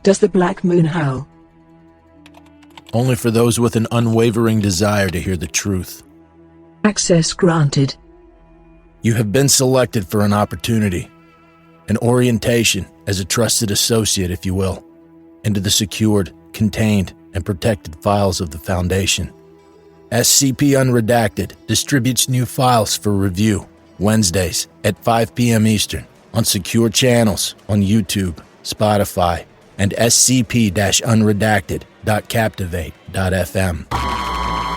Does the black moon howl? Only for those with an unwavering desire to hear the truth. Access granted. You have been selected for an opportunity, an orientation as a trusted associate, if you will, into the secured, contained, and protected files of the Foundation. SCP Unredacted distributes new files for review Wednesdays at 5 p.m. Eastern on secure channels on YouTube, Spotify, and scp-unredacted.captivate.fm.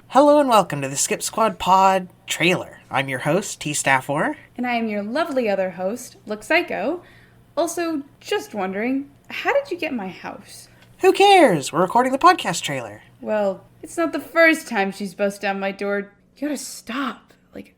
Hello and welcome to the Skip Squad Pod trailer. I'm your host, T-Staff4. And I am your lovely other host, Look Psycho. Also, just wondering, how did you get my house? Who cares? We're recording the podcast trailer. Well, it's not the first time she's busted down my door. You gotta stop.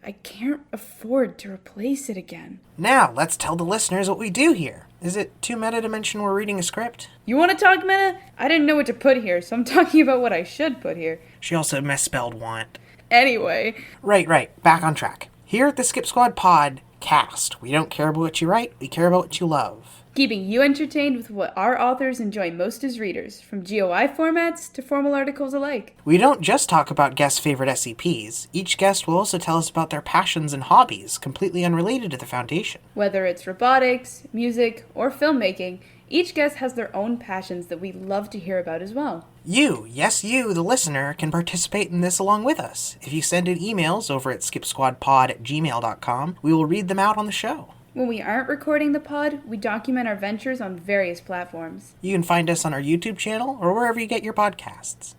I can't afford to replace it again. Now, let's tell the listeners what we do here. Is it too meta to mention we're reading a script? You want to talk meta? I didn't know what to put here, so I'm talking about what I should put here. She also misspelled want. Anyway. Right. Back on track. Here at the Skip Squad Pod cast, we don't care about what you write, we care about what you love. Keeping you entertained with what our authors enjoy most as readers, from GOI formats to formal articles alike. We don't just talk about guests' favorite SCPs. Each guest will also tell us about their passions and hobbies, completely unrelated to the Foundation. Whether it's robotics, music, or filmmaking, each guest has their own passions that we love to hear about as well. You, yes you, the listener, can participate in this along with us. If you send in emails over at skipsquadpod@gmail.com, we will read them out on the show. When we aren't recording the pod, we document our ventures on various platforms. You can find us on our YouTube channel or wherever you get your podcasts.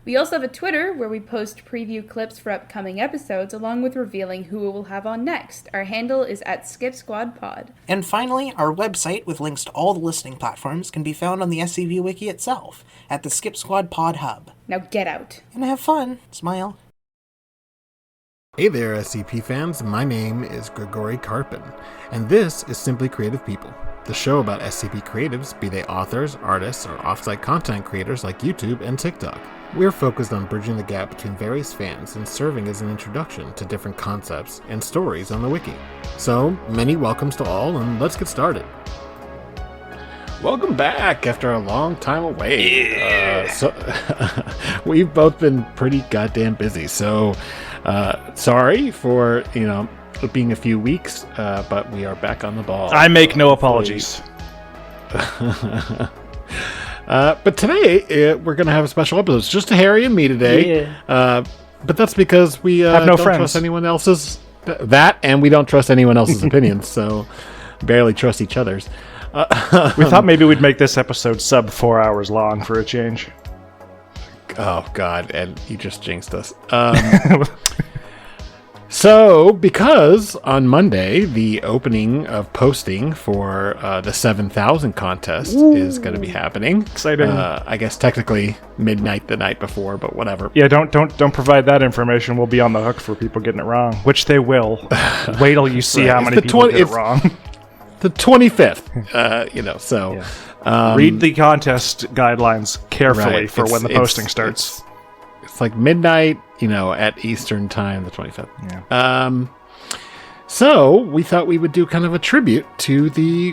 We also have a Twitter where we post preview clips for upcoming episodes along with revealing who we will have on next. Our handle is @SkipSquadPod. And finally, our website with links to all the listening platforms can be found on the SCP Wiki itself at the Skip Squad Pod Hub. Now get out. And have fun. Smile. Hey there, SCP fans. My name is Grigori Karpin, and this is Simply Creative People, the show about SCP creatives, be they authors, artists, or offsite content creators like YouTube and TikTok. We're focused on bridging the gap between various fans and serving as an introduction to different concepts and stories on the wiki. So, many welcomes to all, and let's get started. Welcome back after a long time away. We've both been pretty goddamn busy, so sorry for, being a few weeks, but we are back on the ball. I make no apologies. But today, we're going to have a special episode. It's just Harry and me today. Yeah. But that's because we have no don't friends. Trust anyone else's. That, and we don't trust anyone else's opinions, so barely trust each other's. We thought maybe we'd make this episode sub 4 hours long for a change. Oh, God, and you just jinxed us. So, because on Monday, the opening of posting for the 7000 Contest is going to be happening. Exciting. I guess technically midnight the night before, but whatever. Yeah, don't provide that information. We'll be on the hook for people getting it wrong, which they will. Wait till you see Right. how many people get it wrong. The 25th, so... Yeah. Read the contest guidelines carefully right. for when the posting starts. It's like midnight, at Eastern time, the 25th. Yeah. So we thought we would do kind of a tribute to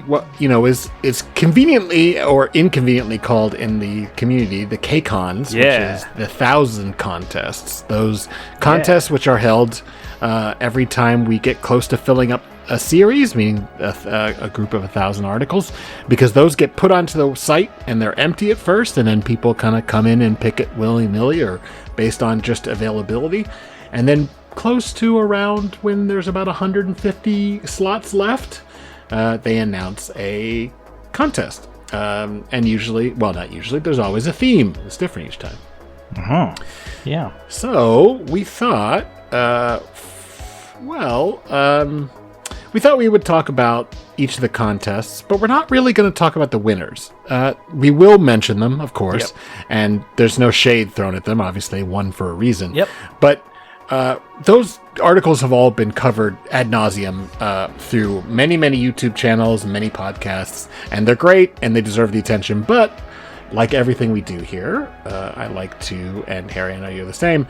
what is conveniently or inconveniently called in the community the Kcons, which is the 1000 contests. Those contests which are held every time we get close to filling up a series, meaning a group of 1,000 articles, because those get put onto the site and they're empty at first, and then people kind of come in and pick it willy-nilly or based on just availability, and then close to around when there's about 150 slots left, they announce a contest, and usually, well, not usually, there's always a theme. It's different each time. Yeah. So we thought, we thought we would talk about each of the contests, but we're not really going to talk about the winners. We will mention them, of course, and there's no shade thrown at them. Obviously, won for a reason. Yep. But those articles have all been covered ad nauseum through many, many YouTube channels and many podcasts, and they're great, and they deserve the attention. But like everything we do here, I like to, and Harry, I know you're the same,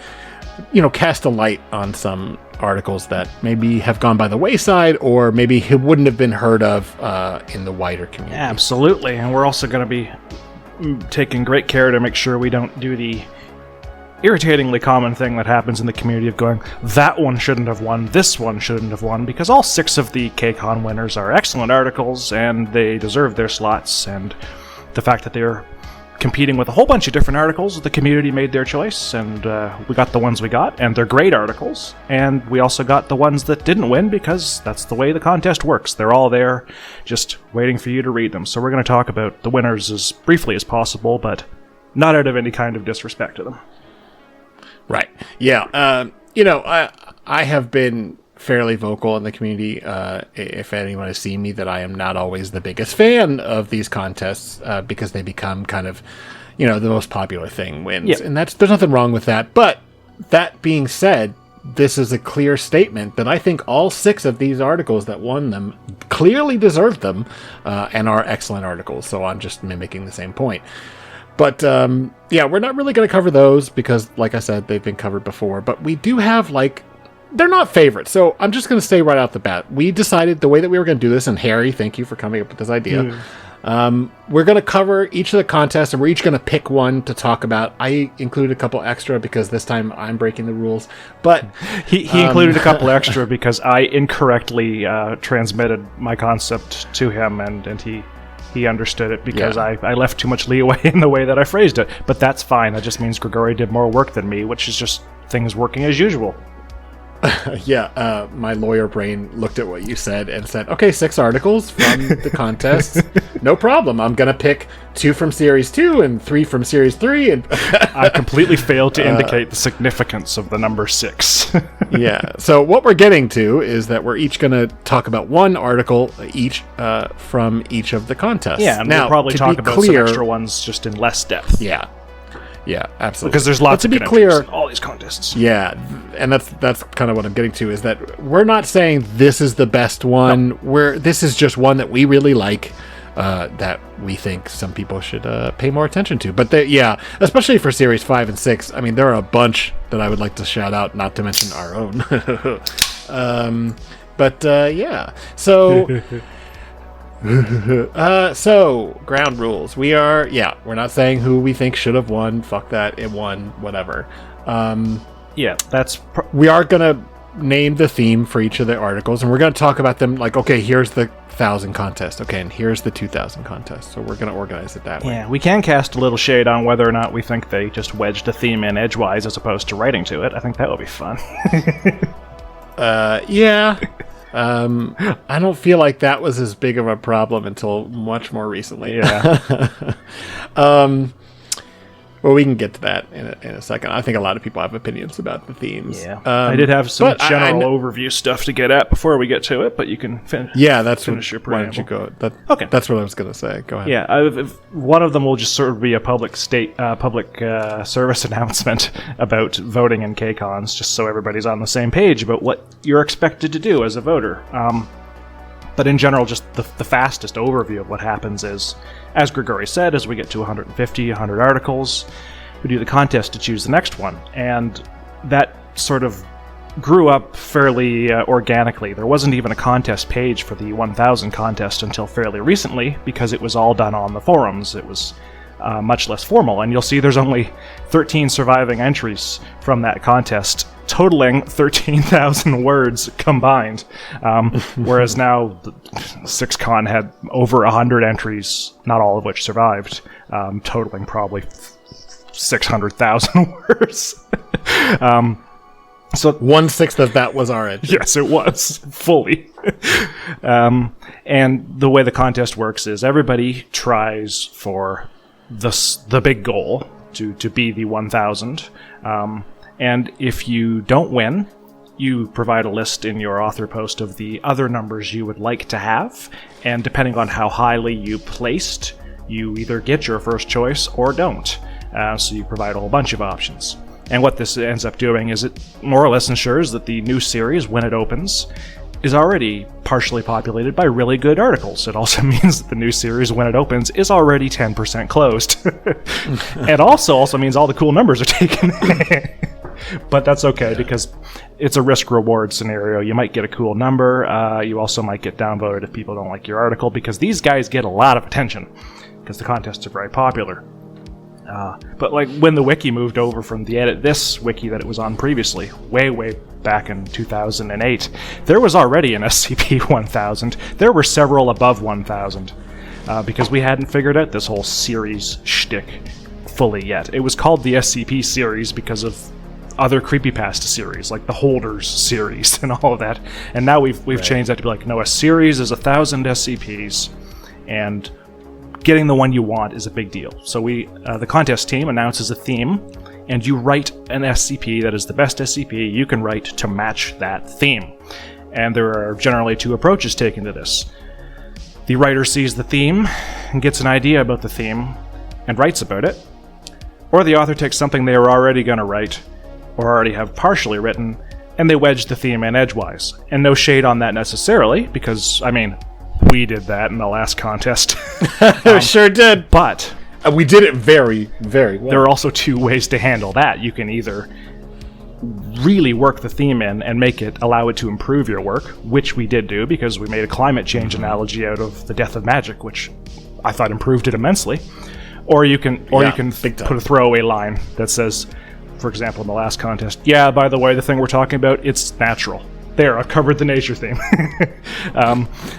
cast a light on some articles that maybe have gone by the wayside or maybe wouldn't have been heard of in the wider community. Yeah, absolutely. And we're also going to be taking great care to make sure we don't do the irritatingly common thing that happens in the community of going, that one shouldn't have won, this one shouldn't have won, because all 6 of the Kcon winners are excellent articles, and they deserve their slots, and the fact that they're competing with a whole bunch of different articles, the community made their choice, and we got the ones we got, and they're great articles, and we also got the ones that didn't win, because that's the way the contest works. They're all there, just waiting for you to read them. So we're going to talk about the winners as briefly as possible, but not out of any kind of disrespect to them. Right. Yeah. I have been fairly vocal in the community, if anyone has seen me, that I am not always the biggest fan of these contests, because they become kind of, the most popular thing wins. Yep. And there's nothing wrong with that. But that being said, this is a clear statement that I think all 6 of these articles that won them clearly deserve them, and are excellent articles. So I'm just mimicking the same point. But, we're not really going to cover those because, like I said, they've been covered before. But we do have, they're not favorites. So I'm just going to say right out the bat, we decided the way that we were going to do this, and Harry, thank you for coming up with this idea. We're going to cover each of the contests, and we're each going to pick one to talk about. I included a couple extra because this time I'm breaking the rules. But he included a couple extra because I incorrectly transmitted my concept to him, and he understood it because I left too much leeway in the way that I phrased it. But that's fine. That just means Grigori did more work than me, which is just things working as usual. My lawyer brain looked at what you said and said, okay, 6 articles from the contest. No problem. I'm going to pick 2 from Series 2 and 3 from Series 3. And I completely failed to indicate the significance of the number 6. Yeah. So what we're getting to is that we're each going to talk about 1 article each from each of the contests. Yeah, and we'll probably talk about some extra ones just in less depth. Yeah. Yeah, absolutely. Because there's lots of good entries in all these contests. Yeah, and that's kind of what I'm getting to, is that we're not saying this is the best one. No. This is just one that we really like, that we think some people should pay more attention to. But especially for Series 5 and 6, I mean, there are a bunch that I would like to shout out, not to mention our own. So... So ground rules. We're not saying who we think should have won. Fuck that, it won, whatever. We are gonna name the theme for each of the articles, and we're gonna talk about them like, okay, here's the 1000 contest, okay, and here's the 2000 contest. So we're gonna organize it that way. Yeah, we can cast a little shade on whether or not we think they just wedged a theme in edgewise as opposed to writing to it. I think that would be fun. I don't feel like that was as big of a problem until much more recently. Yeah. Well, we can get to that in a second. I think a lot of people have opinions about the themes. Yeah. I did have some general overview stuff to get at before we get to it, but you can finish. Yeah, finish your preamble. Why don't you go? Okay. That's what I was going to say. Go ahead. Yeah, one of them will just sort of be a public service announcement about voting in Kcons, just so everybody's on the same page about what you're expected to do as a voter. But in general, just the fastest overview of what happens is, as Grigori said, as we get to 150, 100 articles, we do the contest to choose the next one. And that sort of grew up fairly organically. There wasn't even a contest page for the 1000 contest until fairly recently, because it was all done on the forums. It was much less formal. And you'll see there's only 13 surviving entries from that contest, totaling 13,000 words combined, whereas now Xcon had over 100 entries, not all of which survived, totaling probably 600,000 words. So 1/6 of that was our entry. Yes, it was, fully. And the way the contest works is everybody tries for the big goal, to be the 1000. And if you don't win, you provide a list in your author post of the other numbers you would like to have, and depending on how highly you placed, you either get your first choice or don't. So you provide a whole bunch of options. And what this ends up doing is it more or less ensures that the new series, when it opens, is already partially populated by really good articles. It also means that the new series, when it opens, is already 10% closed. It also means all the cool numbers are taken. But that's okay, because it's a risk-reward scenario. You might get a cool number. You also might get downvoted if people don't like your article, because these guys get a lot of attention. because the contests are very popular. But like when the wiki moved over from the Edit This wiki that it was on previously, way back in 2008, there was already an SCP-1000. There were several above 1000, because we hadn't figured out this whole series shtick fully yet. It was called the SCP series because of other creepypasta series, like the Holders series and all of that. And now we've changed that to be like, no, a series is 1,000 SCPs, and getting the one you want is a big deal. So the contest team announces a theme, and you write an SCP that is the best SCP you can write to match that theme. And there are generally two approaches taken to this. The writer sees the theme and gets an idea about the theme and writes about it, or the author takes something they were already going to write, or already have partially written, and they wedge the theme in edgewise. And no shade on that necessarily, because, I mean, we did that in the last contest. Sure did. But we did it very, very well. There are also two ways to handle that. You can either really work the theme in and allow it to improve your work, which we did do because we made a climate change analogy out of The Death of Magic, which I thought improved it immensely. Or you can put a throwaway line that says, for example, in the last contest, yeah, by the way, the thing we're talking about, it's natural. There, I've covered the nature theme.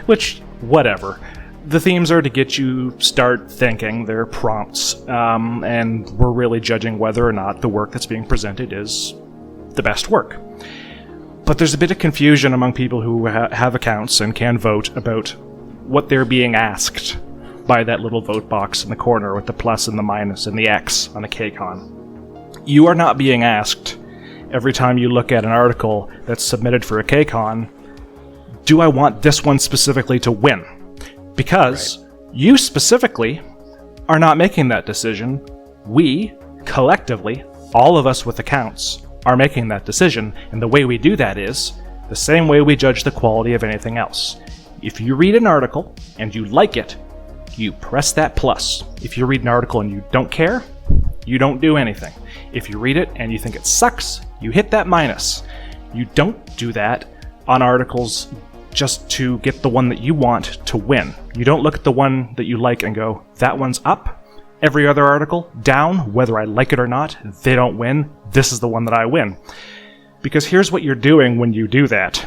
Which, whatever. The themes are to get you start thinking. They're prompts. And we're really judging whether or not the work that's being presented is the best work. But there's a bit of confusion among people who have accounts and can vote about what they're being asked by that little vote box in the corner with the plus and the minus and the X on a Kcon. You are not being asked every time you look at an article that's submitted for a Kcon, do I want this one specifically to win? Because you specifically are not making that decision. We, collectively, all of us with accounts, are making that decision, and the way we do that is the same way we judge the quality of anything else. If you read an article and you like it, you press that plus. If you read an article and you don't care, you don't do anything. If you read it and you think it sucks, you hit that minus. You don't do that on articles just to get the one that you want to win. You don't look at the one that you like and go, that one's up. Every other article, down, whether I like it or not, they don't win. This is the one that I win. Because here's what you're doing when you do that.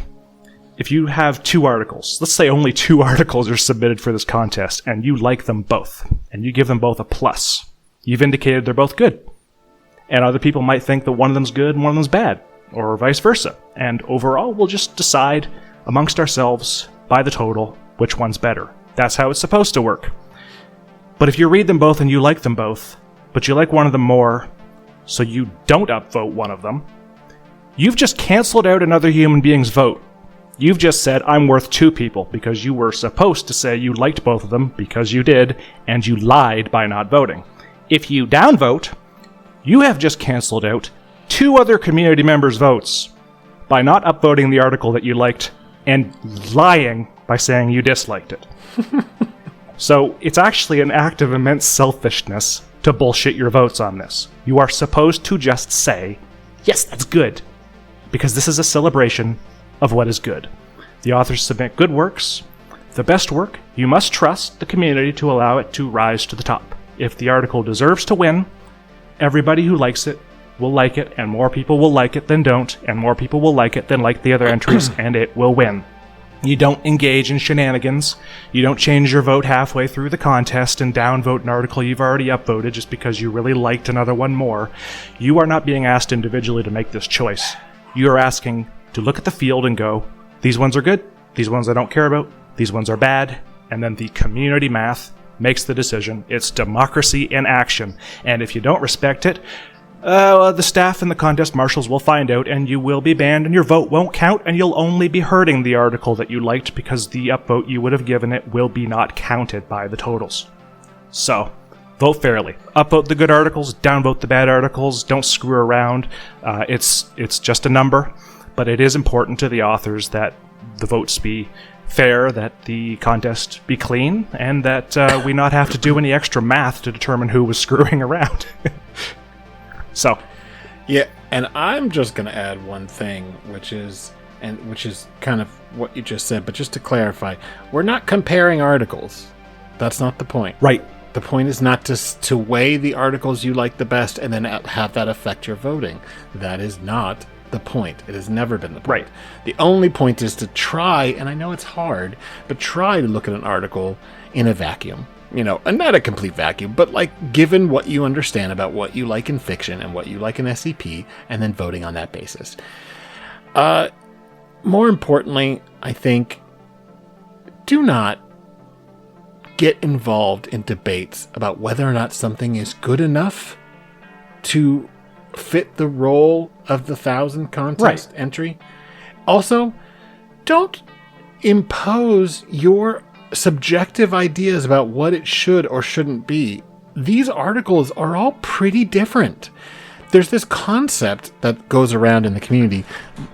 If you have two articles, let's say only 2 articles are submitted for this contest, and you like them both, and you give them both a plus, you've indicated they're both good. And other people might think that one of them's good and one of them's bad, or vice versa. And overall, we'll just decide amongst ourselves, by the total, which one's better. That's how it's supposed to work. But if you read them both and you like them both, but you like one of them more, so you don't upvote one of them, you've just canceled out another human being's vote. You've just said, I'm worth 2 people, because you were supposed to say you liked both of them, because you did, and you lied by not voting. If you downvote, you have just canceled out 2 other community members' votes by not upvoting the article that you liked and lying by saying you disliked it. So it's actually an act of immense selfishness to bullshit your votes on this. You are supposed to just say, yes, that's good, because this is a celebration of what is good. The authors submit good works. The best work, you must trust the community to allow it to rise to the top. If the article deserves to win, everybody who likes it will like it, and more people will like it than don't, and more people will like it than like the other entries, and it will win. You don't engage in shenanigans. You don't change your vote halfway through the contest and downvote an article you've already upvoted just because you really liked another one more. You are not being asked individually to make this choice. You are asking to look at the field and go, these ones are good, these ones I don't care about, these ones are bad, and then the community math makes the decision. It's democracy in action, and if you don't respect it, the staff and the contest marshals will find out, and you will be banned, and your vote won't count, and you'll only be hurting the article that you liked because the upvote you would have given it will be not counted by the totals. So, vote fairly. Upvote the good articles, downvote the bad articles, don't screw around. It's just a number, but it is important to the authors that the votes be fair, that the contest be clean, and that we not have to do any extra math to determine who was screwing around. So, yeah, and I'm just going to add one thing, which is kind of what you just said, but just to clarify, we're not comparing articles. That's not the point. Right. The point is not to weigh the articles you like the best and then have that affect your voting. That is not the point. It has never been the point. Right. The only point is to try, and I know it's hard, but try to look at an article in a vacuum. And not a complete vacuum, but like given what you understand about what you like in fiction and what you like in SCP, and then voting on that basis. More importantly, I think, do not get involved in debates about whether or not something is good enough to fit the role of the 1000 Contest entry. Also, don't impose your subjective ideas about what it should or shouldn't be. These articles are all pretty different. There's this concept that goes around in the community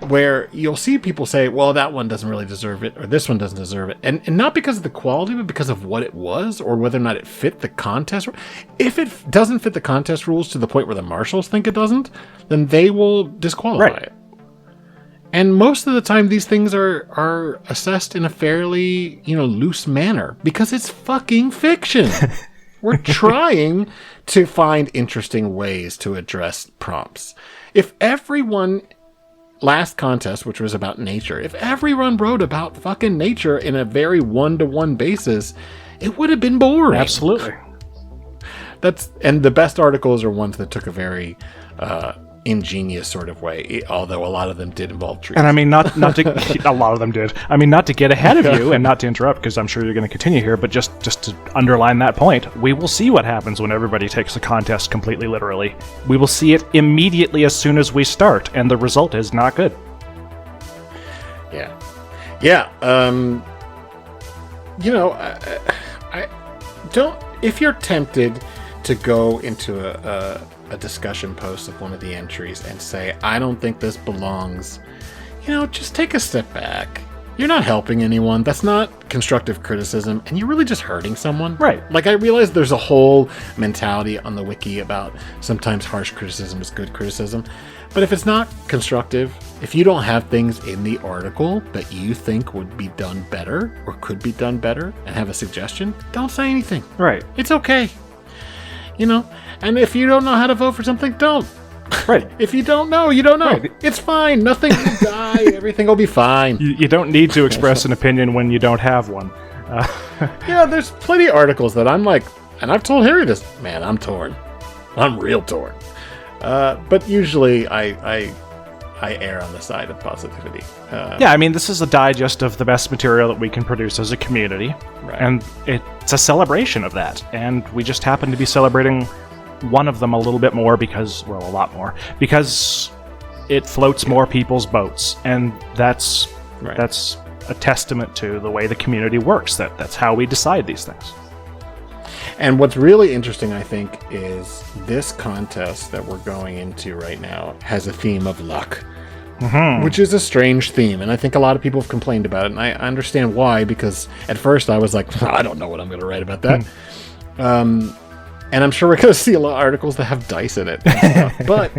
where you'll see people say, well, that one doesn't really deserve it, or this one doesn't deserve it. And not because of the quality, but because of what it was, or whether or not it fit the contest. If it doesn't fit the contest rules to the point where the marshals think it doesn't, then they will disqualify it. And most of the time, these things are assessed in a fairly, loose manner, because it's fucking fiction. We're trying to find interesting ways to address prompts. If everyone, last contest, which was about nature, if everyone wrote about fucking nature in a very one-to-one basis, it would have been boring. Absolutely. And the best articles are ones that took a very ingenious sort of way, although a lot of them did involve trees. And I mean, not to a lot of them did. I mean, not to get ahead of you and not to interrupt, because I'm sure you're going to continue here, but just to underline that point, we will see what happens when everybody takes a contest completely literally. We will see it immediately as soon as we start, and the result is not good. Yeah. I don't. If you're tempted to go into a discussion post of one of the entries and say, I don't think this belongs, just take a step back. You're not helping anyone. That's not constructive criticism, and you're really just hurting someone. Right. Like, I realize there's a whole mentality on the wiki about sometimes harsh criticism is good criticism, but if it's not constructive, if you don't have things in the article that you think would be done better or could be done better and have a suggestion, don't say anything. Right. It's okay. And if you don't know how to vote for something, don't. Right. If you don't know, you don't know. Right. It's fine. Nothing will die. Everything will be fine. You don't need to express an opinion when you don't have one. There's plenty of articles that I'm like, and I've told Harry this, man, I'm torn. I'm real torn. But usually I err on the side of positivity. I mean, this is a digest of the best material that we can produce as a community. Right. And it's a celebration of that. And we just happen to be celebrating one of them a little bit more because, well, a lot more, because it floats more people's boats. And that's a testament to the way the community works. That's how we decide these things. And what's really interesting, I think, is this contest that we're going into right now has a theme of luck, which is a strange theme. And I think a lot of people have complained about it. And I understand why, because at first I was like, I don't know what I'm going to write about that. And I'm sure we're going to see a lot of articles that have dice in it. And stuff. But,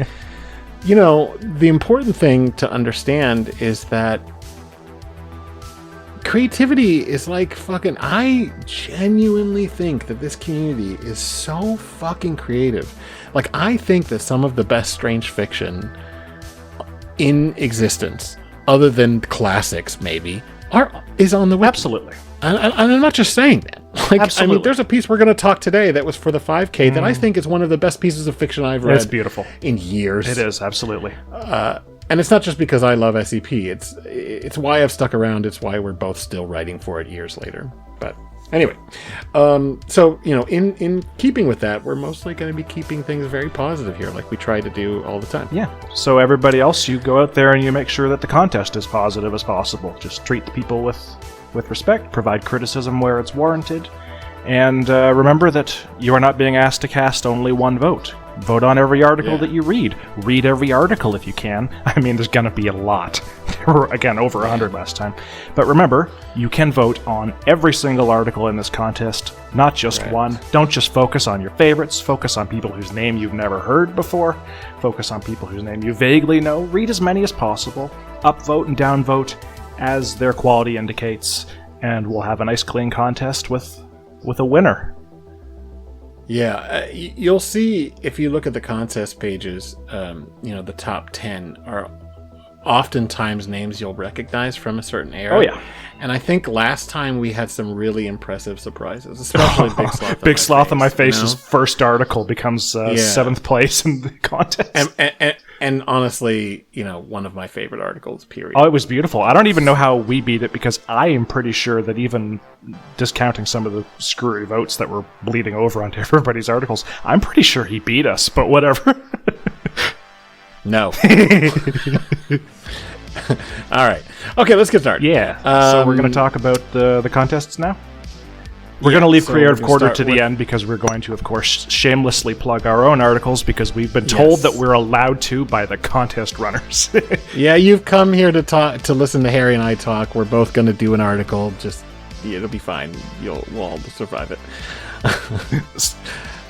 the important thing to understand is that creativity is like fucking... I genuinely think that this community is so fucking creative. Like, I think that some of the best strange fiction in existence, other than classics maybe, is on the web. Absolutely. And I'm not just saying that. Like, Absolutely. I mean, there's a piece we're going to talk today that was for the 5K that I think is one of the best pieces of fiction I've read. It's beautiful. In years. It is, absolutely. And it's not just because I love SCP. It's why I've stuck around. It's why we're both still writing for it years later. But anyway, so, in keeping with that, we're mostly going to be keeping things very positive here, like we try to do all the time. Yeah. So everybody else, you go out there and you make sure that the contest is positive as possible. Just treat the people with respect, provide criticism where it's warranted, and remember that you are not being asked to cast only one vote. Vote on every article that you read. Read every article if you can. I mean, there's going to be a lot. There were, again, over 100 last time. But remember, you can vote on every single article in this contest, not just one. Don't just focus on your favorites. Focus on people whose name you've never heard before. Focus on people whose name you vaguely know. Read as many as possible. Upvote and downvote as their quality indicates. And we'll have a nice, clean contest with a winner. Yeah, you'll see if you look at the contest pages, the top 10 are oftentimes names you'll recognize from a certain era. Oh, yeah. And I think last time we had some really impressive surprises, especially Big Sloth. Big Sloth on My Face's first article becomes 7th place in the contest. And honestly, one of my favorite articles, period. Oh, it was beautiful. I don't even know how we beat it, because I am pretty sure that, even discounting some of the screwy votes that were bleeding over onto everybody's articles, I'm pretty sure he beat us, but whatever. No. All right. Okay, let's get started. Yeah. So we're going to talk about the contests now? We're going to leave Creative Quarter to the end, because we're going to, of course, shamelessly plug our own articles, because we've been told that we're allowed to by the contest runners. Yeah, you've come here to listen to Harry and I talk. We're both going to do an article. It'll be fine. We'll all survive it.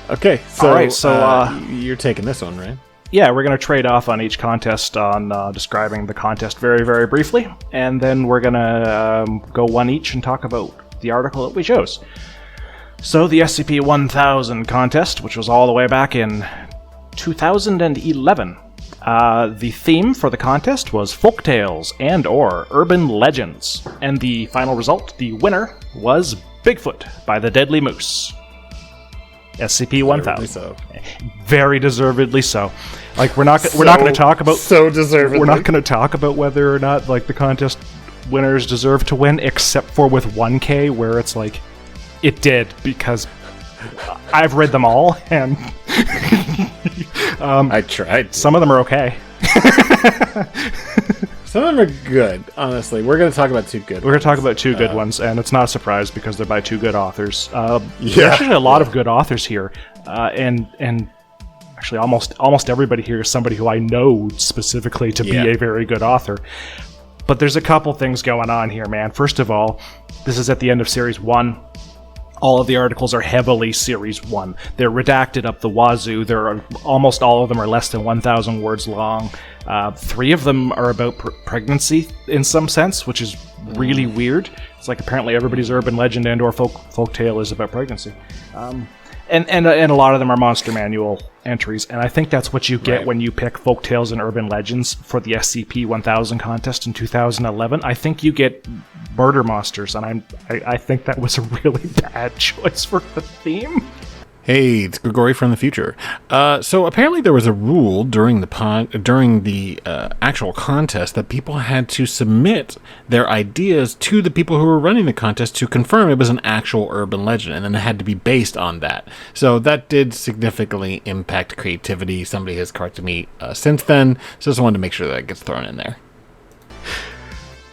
Okay, so, all right, so you're taking this one, right? Yeah, we're going to trade off on each contest on describing the contest very, very briefly, and then we're going to go one each and talk about the article that we chose. So the Scp-1000 Contest, which was all the way back in 2011. The theme for the contest was folktales and or urban legends, and the final result, the winner, was Bigfoot by the Deadly Moose. SCP-1000. So. Very deservedly so. Like, we're not going to talk about so deservedly. We're not going to talk about whether or not the contest winners deserve to win, except for with 1K, where it's like, it did, because I've read them all, and I tried. Some of them are okay. Some of them are good, honestly. We're going to talk about two good ones. We're going to talk about two good ones, and it's not a surprise because they're by two good authors. There's Yeah. actually a lot of good authors here, and actually almost everybody here is somebody who I know specifically to be a very good author. But there's a couple things going on here, man. First of all, this is at the end of Series 1. All of the articles are heavily Series 1. They're redacted up the wazoo. Almost all of them are less than 1,000 words long. 3 of them are about pregnancy in some sense, which is really weird. It's like apparently everybody's urban legend and or folktale is about pregnancy. And a lot of them are Monster Manual entries, and I think that's what you get when you pick folktales and urban legends for the SCP-1000 contest in 2011. I think you get murder monsters, and I think that was a really bad choice for the theme. Hey, it's Grigori from the future. So apparently there was a rule during the actual contest that people had to submit their ideas to the people who were running the contest to confirm it was an actual urban legend, and then it had to be based on that. So that did significantly impact creativity. Somebody has corrected me since then, so just wanted to make sure that gets thrown in there.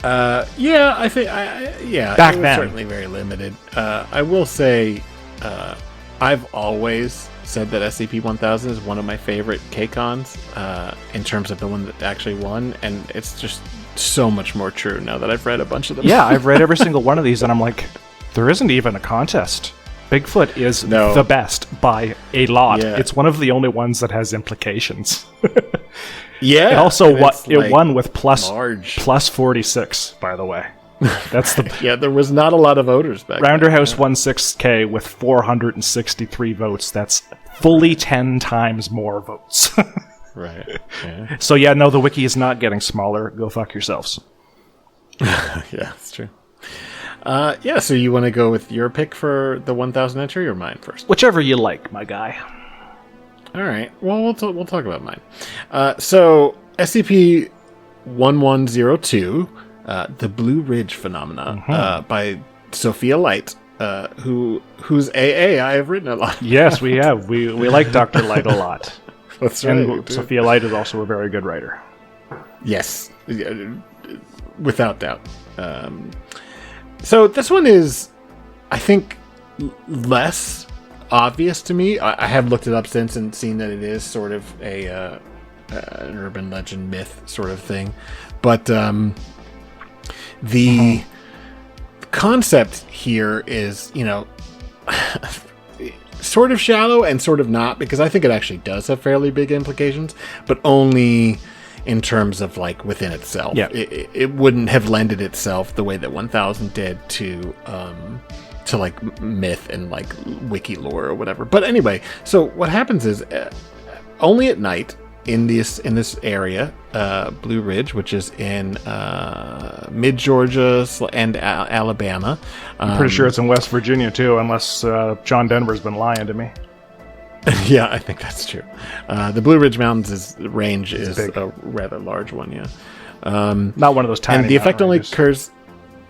I think back it was then certainly very limited. I will say. I've always said that SCP-1000 is one of my favorite Kcons in terms of the one that actually won, and it's just so much more true now that I've read a bunch of them. Yeah, I've read every single one of these, and I'm like, there isn't even a contest. Bigfoot is the best by a lot. Yeah. It's one of the only ones that has implications. Yeah. It also won with plus 46, by the way. That's the there was not a lot of voters back then. Rounderhouse won 6K with 463 votes. That's fully 10 times more votes. Right. Yeah. So the wiki is not getting smaller. Go fuck yourselves. Yeah, that's true. So you want to go with your pick for the 1000 entry or mine first? Whichever you like, my guy. All right. Well, we'll talk about mine. So SCP-1102. The Blue Ridge Phenomena by Sophia Light, whose AA I have written a lot. Yes, we have. We like Dr. Light a lot. That's right. And Sophia Light is also a very good writer. Yes, without doubt. So this one is, I think, less obvious to me. I have looked it up since and seen that it is sort of an urban legend myth sort of thing. But the concept here is, sort of shallow and sort of not, because I think it actually does have fairly big implications, but only in terms of within itself. Yeah. It wouldn't have lended itself the way that 1000 did to to like myth and like wiki lore or whatever. But anyway, so what happens is only at night in this area, Blue Ridge, which is in mid Georgia and Alabama. I'm pretty sure it's in West Virginia too, unless John Denver's been lying to me. Yeah, I think that's true. The Blue Ridge Mountains range is big. A rather large one. Yeah, not one of those tiny. And the effect only occurs.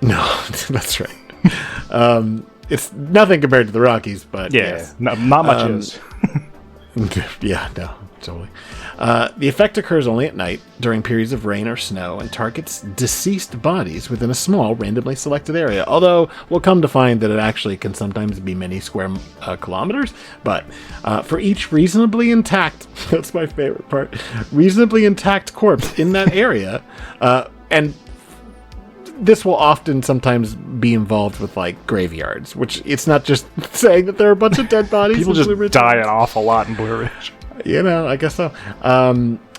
No, that's right. It's nothing compared to the Rockies, but yes. not much is. Yeah, no, totally. The effect occurs only at night during periods of rain or snow and targets deceased bodies within a small, randomly selected area. Although we'll come to find that it actually can sometimes be many square kilometers. But for each reasonably intact, that's my favorite part, reasonably intact corpse in that area, and this will often sometimes be involved with like graveyards, which it's not just saying that there are a bunch of dead bodies. People just die an awful lot in Blue Ridge. I guess so.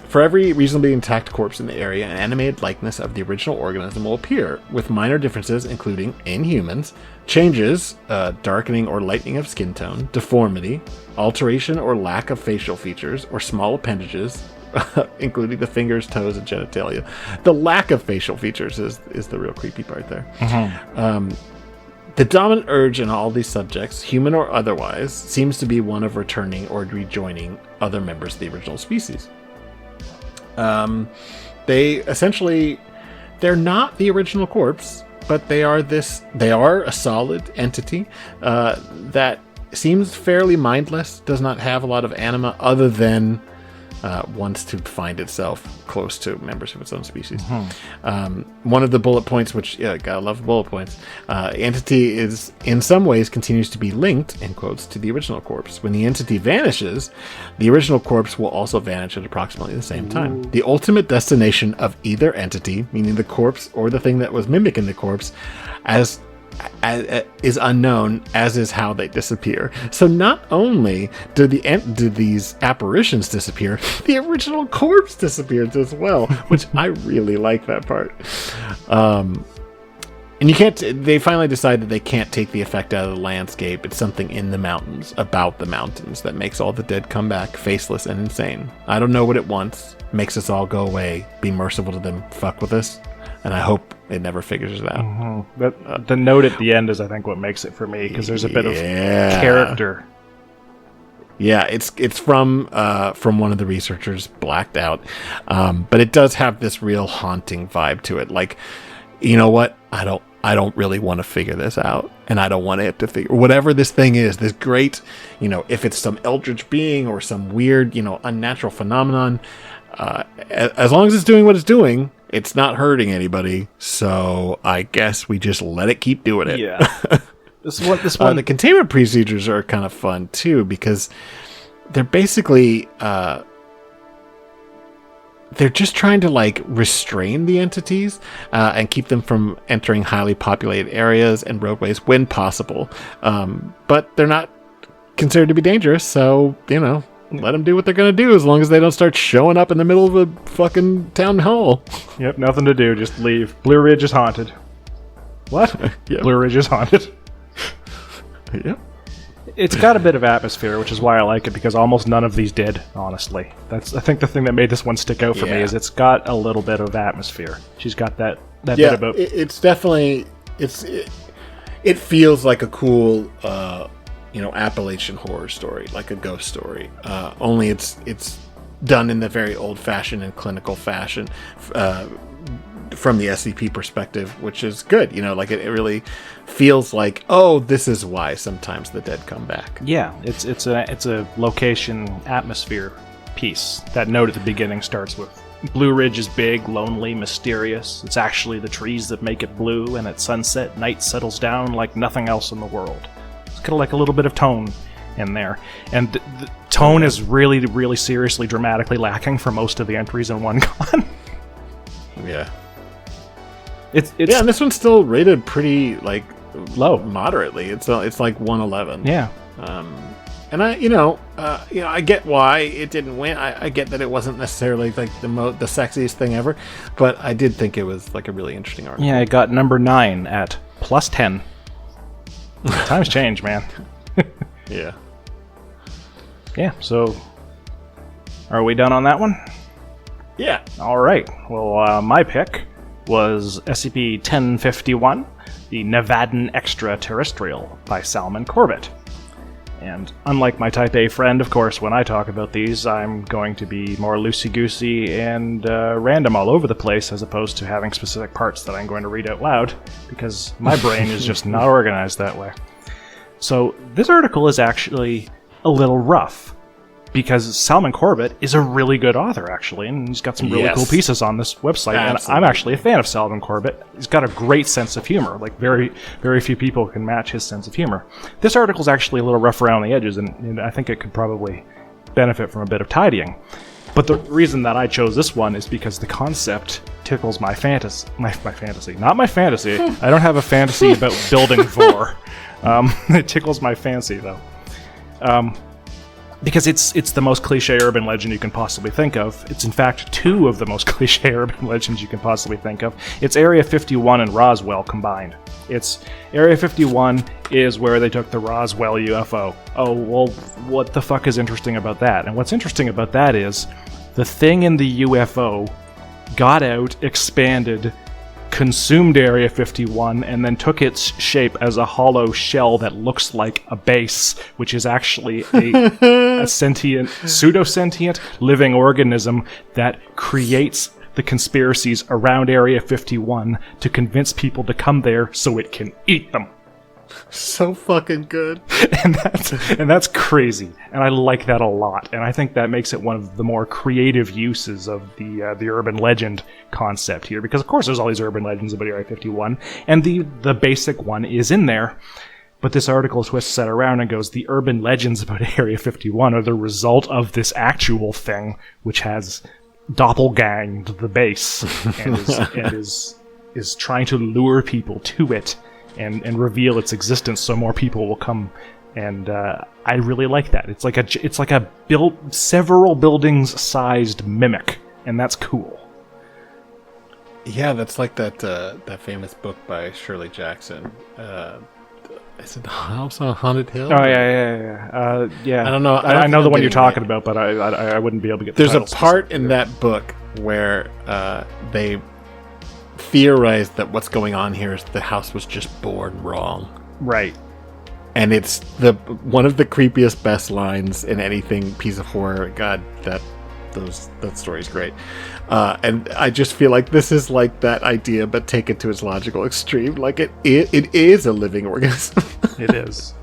For every reasonably intact corpse in the area, an animated likeness of the original organism will appear, with minor differences including, in humans, changes, darkening or lightening of skin tone, deformity, alteration or lack of facial features, or small appendages, including the fingers, toes, and genitalia. The lack of facial features is the real creepy part there. Mm-hmm. The dominant urge in all these subjects, human or otherwise, seems to be one of returning or rejoining other members of the original species. They're not the original corpse, but they are a solid entity that seems fairly mindless, does not have a lot of anima other than wants to find itself close to members of its own species. Mm-hmm. One of the bullet points, which, gotta love bullet points, entity is, in some ways, continues to be linked, in quotes, to the original corpse. When the entity vanishes, the original corpse will also vanish at approximately the same time. The ultimate destination of either entity, meaning the corpse or the thing that was mimicking the corpse, as is unknown, as is how they disappear. So not only did these apparitions disappear, the original corpse disappeared as well, which I really like that part. And you can't. They finally decide that they can't take the effect out of the landscape. It's something in the mountains, about the mountains, that makes all the dead come back faceless and insane. I don't know what it wants. Makes us all go away. Be merciful to them. Fuck with us. And I hope it never figures it out. Mm-hmm. But the note at the end is, I think, what makes it for me, because there's a bit of character. Yeah, it's from one of the researchers, blacked out, but it does have this real haunting vibe to it. Like, you know what? I don't really want to figure this out, and I don't want it to figure whatever this thing is. This great, if it's some eldritch being or some weird, unnatural phenomenon. As long as it's doing what it's doing, it's not hurting anybody, so I guess we just let it keep doing it. Yeah. This one. The containment procedures are kind of fun too, because they're basically they're just trying to like restrain the entities and keep them from entering highly populated areas and roadways when possible. But they're not considered to be dangerous, so let them do what they're going to do, as long as they don't start showing up in the middle of a fucking town hall. Yep, nothing to do, just leave. Blue Ridge is haunted. What? Yep. Blue Ridge is haunted. Yep. It's got a bit of atmosphere, which is why I like it, because almost none of these did, honestly. That's, I think, the thing that made this one stick out for me, is it's got a little bit of atmosphere. She's got that bit about... It's definitely... It feels like a cool... Appalachian horror story, like a ghost story. Only it's done in the very old-fashioned and clinical fashion from the SCP perspective, which is good. Like it really feels like, oh, this is why sometimes the dead come back. Yeah, it's a location atmosphere piece. That note at the beginning starts with Blue Ridge is big, lonely, mysterious. It's actually the trees that make it blue, and at sunset, night settles down like nothing else in the world. It's kind of like a little bit of tone in there. And the tone is really, really seriously, dramatically lacking for most of the entries in one con. Yeah. It's and this one's still rated pretty, like, low. Moderately. It's like 111. Yeah. And I get why it didn't win. I get that it wasn't necessarily like the sexiest thing ever, but I did think it was like a really interesting article. Yeah, it got number 9 at +10. Times change, man. Yeah. Yeah, so are we done on that one? Yeah. All right. Well, my pick was SCP-1051, the Nevadan Extraterrestrial by Salman Corbett. And unlike my Type A friend, of course, when I talk about these, I'm going to be more loosey-goosey and random all over the place, as opposed to having specific parts that I'm going to read out loud, because my brain is just not organized that way. So this article is actually a little rough, because Salman Corbett is a really good author, actually, and he's got some really cool pieces on this website. Absolutely. And I'm actually a fan of Salman Corbett. He's got a great sense of humor. Like, very, very few people can match his sense of humor. This article is actually a little rough around the edges, and I think it could probably benefit from a bit of tidying. But the reason that I chose this one is because the concept tickles my fantasy. My fantasy. Not my fantasy. I don't have a fantasy about building vor. It tickles my fancy, though. Because it's the most cliche urban legend you can possibly think of. It's in fact two of the most cliche urban legends you can possibly think of. It's Area 51 and Roswell combined. It's Area 51 is where they took the Roswell UFO. Oh, well, what the fuck is interesting about that? And what's interesting about that is the thing in the UFO got out, expanded, consumed Area 51, and then took its shape as a hollow shell that looks like a base, which is actually a sentient, pseudo-sentient living organism that creates the conspiracies around Area 51 to convince people to come there so it can eat them. So fucking good. And that's crazy. And I like that a lot. And I think that makes it one of the more creative uses of the urban legend concept here. Because, of course, there's all these urban legends about Area 51. And the basic one is in there. But this article twists that around and goes, the urban legends about Area 51 are the result of this actual thing, which has doppelganged the base and is trying to lure people to it. And reveal its existence so more people will come, and I really like that. It's like a several buildings sized mimic, and that's cool. Yeah, that's like that famous book by Shirley Jackson. Is it the House on Haunted Hill? Oh yeah. Yeah. I don't know. I know the one you're talking about, but I wouldn't be able to get. There's a part in that book where they theorized that what's going on here is the house was just born wrong. Right. And it's one of the creepiest, best lines in anything piece of horror. God, that story's great. And I just feel like this is like that idea, but take it to its logical extreme. Like it is a living organism. It is.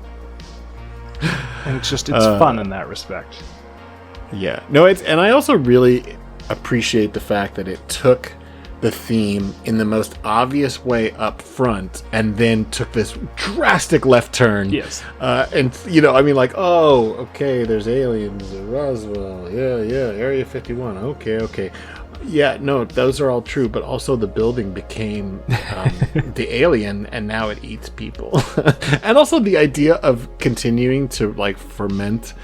And it's fun in that respect. Yeah. No, and I also really appreciate the fact that it took the theme in the most obvious way up front and then took this drastic left turn. Yes. And, I mean, like, oh, okay, there's aliens, Roswell, yeah, Area 51, okay. Yeah, no, those are all true, but also the building became the alien, and now it eats people. And also the idea of continuing to, like, ferment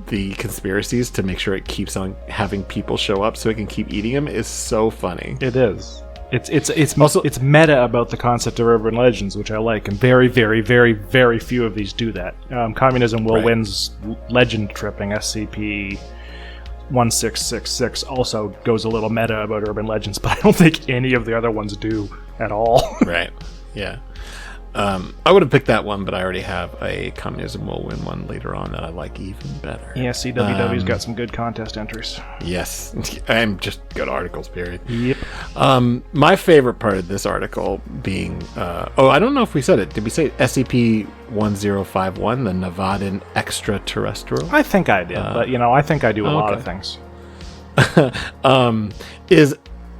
the conspiracies to make sure it keeps on having people show up so it can keep eating them is so funny. It is. It's also it's meta about the concept of urban legends, which I like, and very, very, very, very few of these do that. Communism Will Win's legend tripping SCP-1666 also goes a little meta about urban legends, but I don't think any of the other ones do at all. Right. Yeah. I would have picked that one, but I already have a Communism Will Win one later on that I like even better. Yeah, CWW's got some good contest entries. Yes, and just good articles, period. Yep. My favorite part of this article being... I don't know if we said it. Did we say SCP-1051, the Nevadan Extraterrestrial? I think I did, but, I think I do a lot of things. Is...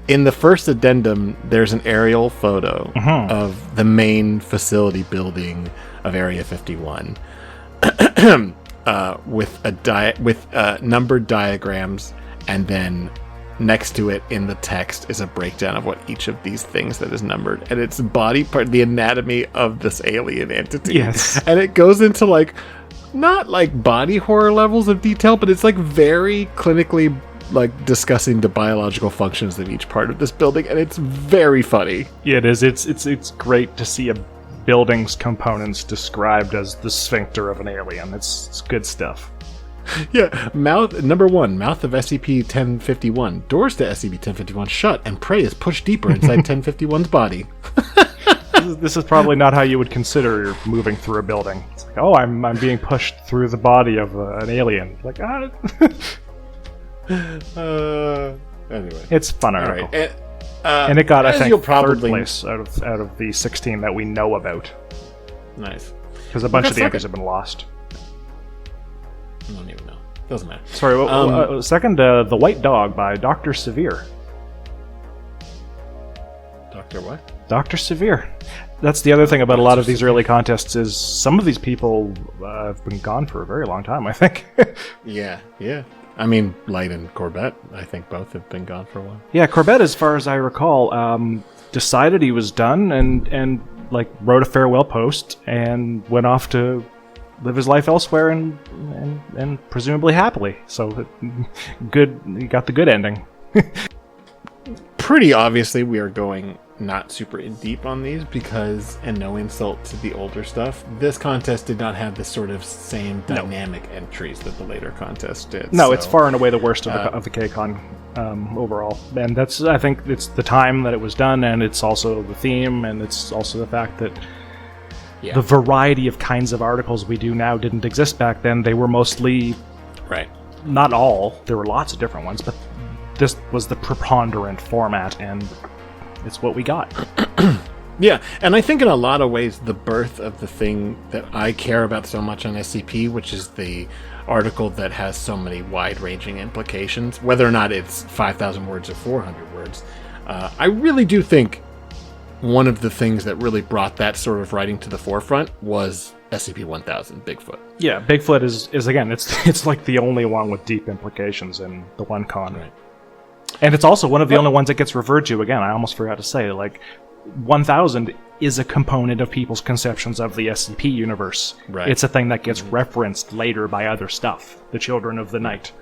In the first addendum, there's an aerial photo of the main facility building of Area 51 with numbered diagrams, and then next to it in the text is a breakdown of what each of these things that is numbered, and it's body part, the anatomy of this alien entity. Yes, and it goes into like not like body horror levels of detail, but it's like very clinically like discussing the biological functions of each part of this building, and it's very funny. Yeah, it is. It's great to see a building's components described as the sphincter of an alien. It's good stuff. Yeah, number 1, mouth of SCP-1051. Doors to SCP-1051 shut, and prey is pushed deeper inside 1051's body. This is probably not how you would consider moving through a building. It's like, oh, I'm being pushed through the body of an alien. Like, Anyway, it's fun all article. right. And it got, I think, third probably place out of the 16 that we know about. Nice. Because a bunch of the others have been lost. I don't even know. Doesn't matter. Sorry, second, The White Dog by Dr. Severe. Dr. what? Dr. Severe. That's the other thing about a lot of these early contests is some of these people have been gone for a very long time, I think. Yeah. I mean, Light and Corbett, I think both have been gone for a while. Yeah, Corbett, as far as I recall, decided he was done and like wrote a farewell post and went off to live his life elsewhere and presumably happily. So good, he got the good ending. Pretty obviously, we are going not super in deep on these because, and no insult to the older stuff, this contest did not have the sort of same dynamic entries that the later contest did. No, so, it's far and away the worst of the Kcon overall, and that's, I think it's the time that it was done, and it's also the theme, and it's also the fact that the variety of kinds of articles we do now didn't exist back then. They were mostly, right, not all, there were lots of different ones, but this was the preponderant format, and it's what we got. Yeah, and I think in a lot of ways the birth of the thing that I care about so much on SCP, which is the article that has so many wide-ranging implications, whether or not it's 5,000 words or 400 words, I really do think one of the things that really brought that sort of writing to the forefront was SCP-1000 Bigfoot. Yeah, Bigfoot is again, it's like the only one with deep implications in the one con. Right. And it's also one of the only ones that gets referred to. Again, I almost forgot to say, like, 1000 is a component of people's conceptions of the SCP universe. Right. It's a thing that gets referenced later by other stuff. The Children of the Night.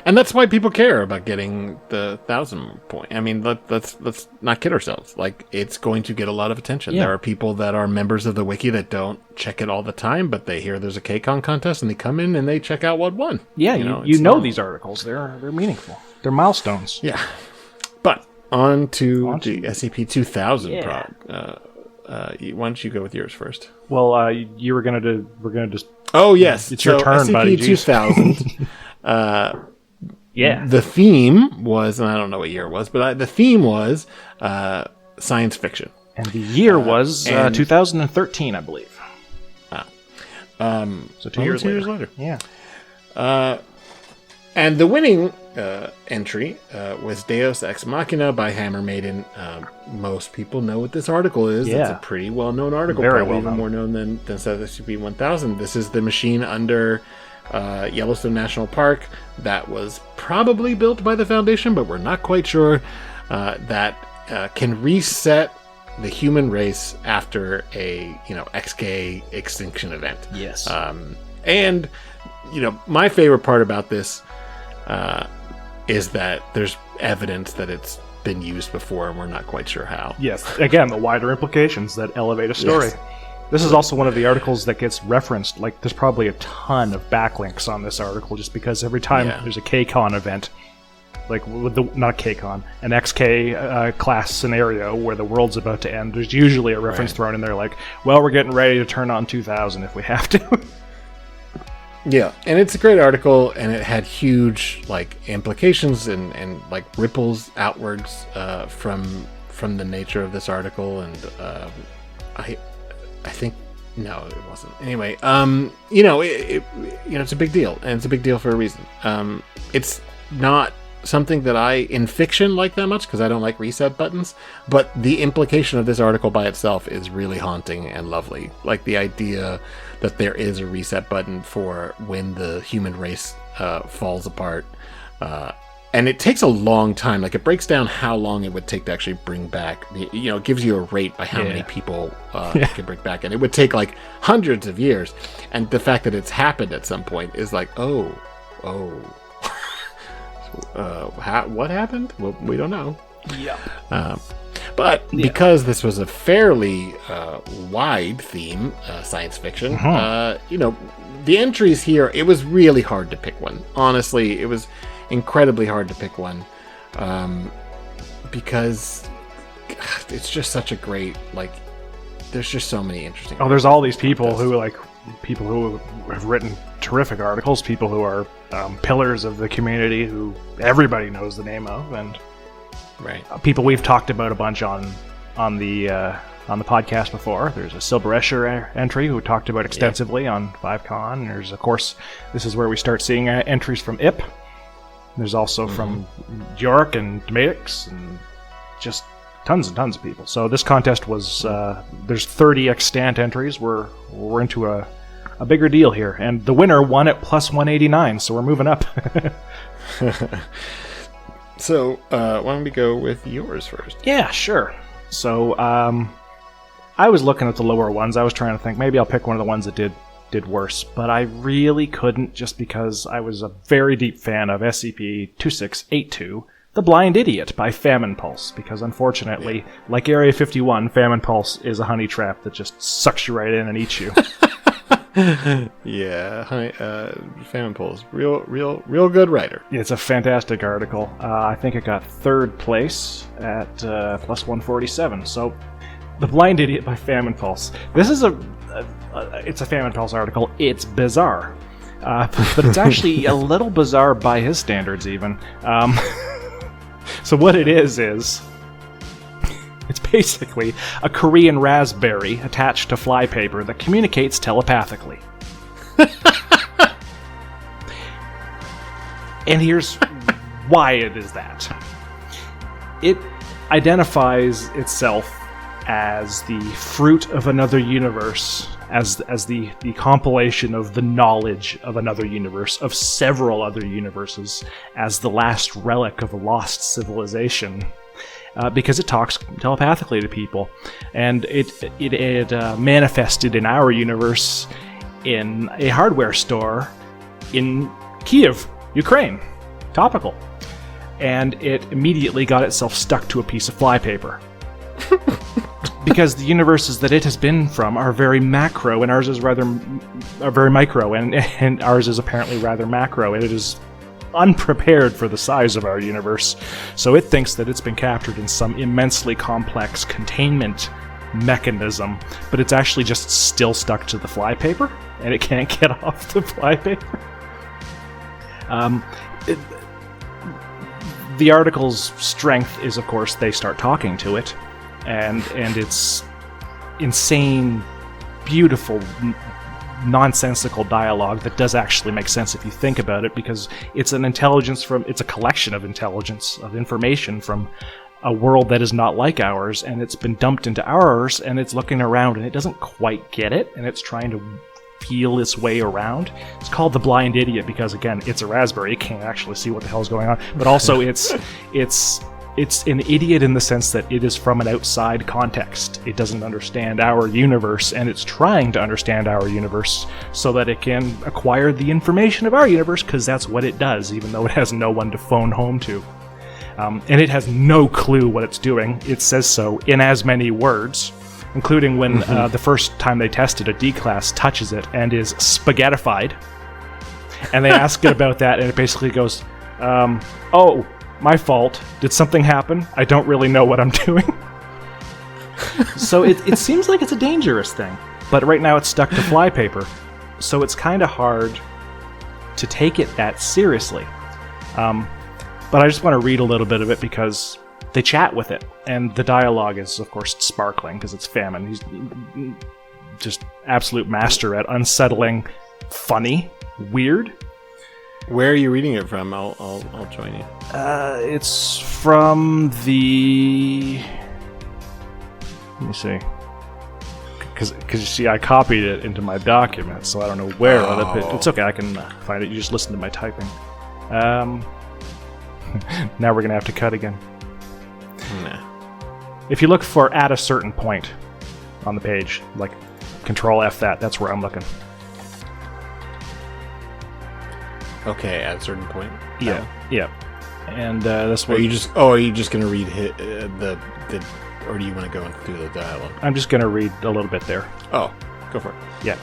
And that's why people care about getting the 1000 point. I mean, let's not kid ourselves. Like, it's going to get a lot of attention. Yeah. There are people that are members of the wiki that don't check it all the time, but they hear there's a Kcon contest and they come in and they check out what won. Yeah, you know these articles. They're meaningful. They're milestones. Yeah. But on to the SCP-2000 prog. Why don't you go with yours first? Well, we're gonna just. Oh yes, it's your turn, buddy. SCP-2000. Yeah. The theme was, and I don't know what year it was, but the theme was science fiction. And the year was 2013, I believe. So 2 years later. Yeah. And the winning entry was Deus Ex Machina by Hammer Maiden. Most people know what this article is. Yeah. It's a pretty well-known article, Very probably well-known. even more known than SCP-1000. This is the machine under Yellowstone National Park that was probably built by the Foundation, but we're not quite sure, that can reset the human race after a XK extinction event. Yes. And my favorite part about this is that there's evidence that it's been used before, and we're not quite sure how. Yes. Again, the wider implications that elevate a story. Yes. This is also one of the articles that gets referenced. Like, there's probably a ton of backlinks on this article, just because every time there's a Kcon event, like with not Kcon, an XK class scenario where the world's about to end, there's usually a reference thrown in there like, well, we're getting ready to turn on 2000 if we have to. Yeah, and it's a great article, and it had huge implications and ripples outwards from the nature of this article, and I think no, it wasn't. Anyway, it's a big deal, and it's a big deal for a reason. It's not something that I in fiction like that much because I don't like reset buttons, but the implication of this article by itself is really haunting and lovely. Like the idea that there is a reset button for when the human race falls apart, and it takes a long time. Like, it breaks down how long it would take to actually bring back. It gives you a rate by how many people it can bring back, and it would take hundreds of years. And the fact that it's happened at some point is like, oh. What happened? Well, we don't know. Yeah. But because this was a fairly wide theme, science fiction, the entries here, it was really hard to pick one. Honestly, it was incredibly hard to pick one. Because it's just such a great, there's just so many interesting. Oh, there's all these people who have written terrific articles, people who are pillars of the community who everybody knows the name of, and people we've talked about a bunch on the podcast before. There's a Silver Escher entry who we talked about extensively on 5Con. There's, of course, this is where we start seeing entries from Ip. There's also from York and Dematix, and just tons and tons of people. So this contest was, there's 30 extant entries. We're into a bigger deal here. And the winner won at plus 189, so we're moving up. So, why don't we go with yours first? Yeah, sure. So, I was looking at the lower ones. I was trying to think, maybe I'll pick one of the ones that did worse, but I really couldn't, just because I was a very deep fan of SCP-2682, The Blind Idiot by Famine Pulse, because unfortunately, like Area 51, Famine Pulse is a honey trap that just sucks you right in and eats you. Famine Pulse, real good writer. It's a fantastic article. I think it got third place at plus 147, so The Blind Idiot by Famine Pulse. This is it's a Famine Pulse article. It's bizarre. But it's actually a little bizarre by his standards, even. So what it is it's basically a Korean raspberry attached to flypaper that communicates telepathically. And here's why it is that. It identifies itself as the fruit of another universe, as the compilation of the knowledge of another universe, of several other universes, as the last relic of a lost civilization, because it talks telepathically to people, and it manifested in our universe in a hardware store in Kiev, Ukraine. Topical. And it immediately got itself stuck to a piece of flypaper. Because the universes that it has been from are very macro, and ours is very micro, and ours is apparently rather macro, and it is unprepared for the size of our universe. So it thinks that it's been captured in some immensely complex containment mechanism, but it's actually just still stuck to the flypaper, and it can't get off the flypaper. The article's strength is, of course, they start talking to it. And it's insane, beautiful, nonsensical dialogue that does actually make sense if you think about it, because it's it's a collection of intelligence, of information from a world that is not like ours, and it's been dumped into ours, and it's looking around, and it doesn't quite get it, and it's trying to feel its way around. It's called The Blind Idiot because, again, it's a raspberry. It can't actually see what the hell's going on, but also it's an idiot in the sense that it is from an outside context. It doesn't understand our universe, and it's trying to understand our universe so that it can acquire the information of our universe, because that's what it does, even though it has no one to phone home to. And it has no clue what it's doing. It says so in as many words, including when the first time they tested, a D-class touches it and is spaghettified. And they ask it about that, and it basically goes, oh, my fault. Did something happen? I don't really know what I'm doing. So it seems like it's a dangerous thing. But right now it's stuck to flypaper. So it's kind of hard to take it that seriously. But I just want to read a little bit of it because they chat with it. And the dialogue is, of course, sparkling because it's Famine. He's just absolute master at unsettling, funny, weird. Where are you reading it from? I'll join you. It's from the... Let me see. Because you see, I copied it into my document, so I don't know where on the page. It's okay, I can find it. You just listen to my typing. Now we're going to have to cut again. Nah. If you look for at a certain point on the page, like Control F that's where I'm looking. Okay, at a certain point. Yeah, yeah. And this one. Are you just going to read the or do you want to go through the dialogue? I'm just going to read a little bit there. Oh, go for it. Yeah.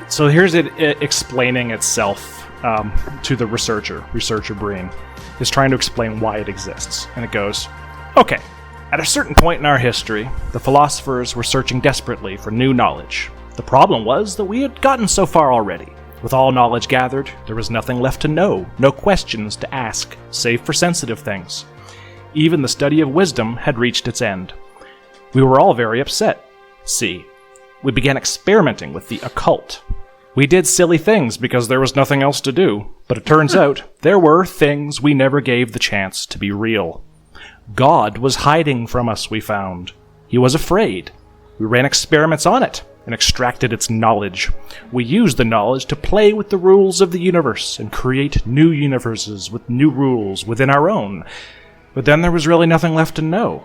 So here's it explaining itself to the researcher Breen. Is trying to explain why it exists. And it goes, okay, at a certain point in our history, the philosophers were searching desperately for new knowledge. The problem was that we had gotten so far already. With all knowledge gathered, there was nothing left to know, no questions to ask, save for sensitive things. Even the study of wisdom had reached its end. We were all very upset. See, we began experimenting with the occult. We did silly things because there was nothing else to do, but it turns out there were things we never gave the chance to be real. God was hiding from us, we found. He was afraid. We ran experiments on it and extracted its knowledge. We used the knowledge to play with the rules of the universe and create new universes with new rules within our own. But then there was really nothing left to know.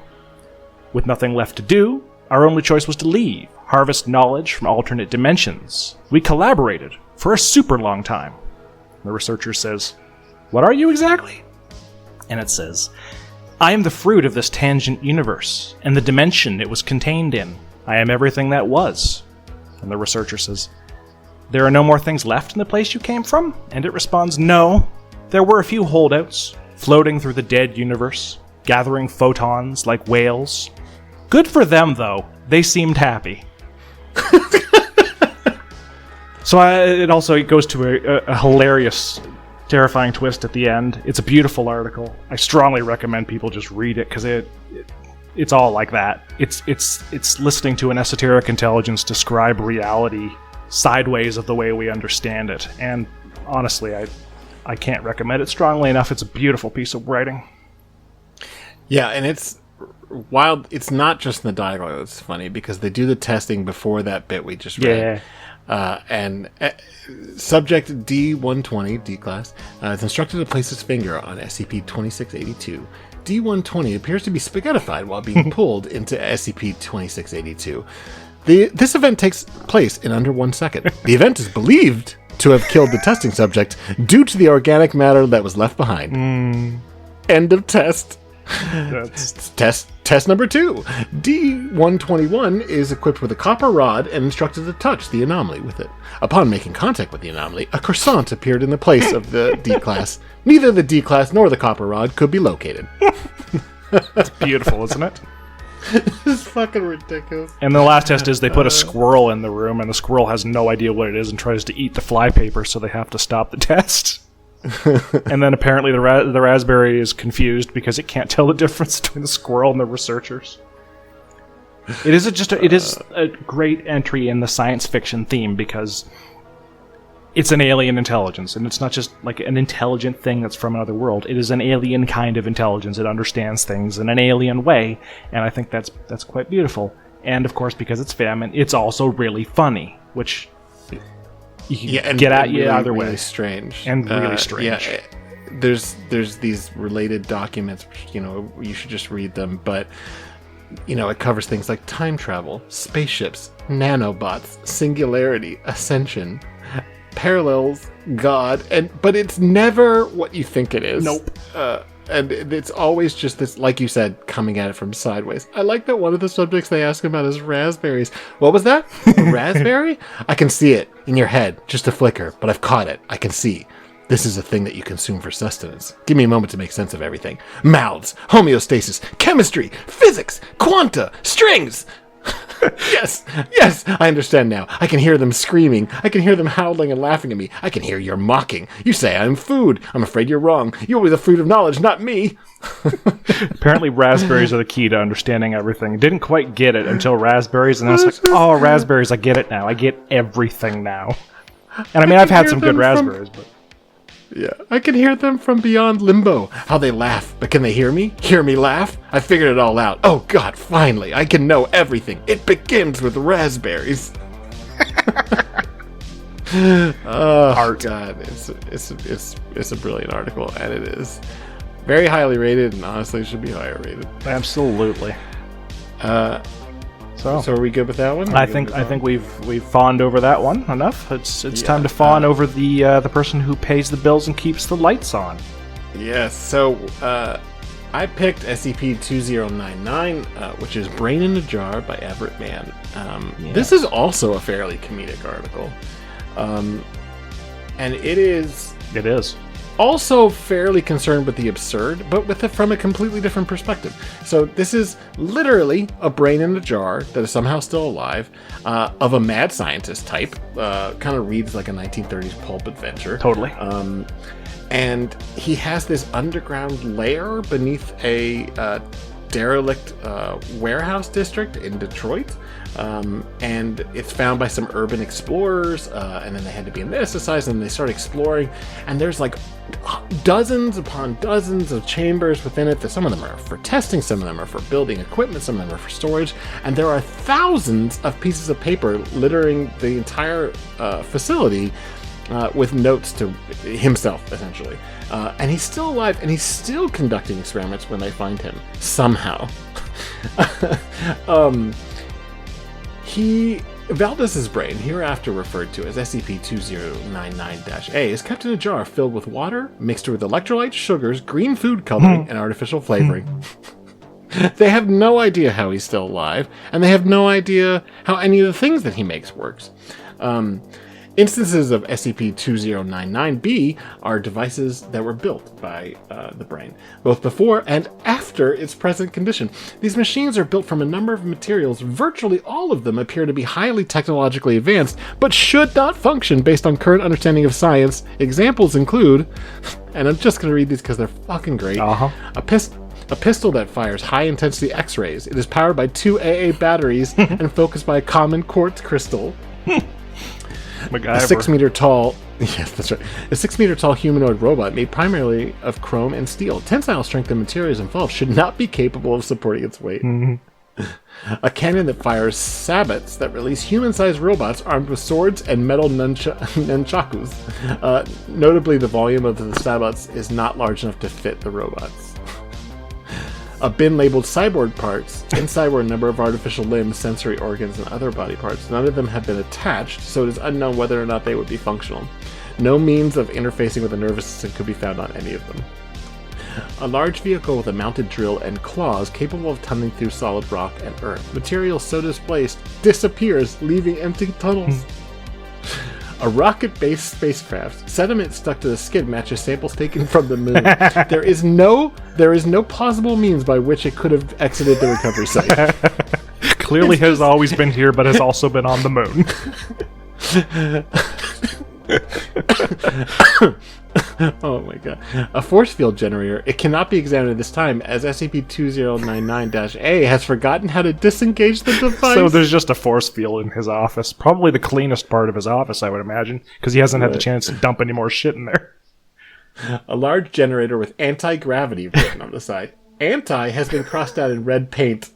With nothing left to do, our only choice was to leave, harvest knowledge from alternate dimensions. We collaborated for a super long time. The researcher says, "What are you exactly?" And it says, "I am the fruit of this tangent universe, and the dimension it was contained in. I am everything that was." And the researcher says, "There are no more things left in the place you came from?" And it responds, "No. There were a few holdouts, floating through the dead universe, gathering photons like whales. Good for them, though. They seemed happy." So it goes to a hilarious, terrifying twist at the end. It's a beautiful article. I strongly recommend people just read it because it's all like that. It's listening to an esoteric intelligence describe reality sideways of the way we understand it. And honestly, I can't recommend it strongly enough. It's a beautiful piece of writing. Yeah, and it's wild. It's not just in the dialogue that's funny, because they do the testing before that bit we just read. And subject D120, D-Class, is instructed to place his finger on SCP-2682. D120 appears to be spaghettified while being pulled into SCP-2682. This event takes place in under 1 second. The event is believed to have killed the testing subject due to the organic matter that was left behind. End of test. Test number 2. D121 is equipped with a copper rod and instructed to touch the anomaly with it. Upon making contact with the anomaly, a croissant appeared in the place of the D-Class. Neither the D-Class nor the copper rod could be located. It's beautiful, isn't it? It's fucking ridiculous. And the last test is they put a squirrel in the room, and the squirrel has no idea what it is and tries to eat the flypaper, so they have to stop the test. And then apparently the raspberry is confused because it can't tell the difference between the squirrel and the researchers. It is a great entry in the science fiction theme because it's an alien intelligence, and it's not just like an intelligent thing that's from another world. It is an alien kind of intelligence. It understands things in an alien way, and I think that's quite beautiful. And of course, because it's famine, it's also really funny, which you can get at you really, either way. Really strange. And really strange. Yeah, there's these related documents, which, you should just read them, but it covers things like time travel, spaceships, nanobots, singularity, ascension, parallels, God, but it's never what you think it is. Nope. And it's always just this, like you said, coming at it from sideways. I like that one of the subjects they ask about is raspberries. What was that? A raspberry? I can see it in your head, just a flicker, but I've caught it. I can see. This is a thing that you consume for sustenance. Give me a moment to make sense of everything. Mouths, homeostasis, chemistry, physics, quanta, strings. Yes, I understand now. I can hear them screaming. I can hear them howling and laughing at me. I can hear your mocking. You say I'm food. I'm afraid you're wrong. You'll be the fruit of knowledge, not me. Apparently raspberries are the key to understanding everything. Didn't quite get it until raspberries, and then it's like, oh, raspberries, I get it now. I get everything now. And I mean, I've had some good raspberries, but... Yeah, I can hear them from beyond limbo. How they laugh, but can they hear me? Hear me laugh? I figured it all out. Oh God, finally, I can know everything. It begins with raspberries. Art. God, it's a brilliant article, and it is very highly rated, and honestly, it should be higher rated. Absolutely. So are we good with that one? I think we've fawned over that one enough. It's time to fawn over the person who pays the bills and keeps the lights on. Yes. So I picked SCP-2099, which is Brain in a Jar by Everett Mann. This is also a fairly comedic article. And it is... It is. Also fairly concerned with the absurd, but with it from a completely different perspective. So this is literally a brain in a jar that is somehow still alive, of a mad scientist type. Kind of reads like a 1930s pulp adventure. Totally. And he has this underground lair beneath a derelict warehouse district in Detroit. And it's found by some urban explorers, and then they had to be anesthetized, and they start exploring, and there's like dozens upon dozens of chambers within it. That some of them are for testing, some of them are for building equipment, some of them are for storage, and there are thousands of pieces of paper littering the entire facility, with notes to himself, essentially. And he's still alive, and he's still conducting experiments when they find him, somehow. Valdez's brain, hereafter referred to as SCP-2099-A, is kept in a jar filled with water, mixed with electrolytes, sugars, green food coloring, and artificial flavoring. They have no idea how he's still alive, and they have no idea how any of the things that he makes works. Instances of SCP-2099-B are devices that were built by the brain, both before and after its present condition. These machines are built from a number of materials. Virtually all of them appear to be highly technologically advanced, but should not function based on current understanding of science. Examples include, and I'm just going to read these because they're fucking great, a pistol that fires high-intensity X-rays. It is powered by 2 AA batteries and focused by a common quartz crystal. MacGyver. A 6 meter tall, yes, that's right. A 6 meter tall humanoid robot made primarily of chrome and steel. Tensile strength and materials involved should not be capable of supporting its weight. A cannon that fires sabots that release human-sized robots armed with swords and metal nunchakus. Notably, the volume of the sabots is not large enough to fit the robots. A bin labeled cyborg parts. Inside were a number of artificial limbs, sensory organs, and other body parts. None of them have been attached, so it is unknown whether or not they would be functional. No means of interfacing with the nervous system could be found on any of them. A large vehicle with a mounted drill and claws capable of tunneling through solid rock and earth. Material so displaced disappears, leaving empty tunnels. A rocket-based spacecraft. Sediment stuck to the skid matches samples taken from the moon. There is no possible means by which it could have exited the recovery site. Clearly has always been here, but has also been on the moon. Oh my god. A force field generator. It cannot be examined at this time as SCP-2099-A has forgotten how to disengage the device. So there's just a force field in his office. Probably the cleanest part of his office, I would imagine, because he hasn't had the chance to dump any more shit in there. A large generator with anti-gravity written on the side. Anti has been crossed out in red paint.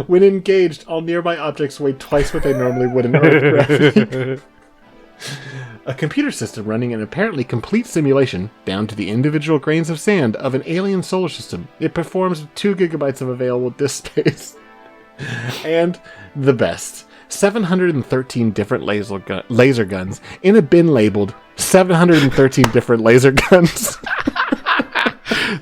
When engaged, all nearby objects weigh twice what they normally would in Earth gravity. A computer system running an apparently complete simulation, down to the individual grains of sand, of an alien solar system. It performs 2 gigabytes of available disk space. And the best, 713 different laser guns in a bin labeled 713 different laser guns.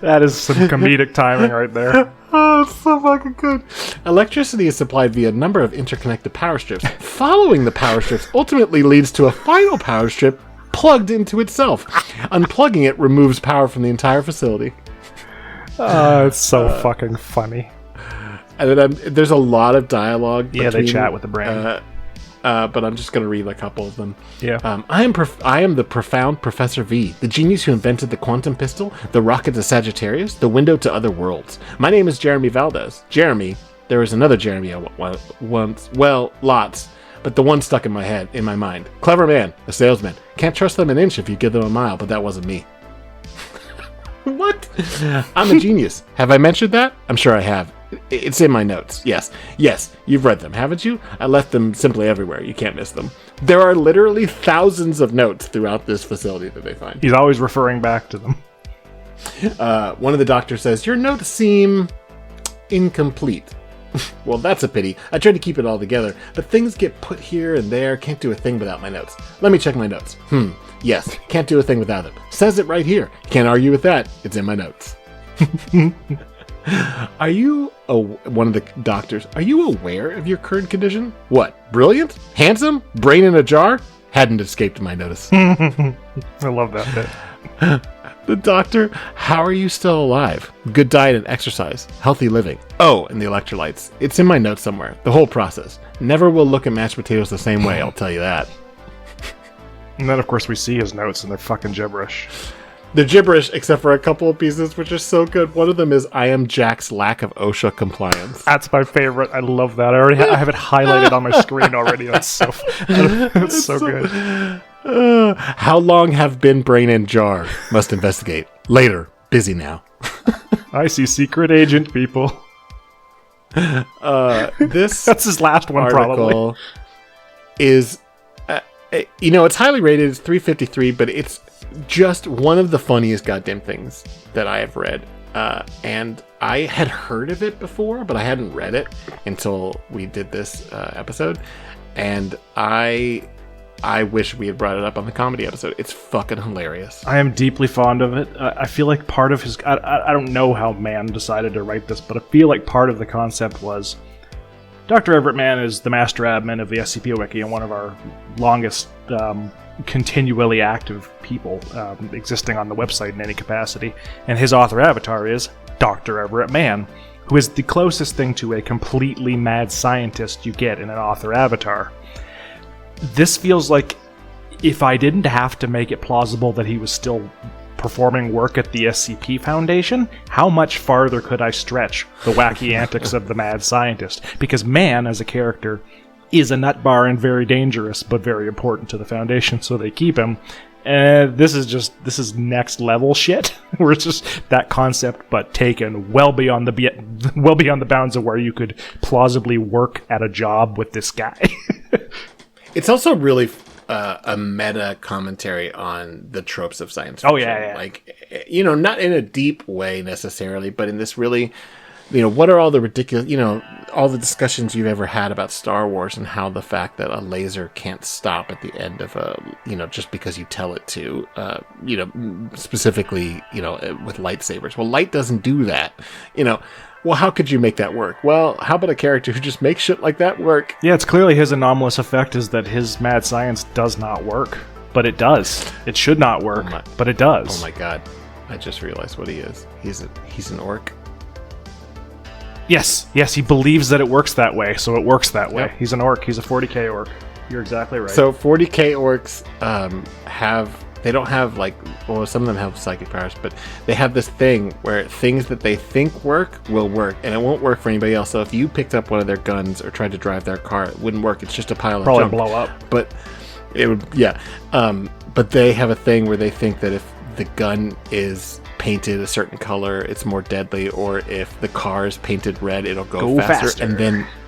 That is some comedic timing right there. Oh, it's so fucking good. Electricity is supplied via a number of interconnected power strips. Following the power strips ultimately leads to a final power strip plugged into itself. Unplugging it removes power from the entire facility. It's so fucking funny. And then there's a lot of dialogue. Yeah, they chat with the brain. But I'm just going to read a couple of them. Yeah. I am the profound Professor V, the genius who invented the quantum pistol, the rocket to Sagittarius, the window to other worlds. My name is Jeremy Valdez. Jeremy, there was another Jeremy once. Well, lots. But the one stuck in my mind. Clever man, a salesman. Can't trust them an inch if you give them a mile, but that wasn't me. What? I'm a genius. Have I mentioned that? I'm sure I have. It's in my notes. Yes, you've read them, haven't you? I left them simply everywhere. You can't miss them. There are literally thousands of notes throughout this facility that they find. He's always referring back to them. One of the doctors says, your notes seem incomplete. Well, that's a pity. I tried to keep it all together, but things get put here and there. Can't do a thing without my notes. Let me check my notes. Yes, can't do a thing without them. Says it right here. Can't argue with that. It's in my notes. Are you one of the doctors? Are you aware of your current condition? What? Brilliant? Handsome? Brain in a jar? Hadn't escaped my notice. I love that bit. The doctor, how are you still alive? Good diet and exercise. Healthy living. Oh, and the electrolytes. It's in my notes somewhere. The whole process. Never will look at mashed potatoes the same way, I'll tell you that. And then, of course, we see his notes, and they're fucking gibberish. They're gibberish, except for a couple of pieces, which are so good. One of them is, I am Jack's lack of OSHA compliance. That's my favorite. I love that. I have it highlighted on my screen already. That's so good. How long have been brain in jar? Must investigate. Later. Busy now. I see secret agent people. That's his last one, article probably. Is, it's highly rated. It's 353, but it's just one of the funniest goddamn things that I have read. And I had heard of it before, but I hadn't read it until we did this episode. And I wish we had brought it up on the comedy episode. It's fucking hilarious. I am deeply fond of it. I feel like part of his... I don't know how Mann decided to write this, but I feel like part of the concept was... Dr. Everett Mann is the master admin of the SCP Wiki and one of our longest continually active people existing on the website in any capacity. And his author avatar is Dr. Everett Mann, who is the closest thing to a completely mad scientist you get in an author avatar. This feels like if I didn't have to make it plausible that he was still performing work at the SCP Foundation, how much farther could I stretch the wacky antics of the mad scientist? Because Mann, as a character, is a nutbar and very dangerous, but very important to the Foundation, so they keep him. And this is next level shit, where it's just that concept, but taken well beyond the bounds of where you could plausibly work at a job with this guy. It's also really a meta commentary on the tropes of science fiction. Oh, yeah. Like, not in a deep way necessarily, but in this really, what are all the ridiculous, all the discussions you've ever had about Star Wars and how the fact that a laser can't stop at the end of just because you tell it to, specifically, with lightsabers. Well, light doesn't do that, Well, how could you make that work? Well, how about a character who just makes shit like that work? Yeah, it's clearly his anomalous effect is that his mad science does not work. But it does. It should not work, but it does. Oh my god. I just realized what he is. He's an orc. Yes, he believes that it works that way, so it works that way. Yep. He's an orc. He's a 40k orc. You're exactly right. So 40k orcs they don't have some of them have psychic powers, but they have this thing where things that they think work will work, and it won't work for anybody else. So if you picked up one of their guns or tried to drive their car, it wouldn't work. It's just a pile of junk. Probably blow up. But it would, yeah. But they have a thing where they think that if the gun is painted a certain color, it's more deadly, or if the car is painted red, it'll go faster.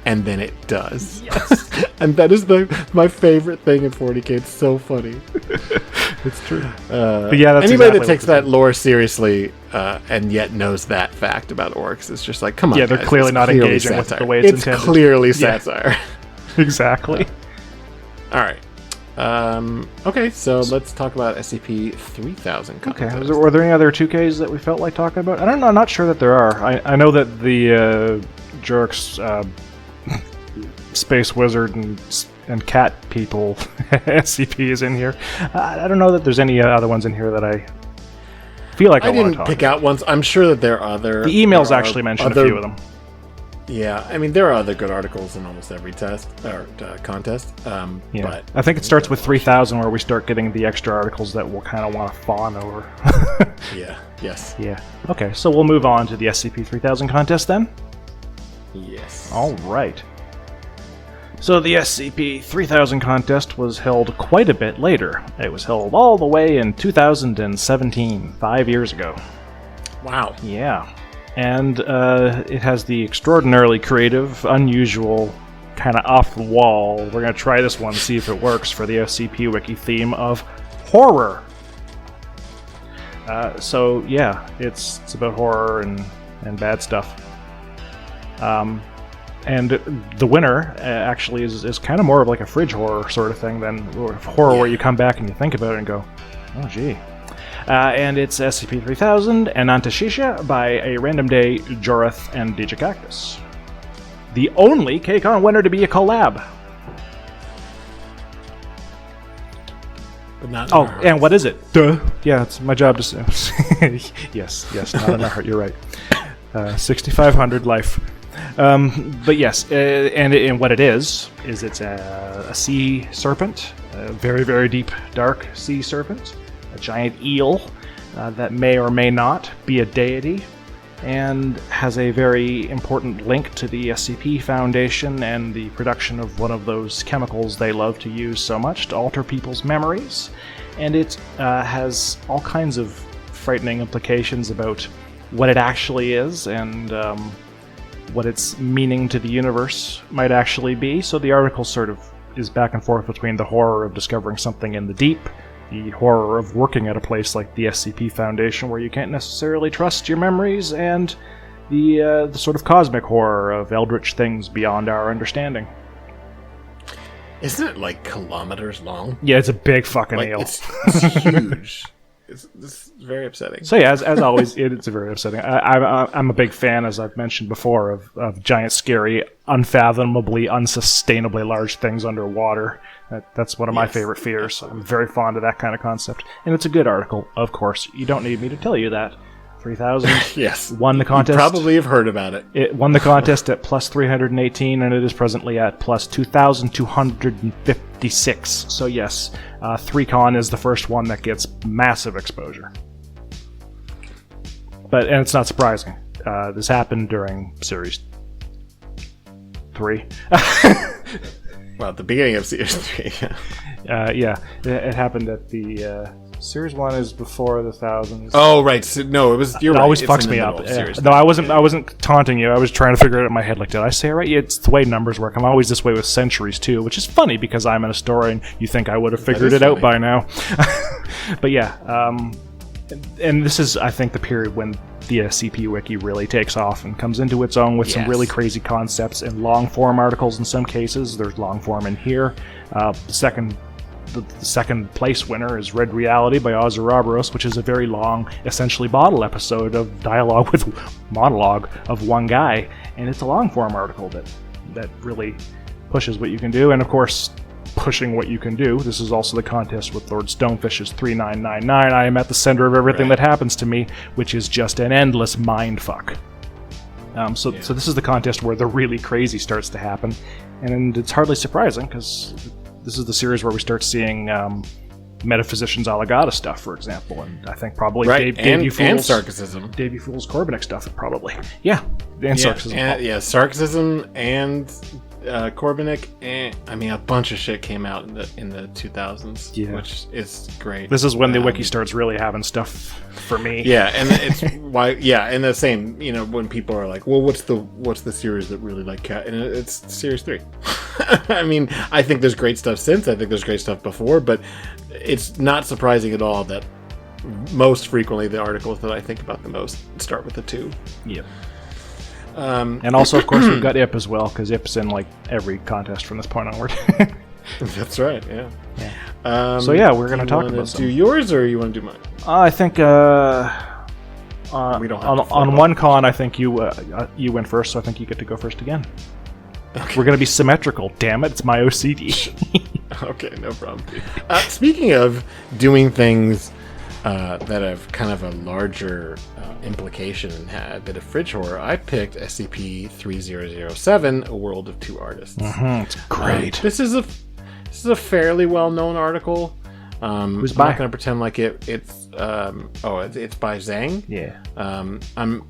And then it does. Yes. And that is my favorite thing in 40k. It's so funny. It's true. But yeah, that's anybody that takes that lore seriously and yet knows that fact about orcs is just like, come on. Yeah, they're guys, clearly not engaging with the way it's intended. It's clearly satire. Exactly. All right. Okay, so let's talk about SCP-1000 Contest. Okay, were there any other 2Ks that we felt like talking about? I don't know. I'm not sure that there are. I know that the Jerks Space Wizard and Cat People SCP is in here. I don't know that there's any other ones in here that I feel like I want to talk didn't pick out ones. I'm sure that there are other... The emails actually mention a few of them. Yeah, I mean, there are other good articles in almost every test or contest. Yeah. But I think it starts with 3000 where we start getting the extra articles that we'll kind of want to fawn over. Yeah, yes. Yeah. Okay, so we'll move on to the SCP-3000 contest then? Yes. All right. So the SCP-3000 contest was held quite a bit later. It was held all the way in 2017, 5 years ago. Wow. Yeah. And it has the extraordinarily creative, unusual, kind of off-the-wall, we're going to try this one, see if it works, for the SCP Wiki theme of horror. So, yeah, it's about horror and bad stuff. And the winner actually is kind of more of like a fridge horror sort of thing than horror where you come back and you think about it and go, oh, gee. And it's SCP-3000 and Antashisha by a random day Jorith and Digicactus. The only Kcon winner to be a collab. But not. Oh, and what is it? Duh. Yeah, it's my job to say. yes, not in our heart. You're right. 6,500 life. But yes, and what it is it's a sea serpent, a very, very deep, dark sea serpent, a giant eel that may or may not be a deity, and has a very important link to the SCP Foundation and the production of one of those chemicals they love to use so much to alter people's memories. And it has all kinds of frightening implications about what it actually is and what its meaning to the universe might actually be. So the article sort of is back and forth between the horror of discovering something in the deep, the horror of working at a place like the SCP Foundation where you can't necessarily trust your memories, and the sort of cosmic horror of eldritch things beyond our understanding. Isn't it like kilometers long? Yeah, it's a big fucking eel. It's huge. It's very upsetting. So yeah, as always, it's very upsetting. I'm a big fan, as I've mentioned before, of giant, scary, unfathomably, unsustainably large things underwater. That's one of my favorite fears. I'm very fond of that kind of concept. And it's a good article, of course. You don't need me to tell you that. 3000 yes. Won the contest. You probably have heard about it. It won the contest at plus 318, and it is presently at plus 2,256. So yes, 3Con is the first one that gets massive exposure. And it's not surprising. This happened during Series 3. Well, at the beginning of Series 3, yeah. It happened at the... Series 1 is before the 1000s. Oh, right. So, no, it was... You're right. Always fucks me up. No, I wasn't taunting you. I was trying to figure it out in my head. Like, did I say it right? Yeah, it's the way numbers work. I'm always this way with centuries, too, which is funny because I'm an historian. You think I would have figured it out by now. But yeah, and this is, I think, the period when the SCP Wiki really takes off and comes into its own with some really crazy concepts and long-form articles in some cases. There's long-form in here. The second place winner is Red Reality by Ozyroboros, which is a very long, essentially bottle episode of dialogue with monologue of one guy, and it's a long-form article that really pushes what you can do, and of course, pushing what you can do. This is also the contest with Lord Stonefish's 3999. I am at the center of everything that happens to me, which is just an endless mindfuck. So this is the contest where the really crazy starts to happen, and it's hardly surprising, because this is the series where we start seeing Metaphysicians Alagata stuff, for example, and I think probably Davey Fool's... And Sarcasm. Davey Fool's Corbinic stuff, probably. Yeah, and Sarcasm. Sarcasm and Corbinic, and I mean, a bunch of shit came out in the 2000s, which is great. This is when the wiki starts really having stuff for me. Yeah, and it's why. Yeah, and the same. You know, when people are like, "Well, what's the series that really like cat?" And it's Series 3. I mean, I think there's great stuff since. I think there's great stuff before, but it's not surprising at all that most frequently the articles that I think about the most start with the 2. Yep. And also, of course, we've got Ip as well, because Ip's in like every contest from this point onward. That's right. Yeah. So yeah, we're going to talk about some. Do yours or you want to do mine? I think we don't have on one con, I think you went first, so I think you get to go first again. Okay. We're going to be symmetrical. Damn it, it's my OCD. Okay, no problem. Speaking of doing things that have kind of a larger implication and had a bit of fridge horror, I picked SCP-3007, A World of Two Artists. It's great. This is a fairly well-known article. Who's I'm not going to pretend like it's by Zhang. Yeah. I'm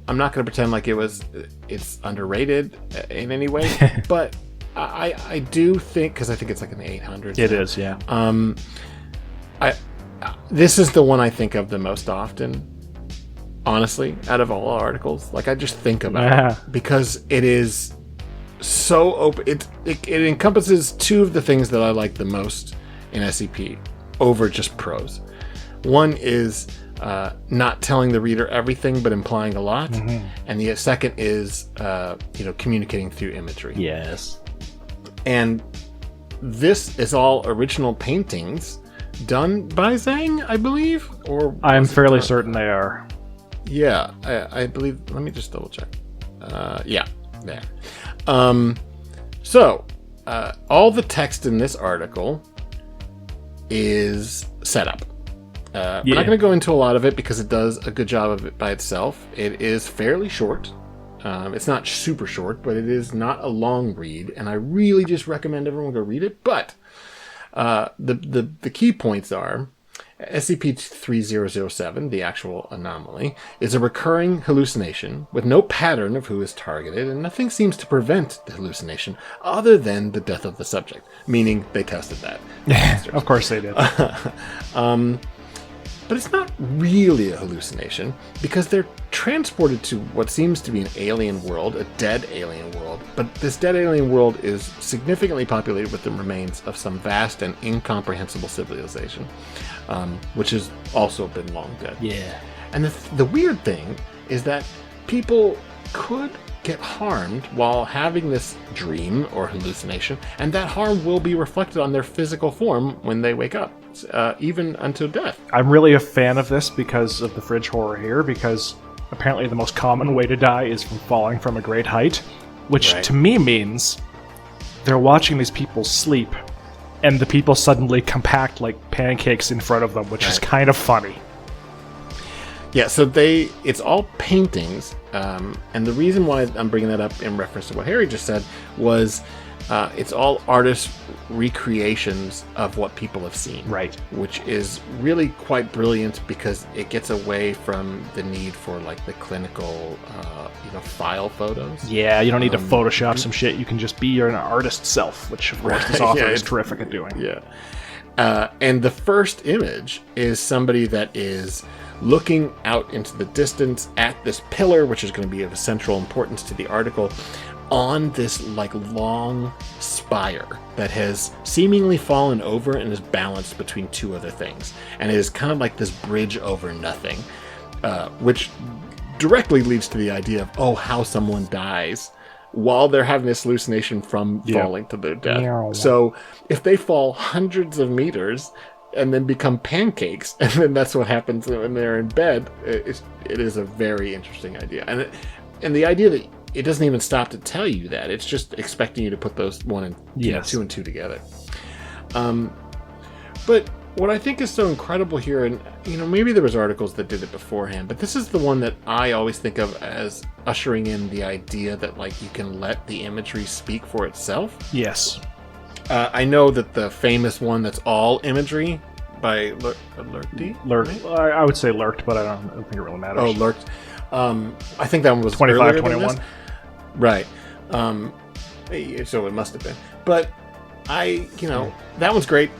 not going to pretend like it's underrated in any way, but I do think, because I think it's like an 800. It is, yeah. This is the one I think of the most often, honestly, out of all articles. Like, I just think about it because it is so open. It encompasses two of the things that I like the most in SCP over just prose. One is not telling the reader everything but implying a lot, and the second is communicating through imagery. Yes. And this is all original paintings done by Zhang, I believe, or I'm fairly certain they are. Yeah, I believe. Let me just double check. Yeah, there. So, all the text in this article is set up. We're not going to go into a lot of it because it does a good job of it by itself. It is fairly short. It's not super short, but it is not a long read, and I really just recommend everyone go read it. But the key points are SCP-3007, the actual anomaly, is a recurring hallucination with no pattern of who is targeted, and nothing seems to prevent the hallucination other than the death of the subject, meaning they tested that. Of course they did. But it's not really a hallucination because they're transported to what seems to be an alien world, a dead alien world. But this dead alien world is significantly populated with the remains of some vast and incomprehensible civilization, which has also been long dead. Yeah. And the weird thing is that people could get harmed while having this dream or hallucination, and that harm will be reflected on their physical form when they wake up, even until death. I'm really a fan of this because of the fridge horror here, because apparently the most common way to die is from falling from a great height, which to me means they're watching these people sleep, and the people suddenly compact like pancakes in front of them, which is kind of funny. Yeah, so it's all paintings, and the reason why I'm bringing that up in reference to what Harry just said was it's all artist recreations of what people have seen. Right. Which is really quite brilliant because it gets away from the need for like the clinical, file photos. Yeah, you don't need to Photoshop some shit. You can just be your artist self, which of course this author is terrific at doing. Yeah. And the first image is somebody that is looking out into the distance at this pillar, which is going to be of central importance to the article, on this like long spire that has seemingly fallen over and is balanced between two other things, and it is kind of like this bridge over nothing, which directly leads to the idea of how someone dies while they're having this hallucination from falling to their death. Yeah. So if they fall hundreds of meters and then become pancakes, and then that's what happens when they're in bed, it is a very interesting idea. And the idea that it doesn't even stop to tell you that, it's just expecting you to put those two and two together. But what I think is so incredible here, and maybe there was articles that did it beforehand, but this is the one that I always think of as ushering in the idea that like you can let the imagery speak for itself. Yes. I know that the famous one that's all imagery by Lurked. Right? I would say Lurked, but I don't think it really matters. Oh, Lurked. I think that one was 25, 21. Right. So it must have been. But that one's great,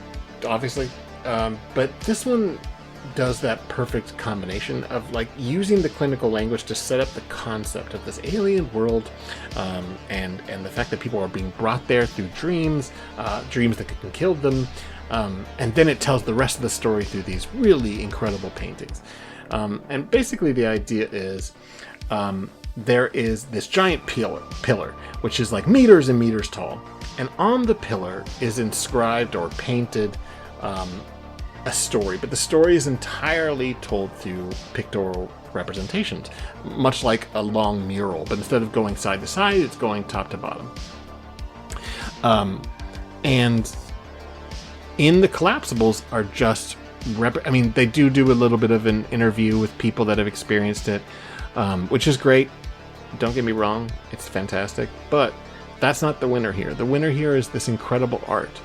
obviously. But this one does that perfect combination of like using the clinical language to set up the concept of this alien world, and the fact that people are being brought there through dreams that can kill them, and then it tells the rest of the story through these really incredible paintings. And basically the idea is there is this giant pillar which is like meters and meters tall, and on the pillar is inscribed or painted a story, but the story is entirely told through pictorial representations, much like a long mural, but instead of going side to side, it's going top to bottom. And in the collapsibles are just they do a little bit of an interview with people that have experienced it, which is great. Don't get me wrong, it's fantastic, but that's not the winner here. The winner here is this incredible art.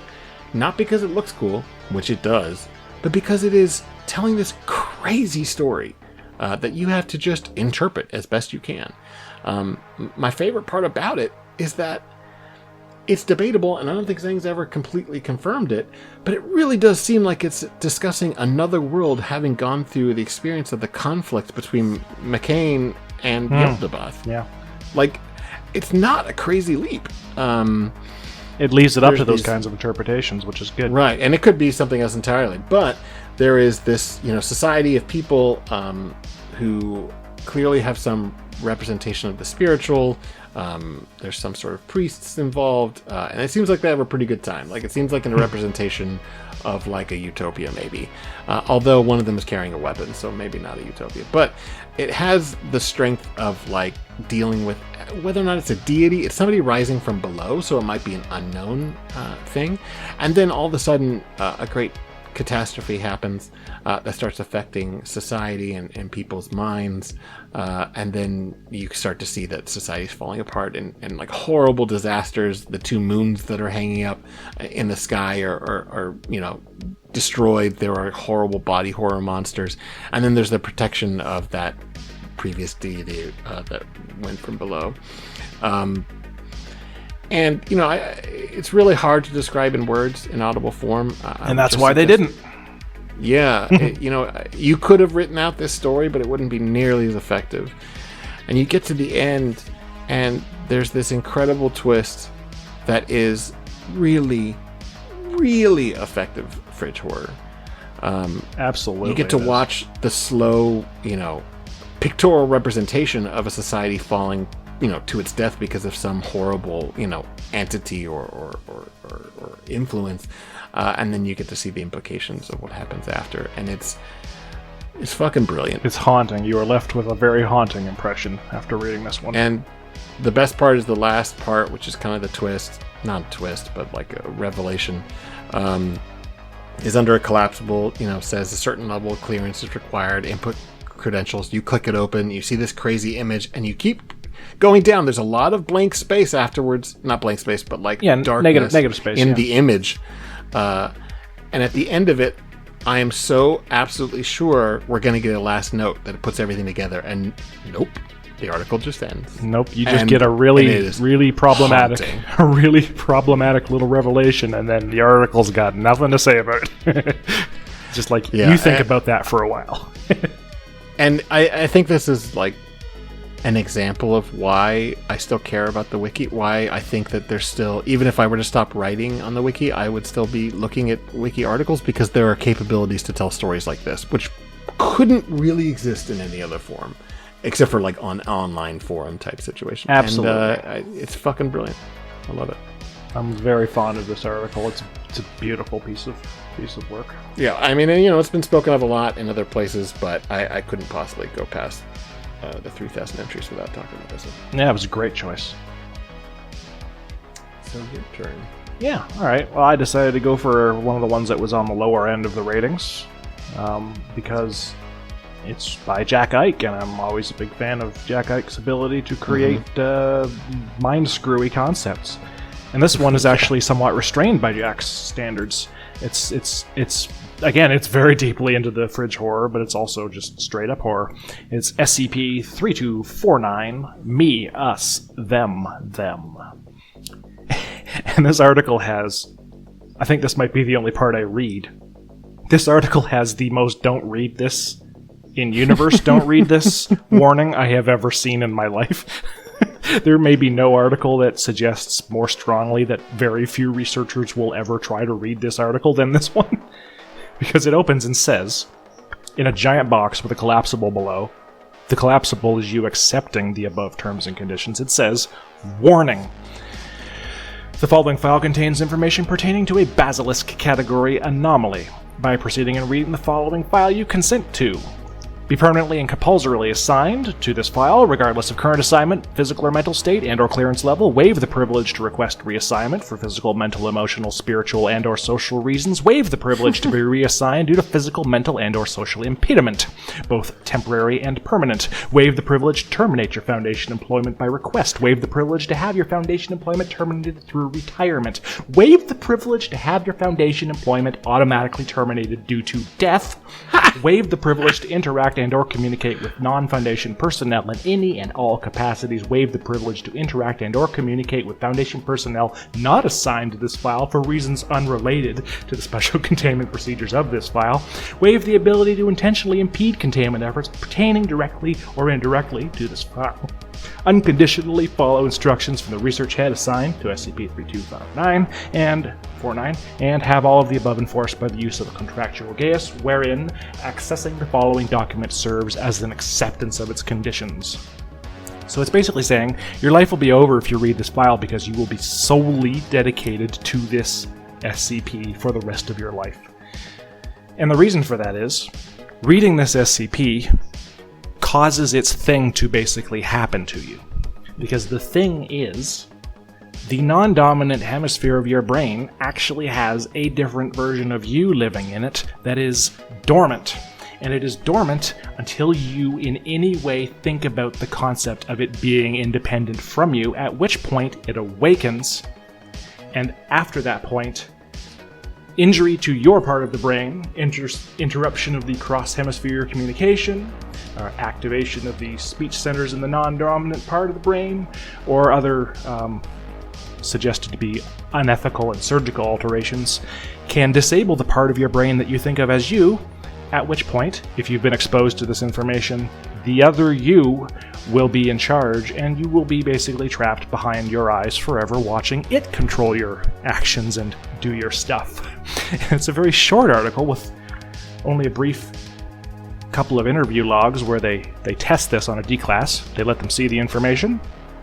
Not because it looks cool, which it does, but because it is telling this crazy story that you have to just interpret as best you can. My favorite part about it is that it's debatable, and I don't think Zhang's ever completely confirmed it, but it really does seem like it's discussing another world having gone through the experience of the conflict between McCain and Yeldabaoth. Yeah. Like, it's not a crazy leap. It leaves it up to those kinds of interpretations, which is good. Right, and it could be something else entirely. But there is this, society of people who clearly have some representation of the spiritual. There's some sort of priests involved, and it seems like they have a pretty good time. Like, it seems like a representation of like a utopia, maybe. Although one of them is carrying a weapon, so maybe not a utopia. But it has the strength of like dealing with whether or not it's a deity. It's somebody rising from below, so it might be an unknown thing. And then all of a sudden, a great catastrophe happens that starts affecting society and people's minds, and then you start to see that society's falling apart and like horrible disasters. The 2 moons that are hanging up in the sky are destroyed. There are horrible body horror monsters, and then there's the protection of that previous deity that went from below. And, it's really hard to describe in words in audible form. And that's why they didn't. Yeah. You could have written out this story, but it wouldn't be nearly as effective. And you get to the end, and there's this incredible twist that is really, really effective fridge horror. Absolutely. You get to watch the slow, pictorial representation of a society falling to its death because of some horrible, entity or influence, and then you get to see the implications of what happens after, and it's fucking brilliant. It's haunting. You are left with a very haunting impression after reading this one. And the best part is the last part, which is kind of the twist, not a twist, but like a revelation, is under a collapsible, says a certain level of clearance is required, input credentials, you click it open, you see this crazy image, and you keep going down. There's a lot of blank space afterwards. Not blank space, but like darkness negative space in the image. And at the end of it, I am so absolutely sure we're going to get a last note that puts everything together. And nope, the article just ends. Nope, you just get a really problematic, little revelation, and then the article's got nothing to say about it. Just like you think about that for a while. And I think this is like an example of why I still care about the wiki, why I think that there's still, even if I were to stop writing on the wiki, I would still be looking at wiki articles, because there are capabilities to tell stories like this, which couldn't really exist in any other form, except for like on online forum type situation. Absolutely. And it's fucking brilliant. I love it. I'm very fond of this article. It's a beautiful piece of work. Yeah, I mean, it's been spoken of a lot in other places, but I couldn't possibly go past the 3,000 entries without talking about this one. Yeah, it was a great choice. So your turn. Yeah, all right. Well, I decided to go for one of the ones that was on the lower end of the ratings, because it's by Jack Ike, and I'm always a big fan of Jack Ike's ability to create mind-screwy concepts. And this one is actually somewhat restrained by Jack's standards. It's again, it's very deeply into the fridge horror, but it's also just straight up horror. It's SCP-3249, Me, Us, Them. And this article has, I think this might be the only part I read. This article has the most "don't read this" in universe "don't read this" warning I have ever seen in my life. There may be no article that suggests more strongly that very few researchers will ever try to read this article than this one. Because it opens and says, in a giant box with a collapsible below, the collapsible is you accepting the above terms and conditions, it says, "Warning. The following file contains information pertaining to a basilisk category anomaly. By proceeding and reading the following file, you consent to be permanently and compulsorily assigned to this file, regardless of current assignment, physical or mental state, and/or clearance level. Waive the privilege to request reassignment for physical, mental, emotional, spiritual, and/or social reasons. Waive the privilege to be reassigned due to physical, mental, and/or social impediment, both temporary and permanent. Waive the privilege to terminate your Foundation employment by request. Waive the privilege to have your Foundation employment terminated through retirement. Waive the privilege to have your Foundation employment automatically terminated due to death. Waive the privilege to interact and/or communicate with non-Foundation personnel in any and all capacities. Waive the privilege to interact and/or communicate with Foundation personnel not assigned to this file for reasons unrelated to the special containment procedures of this file. Waive the ability to intentionally impede containment efforts pertaining directly or indirectly to this file. Unconditionally follow instructions from the research head assigned to SCP-3249 and 49, and have all of the above enforced by the use of a contractual geas, wherein accessing the following document serves as an acceptance of its conditions. So it's basically saying your life will be over if you read this file, because you will be solely dedicated to this SCP for the rest of your life. And the reason for that is, reading this SCP causes its thing to basically happen to you. Because the thing is, the non-dominant hemisphere of your brain actually has a different version of you living in it that is dormant. And it is dormant until you in any way think about the concept of it being independent from you, at which point it awakens, and after that point, injury to your part of the brain, interruption of the cross-hemisphere communication, activation of the speech centers in the non-dominant part of the brain, or other suggested to be unethical and surgical alterations, can disable the part of your brain that you think of as you, at which point, if you've been exposed to this information, the other you will be in charge, and you will be basically trapped behind your eyes forever watching it control your actions and do your stuff. It's a very short article with only a brief couple of interview logs where they test this on a D-class. They let them see the information,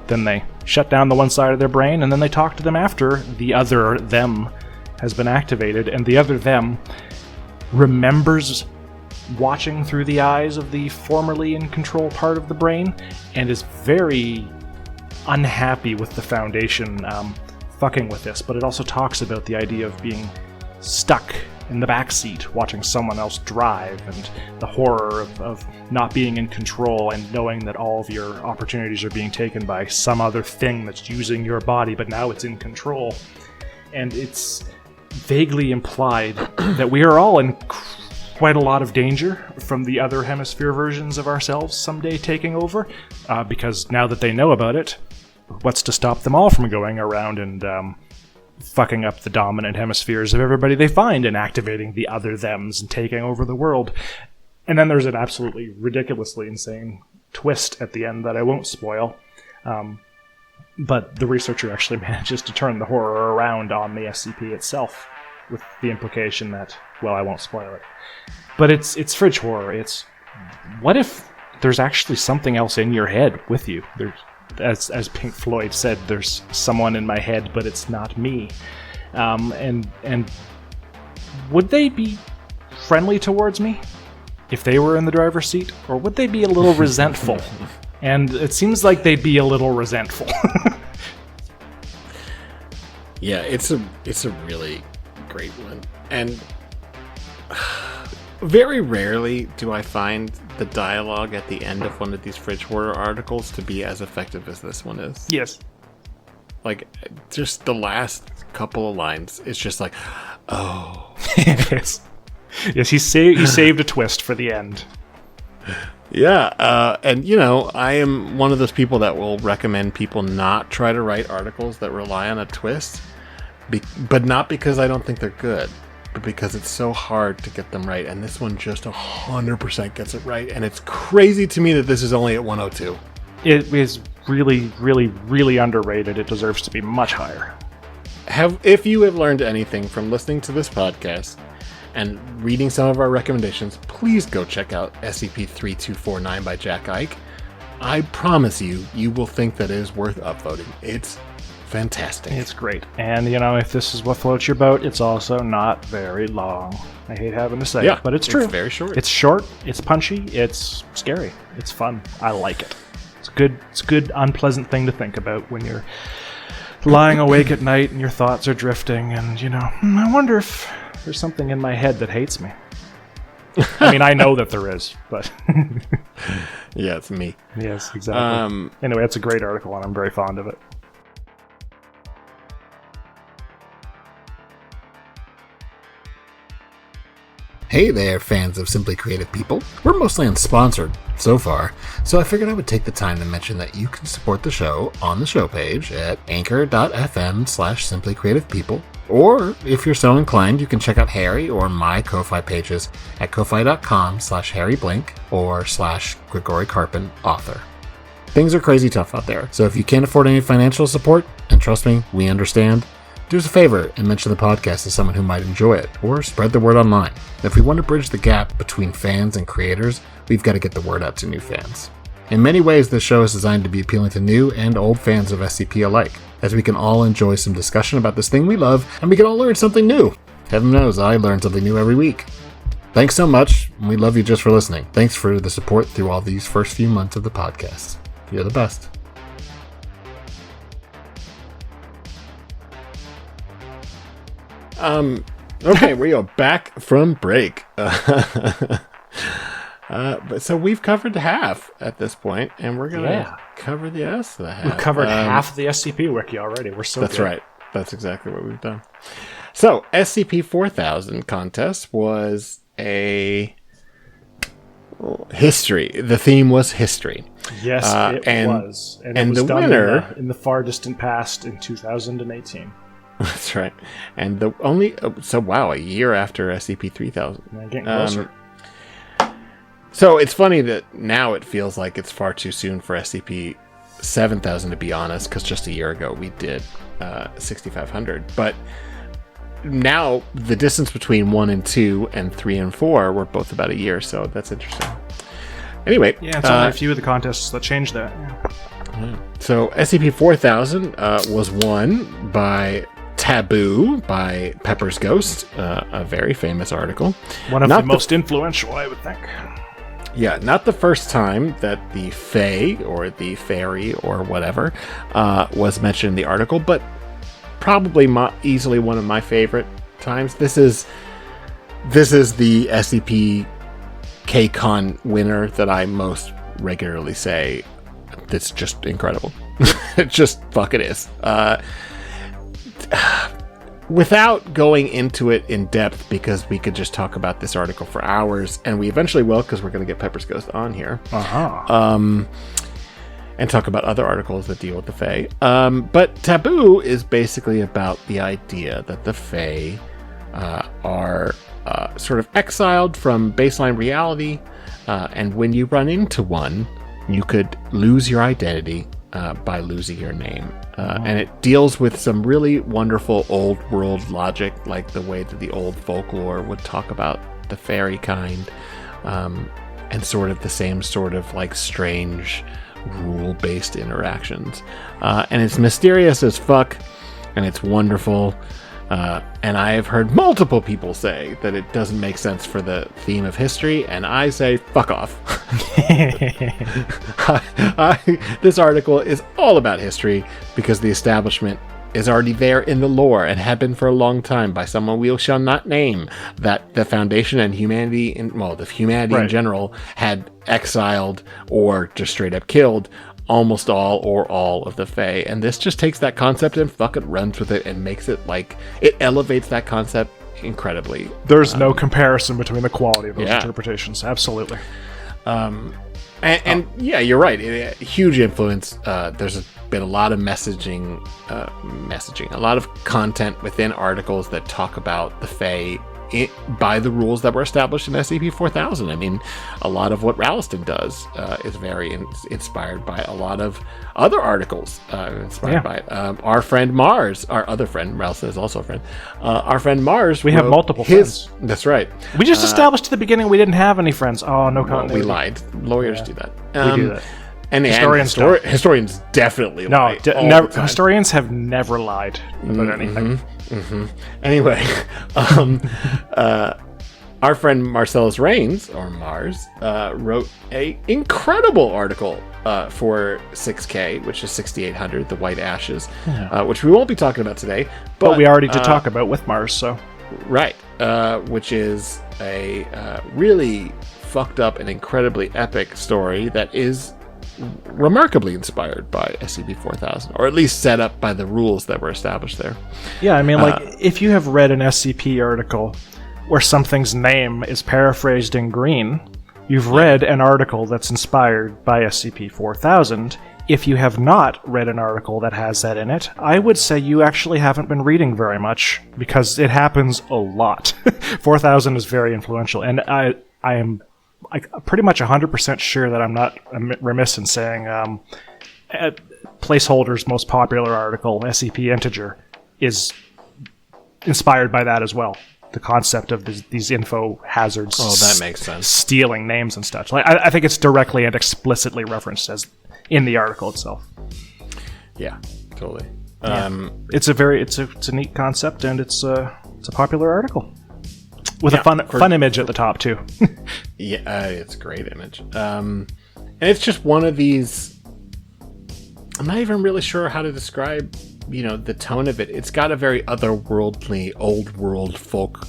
then they shut down the one side of their brain, and then they talk to them after the other them has been activated, and the other them remembers watching through the eyes of the formerly in control part of the brain, and is very unhappy with the Foundation fucking with this. But it also talks about the idea of being stuck in the backseat watching someone else drive, and the horror of not being in control and knowing that all of your opportunities are being taken by some other thing that's using your body, but now it's in control. And it's vaguely implied that we are all in quite a lot of danger from the other hemisphere versions of ourselves someday taking over, because now that they know about it, what's to stop them all from going around and fucking up the dominant hemispheres of everybody they find and activating the other thems and taking over the world? And then there's an absolutely ridiculously insane twist at the end that I won't spoil. But the researcher actually manages to turn the horror around on the SCP itself, with the implication that, well, I won't spoil it. But it's fridge horror. It's, what if there's actually something else in your head with you? As Pink Floyd said, there's someone in my head, but it's not me. And would they be friendly towards me if they were in the driver's seat, or would they be a little resentful? And it seems like they'd be a little resentful. Yeah, it's a really great one. And very rarely do I find the dialogue at the end of one of these fridge horror articles to be as effective as this one is. Yes. Like, just the last couple of lines, it's just like, oh. Yes. Yes, he saved a twist for the end. Yeah, and I am one of those people that will recommend people not try to write articles that rely on a twist, but not because I don't think they're good, but because it's so hard to get them right, and this one just 100% gets it right, and it's crazy to me that this is only at 102. It is really, really, really underrated. It deserves to be much higher. If you have learned anything from listening to this podcast and reading some of our recommendations, please go check out SCP-3249 by Jack Ike. I promise you will think that it is worth upvoting. It's fantastic. It's great. And, if this is what floats your boat, it's also not very long. I hate having to say it, but it's true. It's very short. It's short, it's punchy, it's scary, it's fun. I like it. It's a good, unpleasant thing to think about when you're lying awake at night and your thoughts are drifting and, I wonder if there's something in my head that hates me. I mean, I know that there is, but... Yeah, it's me. Yes, exactly. Anyway, it's a great article, and I'm very fond of it. Hey there, fans of Simply Creative People. We're mostly unsponsored so far, so I figured I would take the time to mention that you can support the show on the show page at anchor.fm/simplycreativepeople, or if you're so inclined, you can check out Harry or my Ko-Fi pages at ko-fi.com/harryblink or /Grigori Carpin author. Things are crazy tough out there, so if you can't afford any financial support, and trust me, we understand, do us a favor and mention the podcast to someone who might enjoy it, or spread the word online. If we want to bridge the gap between fans and creators, we've got to get the word out to new fans. In many ways, this show is designed to be appealing to new and old fans of SCP alike, as we can all enjoy some discussion about this thing we love, and we can all learn something new. Heaven knows I learn something new every week. Thanks so much. We love you just for listening. Thanks for the support through all these first few months of the podcast. You're the best. Okay, we are back from break. But so we've covered half at this point, and we're gonna cover the rest of the half. We've covered half of the SCP wiki already. We're so That's good. right. That's exactly what we've done. So SCP-1000 Contest was a history. The theme was history. Yes, it was. And it was the done winner in the far distant past in 2018. That's right. And the only a year after SCP-3000. Yeah, getting closer. So it's funny that now it feels like it's far too soon for SCP-7000 to be honest, because just a year ago we did 6500. But now the distance between 1 and 2 and 3 and 4 were both about a year, so that's interesting. Anyway, yeah, it's only a few of the contests that changed that. Yeah. So SCP-4000 was won by Taboo by Pepper's Ghost, a very famous article. One of the most influential, I would think. Yeah, not the first time that the Fae or the Fairy or whatever was mentioned in the article, but probably easily one of my favorite times. This is the SCP Kcon winner that I most regularly say. That's just incredible. It just fucking is. Without going into it in depth, because we could just talk about this article for hours, and we eventually will, because we're going to get Pepper's Ghost on here. And talk about other articles that deal with the Fae. But Taboo is basically about the idea that the Fae are sort of exiled from baseline reality, and when you run into one, you could lose your identity by losing your name. And it deals with some really wonderful old world logic, like the way that the old folklore would talk about the fairy kind, and sort of the same sort of like strange rule-based interactions. And it's mysterious as fuck, and it's wonderful. And I have heard multiple people say that it doesn't make sense for the theme of history, and I say, fuck off. This article is all about history, because the establishment is already there in the lore and had been for a long time by someone we shall not name, that the Foundation and humanity, in general, had exiled or just straight up killed almost all of the Fae. And this just takes that concept and fucking runs with it and makes it like, it elevates that concept incredibly. There's no comparison between the quality of those interpretations. Absolutely. And yeah, you're right. Huge influence. There's been a lot of messaging, a lot of content within articles that talk about the Fae by the rules that were established in SCP-4000. I mean, a lot of what Ralston does is very inspired by a lot of other articles inspired by it. Our friend Mars, our other friend, Ralston is also a friend. Our friend Mars, we have multiple friends. That's right. We just established at the beginning we didn't have any friends. Oh, no continuity. We lied. Lawyers do that. We do that. And historians definitely lie. Historians have never lied about anything. Anyway, our friend Marcellus Rains, or Mars, wrote a incredible article for 6K, which is 6800, the White Ashes, which we won't be talking about today. But we already did talk about with Mars, so... Right, which is a really fucked up and incredibly epic story that is remarkably inspired by SCP-4000, or at least set up by the rules that were established there. Yeah, I mean, if you have read an SCP article where something's name is paraphrased in green, you've read an article that's inspired by SCP-4000. If you have not read an article that has that in it, I would say you actually haven't been reading very much, because it happens a lot. 4000 is very influential, and I am pretty much 100% sure that I'm not remiss in saying Placeholder's most popular article, SCP Integer, is inspired by that as well. The concept of these info hazards. Oh, that makes sense. Stealing names and such. I think it's directly and explicitly referenced as in the article itself. Yeah, totally. It's a neat concept, and it's a popular article. With a fun image at the top, too. Yeah, it's a great image. And it's just one of these... I'm not even really sure how to describe, the tone of it. It's got a very otherworldly, old world folk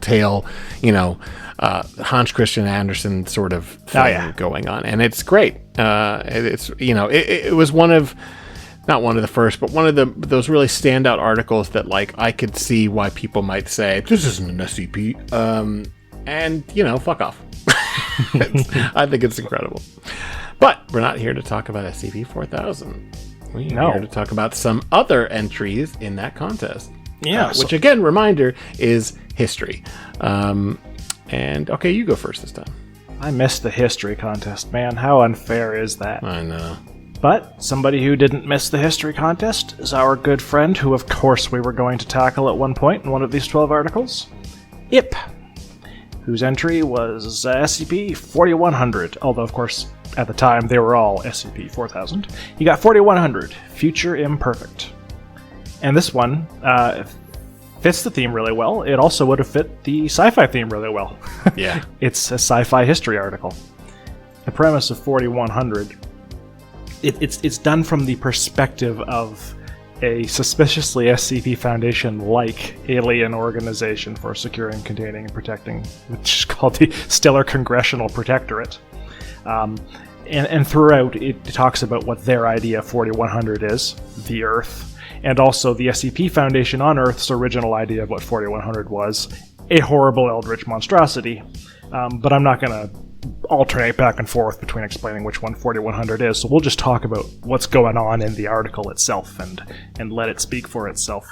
tale, Hans Christian Andersen sort of thing going on. And it's great. It was one of... Not one of the first, but one of those really standout articles that, I could see why people might say, this isn't an SCP. Fuck off. I think it's incredible. But we're not here to talk about SCP-4000. We're here to talk about some other entries in that contest. Yeah. Which, again, reminder, is history. Okay, you go first this time. I missed the history contest, man. How unfair is that? I know. But somebody who didn't miss the history contest is our good friend, who of course we were going to tackle at one point in one of these 12 articles, Ip, whose entry was SCP-4100, although of course at the time they were all SCP-4000. He got 4100, Future Imperfect. And this one fits the theme really well. It also would have fit the sci-fi theme really well. Yeah. It's a sci-fi history article. The premise of 4100... It's done from the perspective of a suspiciously SCP Foundation-like alien organization for securing, containing, and protecting, which is called the Stellar Congressional Protectorate. And throughout, it talks about what their idea of 4100 is, the Earth, and also the SCP Foundation on Earth's original idea of what 4100 was, a horrible eldritch monstrosity. But I'm not going to alternate back and forth between explaining which one 4100 is, so we'll just talk about what's going on in the article itself and let it speak for itself.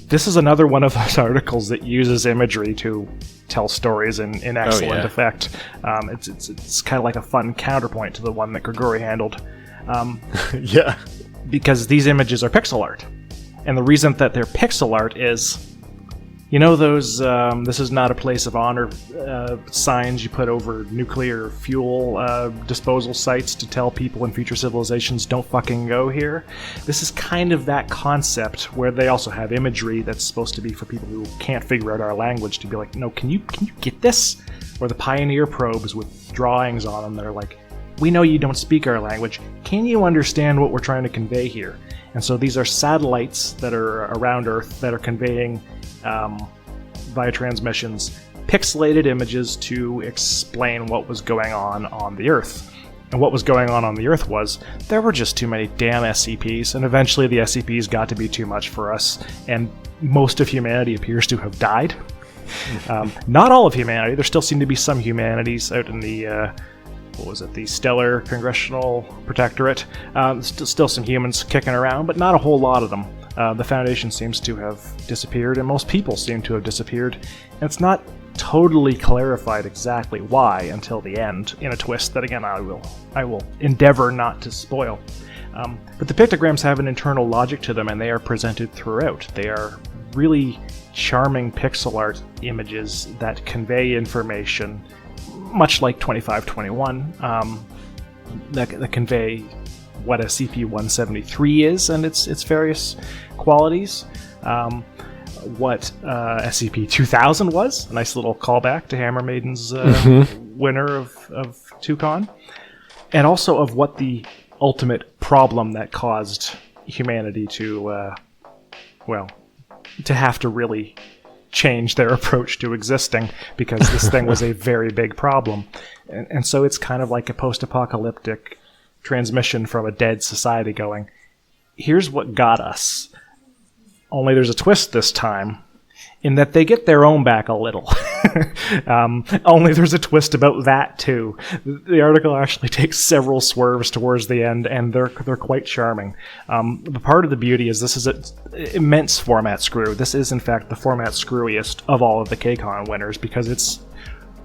This is another one of those articles that uses imagery to tell stories in excellent effect. It's kind of like a fun counterpoint to the one that Grigori handled. Yeah. Because these images are pixel art. And the reason that they're pixel art is... those this is not a place of honor signs you put over nuclear fuel disposal sites to tell people in future civilizations don't fucking go here? This is kind of that concept where they also have imagery that's supposed to be for people who can't figure out our language to be like, no, can you get this? Or the Pioneer probes with drawings on them that are like, we know you don't speak our language. Can you understand what we're trying to convey here? And so these are satellites that are around Earth that are conveying via transmissions, pixelated images to explain what was going on the Earth. And what was going on the Earth was, there were just too many damn SCPs, and eventually the SCPs got to be too much for us, and most of humanity appears to have died. Not all of humanity, there still seem to be some humanities out in the, the Stellar Congressional Protectorate. Still some humans kicking around, but not a whole lot of them. The Foundation seems to have disappeared, and most people seem to have disappeared. And it's not totally clarified exactly why until the end, in a twist that, again, I will endeavor not to spoil. But the pictograms have an internal logic to them, and they are presented throughout. They are really charming pixel art images that convey information, much like 2521, that convey what SCP-173 is and its various qualities, what SCP-2000 was, a nice little callback to Hammer Maiden's winner of 2Con, and also of what the ultimate problem that caused humanity to have to really change their approach to existing, because this thing was a very big problem. And so it's kind of like a post-apocalyptic transmission from a dead society going, here's what got us. Only there's a twist this time, in that they get their own back a little. Only there's a twist about that too. The article actually takes several swerves towards the end, and they're quite charming. But part of the beauty is this is an immense format screw. This is in fact the format screwiest of all of the Kcon winners, because it's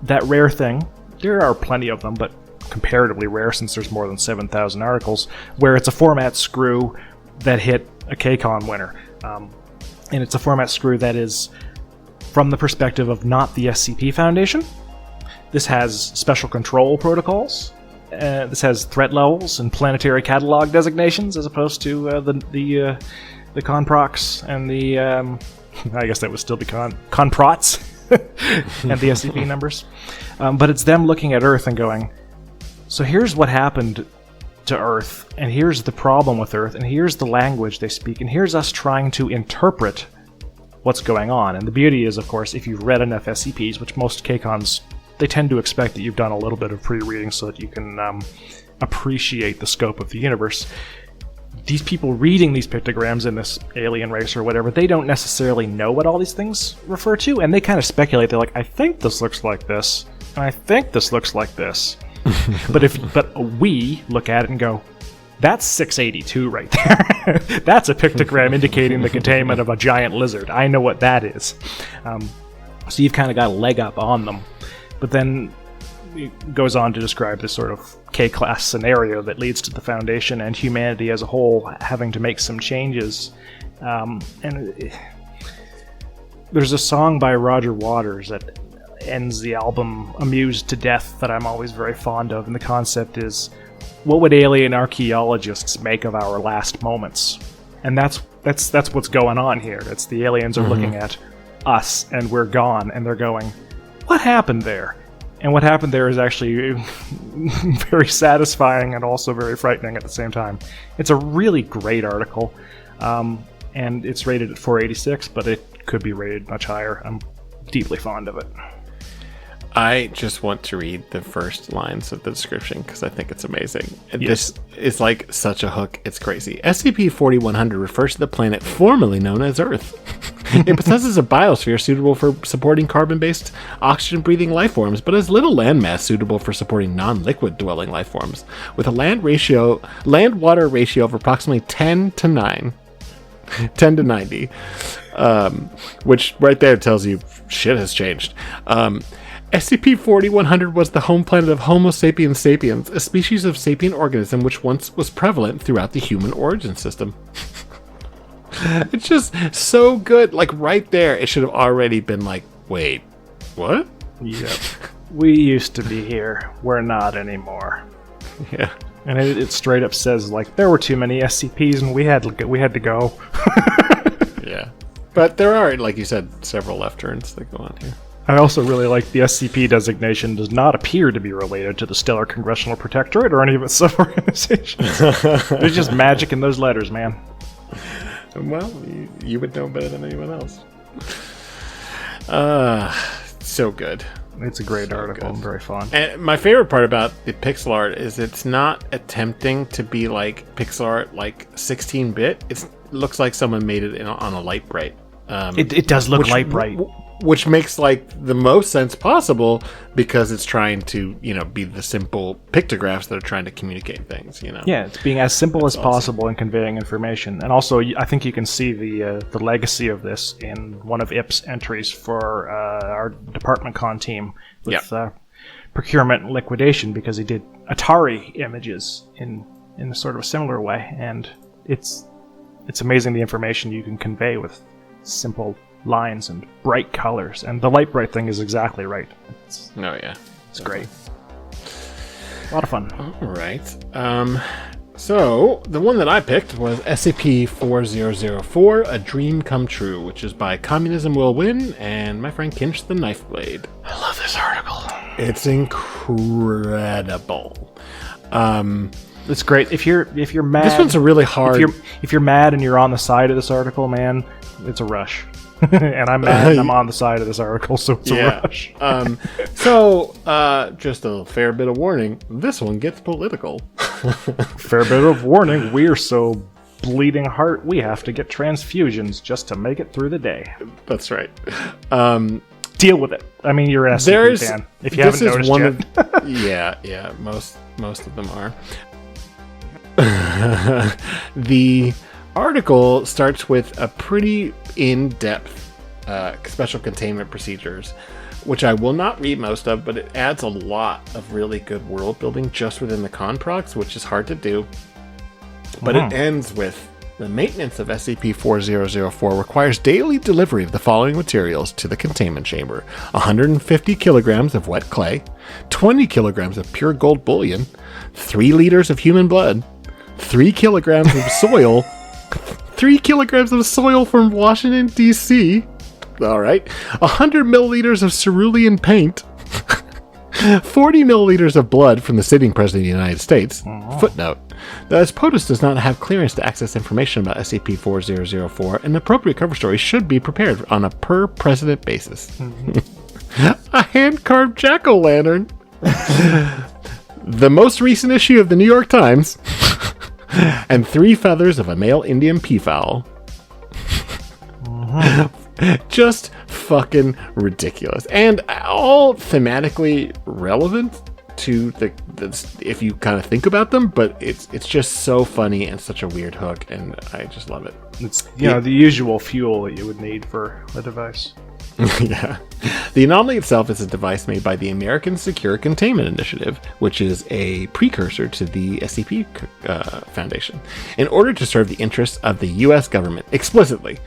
that rare thing. There are plenty of them, but comparatively rare since there's more than 7,000 articles, where it's a format screw that hit a Kcon winner. And it's a format screw that is from the perspective of not the SCP Foundation. This has special control protocols. This has threat levels and planetary catalog designations, as opposed to the Conprox and the I guess that would still be Conprots. and the SCP numbers. But it's them looking at Earth and going, so here's what happened to Earth, and here's the problem with Earth, and here's the language they speak, and here's us trying to interpret what's going on. And the beauty is, of course, if you've read enough SCPs, which most Kcons, they tend to expect that you've done a little bit of pre-reading so that you can appreciate the scope of the universe. These people reading these pictograms in this alien race or whatever, they don't necessarily know what all these things refer to, and they kind of speculate. They're like, I think this looks like this, and I think this looks like this. But we look at it and go, that's 682 right there. That's a pictogram indicating the containment of a giant lizard. I know what that is. So you've kind of got a leg up on them. But then it goes on to describe this sort of K-class scenario that leads to the Foundation and humanity as a whole having to make some changes. There's a song by Roger Waters that ends the album Amused to Death that I'm always very fond of, and the concept is, what would alien archaeologists make of our last moments? And that's what's going on here. It's the aliens are looking at us and we're gone, and they're going, what happened there? And what happened there is actually very satisfying and also very frightening at the same time. It's a really great article, and it's rated at 486, but it could be rated much higher. I'm deeply fond of it. I just want to read the first lines of the description because I think it's amazing. Yes. This is like such a hook, it's crazy. SCP-4100 refers to the planet formerly known as Earth. It possesses a biosphere suitable for supporting carbon-based, oxygen-breathing life forms, but has little landmass suitable for supporting non-liquid dwelling life forms, with a land-water ratio of approximately 10 to 90. Which right there tells you shit has changed. SCP-4100 was the home planet of Homo sapiens sapiens, a species of sapient organism which once was prevalent throughout the human origin system. It's just so good. Like right there, it should have already been like, wait, what? Yep. We used to be here. We're not anymore. Yeah. And it straight up says, like, there were too many SCPs and we had to go. Yeah. But there are, like you said, several left turns that go on here. I also really like the SCP designation does not appear to be related to the Stellar Congressional Protectorate or any of its sub-organizations. There's just magic in those letters, man. Well, you would know better than anyone else. So good. It's a great article. I'm very fond. And my favorite part about the pixel art is it's not attempting to be like pixel art like 16-bit. It looks like someone made it on a light bright. It does look light bright. Which makes like the most sense possible because it's trying to, be the simple pictographs that are trying to communicate things, Yeah, it's being as simple as possible in conveying information. And also, I think you can see the legacy of this in one of Ip's entries for our Department Con team with procurement and liquidation, because he did Atari images in a sort of a similar way. And it's amazing the information you can convey with simple lines and bright colors, and the light bright thing is exactly right. It's great. A lot of fun. All right. So the one that I picked was SCP-4004, A Dream Come True, which is by Communism Will Win and my friend Kinch the Knife Blade. I love this article. It's incredible. It's great. If you're mad, this one's a really hard. If you're mad and you're on the side of this article, man, it's a rush. And I'm mad and I'm on the side of this article, so it's a rush. So just a fair bit of warning. This one gets political. Fair bit of warning. We're so bleeding heart, we have to get transfusions just to make it through the day. That's right. Deal with it. I mean, you're an SCP fan. If you haven't noticed yet. Yeah. Most of them are. The article starts with a pretty in-depth special containment procedures, which I will not read most of, but it adds a lot of really good world building just within the conprogs, which is hard to do. But it ends with the maintenance of SCP-4004 requires daily delivery of the following materials to the containment chamber: 150 kilograms of wet clay, 20 kilograms of pure gold bullion, 3 liters of human blood, 3 kilograms of soil, 3 kilograms of soil from Washington, D.C. All right. 100 milliliters of cerulean paint. 40 milliliters of blood from the sitting president of the United States. Footnote. The POTUS does not have clearance to access information about SCP-4004, and the appropriate cover story should be prepared on a per-president basis. A hand-carved jack-o'-lantern. The most recent issue of the New York Times. And 3 feathers of a male Indian peafowl. Just fucking ridiculous. And all thematically relevant to the if you kind of think about them, but it's just so funny and such a weird hook, and I just love it. It's the usual fuel that you would need for a device. Yeah. The anomaly itself is a device made by the American Secure Containment Initiative, which is a precursor to the SCP Foundation. In order to serve the interests of the U.S. government explicitly,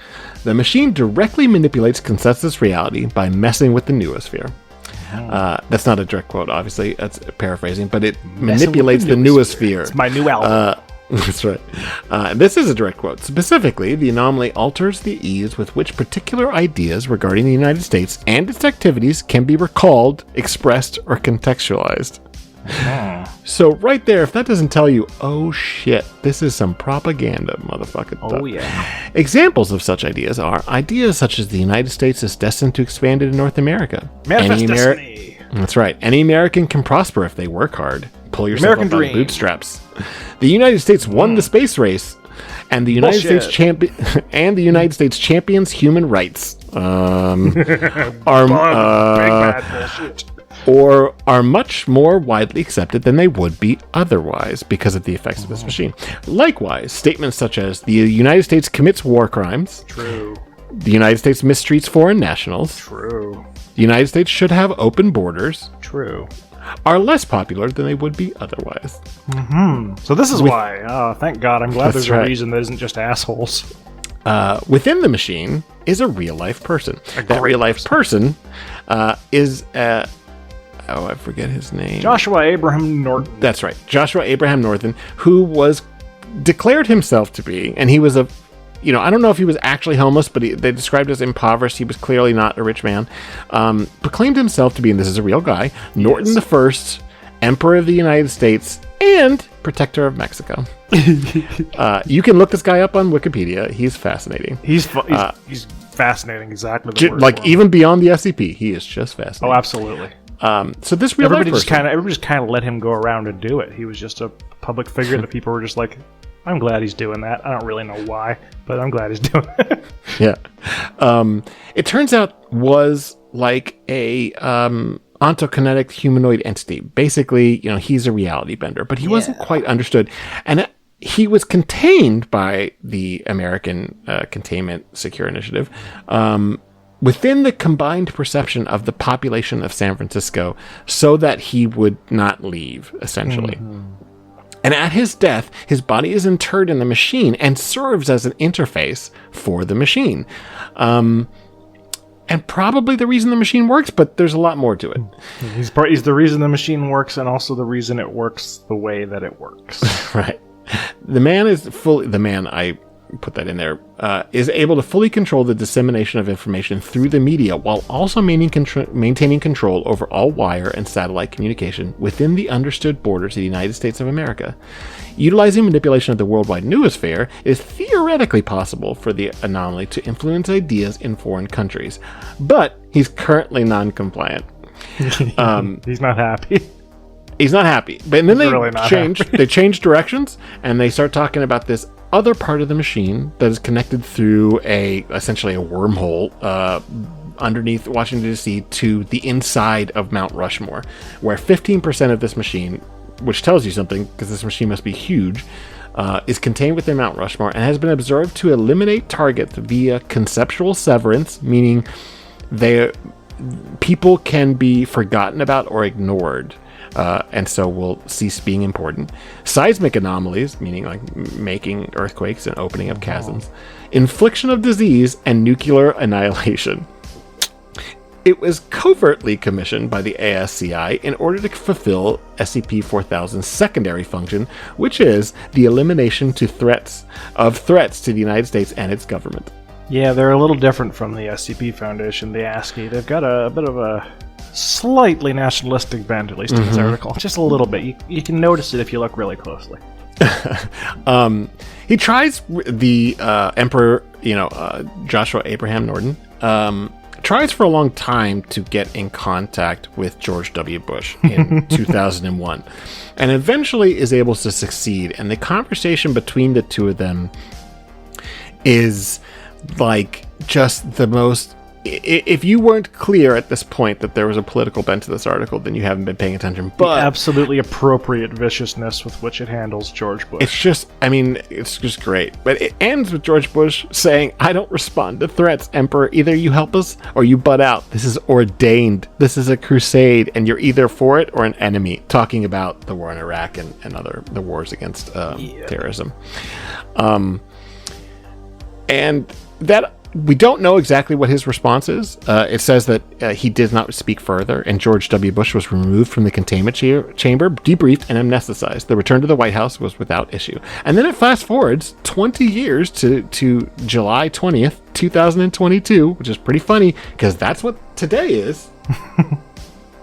the machine directly manipulates consensus reality by messing with the noosphere. That's not a direct quote, obviously. That's paraphrasing, but it manipulates the noosphere. It's my new album. That's right. This is a direct quote. Specifically, the anomaly alters the ease with which particular ideas regarding the United States and its activities can be recalled, expressed, or contextualized. So right there, if that doesn't tell you, oh shit, this is some propaganda, motherfucker. Oh yeah. Examples of such ideas are ideas such as the United States is destined to expand into North America. Manifest destiny. That's right. Any American can prosper if they work hard. Pull yourself American up by the bootstraps. The United States won the space race, and the United States champions human rights. Or are much more widely accepted than they would be otherwise because of the effects of this machine. Likewise, statements such as the United States commits war crimes. True. The United States mistreats foreign nationals. True. The United States should have open borders. True. Are less popular than they would be otherwise. So this is why. Oh, thank God. I'm glad there's right. a reason that isn't just assholes. Within the machine is a real-life person. That real-life person is... I forget his name. Joshua Abraham Norton. That's right. Joshua Abraham Norton, who was declared himself to be, and he was I don't know if he was actually homeless, but they described as impoverished. He was clearly not a rich man. Proclaimed himself to be, and this is a real guy, Norton the First, Emperor of the United States, and Protector of Mexico. You can look this guy up on Wikipedia. He's fascinating. He's fascinating, exactly the word. Like, even beyond the SCP, he is just fascinating. Oh, absolutely. So this real everybody life everybody just kind of let him go around and do it. He was just a public figure that people were just like, I'm glad he's doing that. I don't really know why, but I'm glad he's doing it. Yeah. It turns out was like a ontokinetic humanoid entity. Basically, he's a reality bender, but he wasn't quite understood. And he was contained by the American Containment Secure Initiative within the combined perception of the population of San Francisco so that he would not leave, essentially. And at his death, his body is interred in the machine and serves as an interface for the machine. And probably the reason the machine works, but there's a lot more to it. He's the reason the machine works, and also the reason it works the way that it works. Right. I put that in there, is able to fully control the dissemination of information through the media while also maintaining control over all wire and satellite communication within the understood borders of the United States of America. Utilizing manipulation of the worldwide noosphere, it is theoretically possible for the anomaly to influence ideas in foreign countries, but he's currently non-compliant. He's not happy. He's not happy. But then they change directions, and they start talking about this other part of the machine that is connected through essentially a wormhole underneath Washington, D.C. to the inside of Mount Rushmore, where 15% of this machine, which tells you something because this machine must be huge, is contained within Mount Rushmore and has been observed to eliminate targets via conceptual severance, meaning people can be forgotten about or ignored. And so will cease being important. Seismic anomalies, meaning like making earthquakes and opening up chasms. Infliction of disease and nuclear annihilation. It was covertly commissioned by the ASCI in order to fulfill SCP-4000's secondary function, which is the elimination to threats to the United States and its government. Yeah, they're a little different from the SCP Foundation, the ASCII. They've got a bit of a slightly nationalistic bent, at least in this article. Just a little bit. You can notice it if you look really closely. He tries the Emperor, Joshua Abraham Norton, tries for a long time to get in contact with George W. Bush in 2001, and eventually is able to succeed. And the conversation between the two of them is like just the most... If you weren't clear at this point that there was a political bent to this article, then you haven't been paying attention. But the absolutely appropriate viciousness with which it handles George Bush. It's just great. But it ends with George Bush saying, "I don't respond to threats, Emperor. Either you help us or you butt out. This is ordained. This is a crusade, and you're either for it or an enemy." Talking about the war in Iraq and the wars against terrorism. And that... We don't know exactly what his response is. It says that he did not speak further, and George W. Bush was removed from the containment chamber, debriefed, and amnesticized. The return to the White House was without issue. And then it fast forwards 20 years to July 20th, 2022, which is pretty funny, because that's what today is.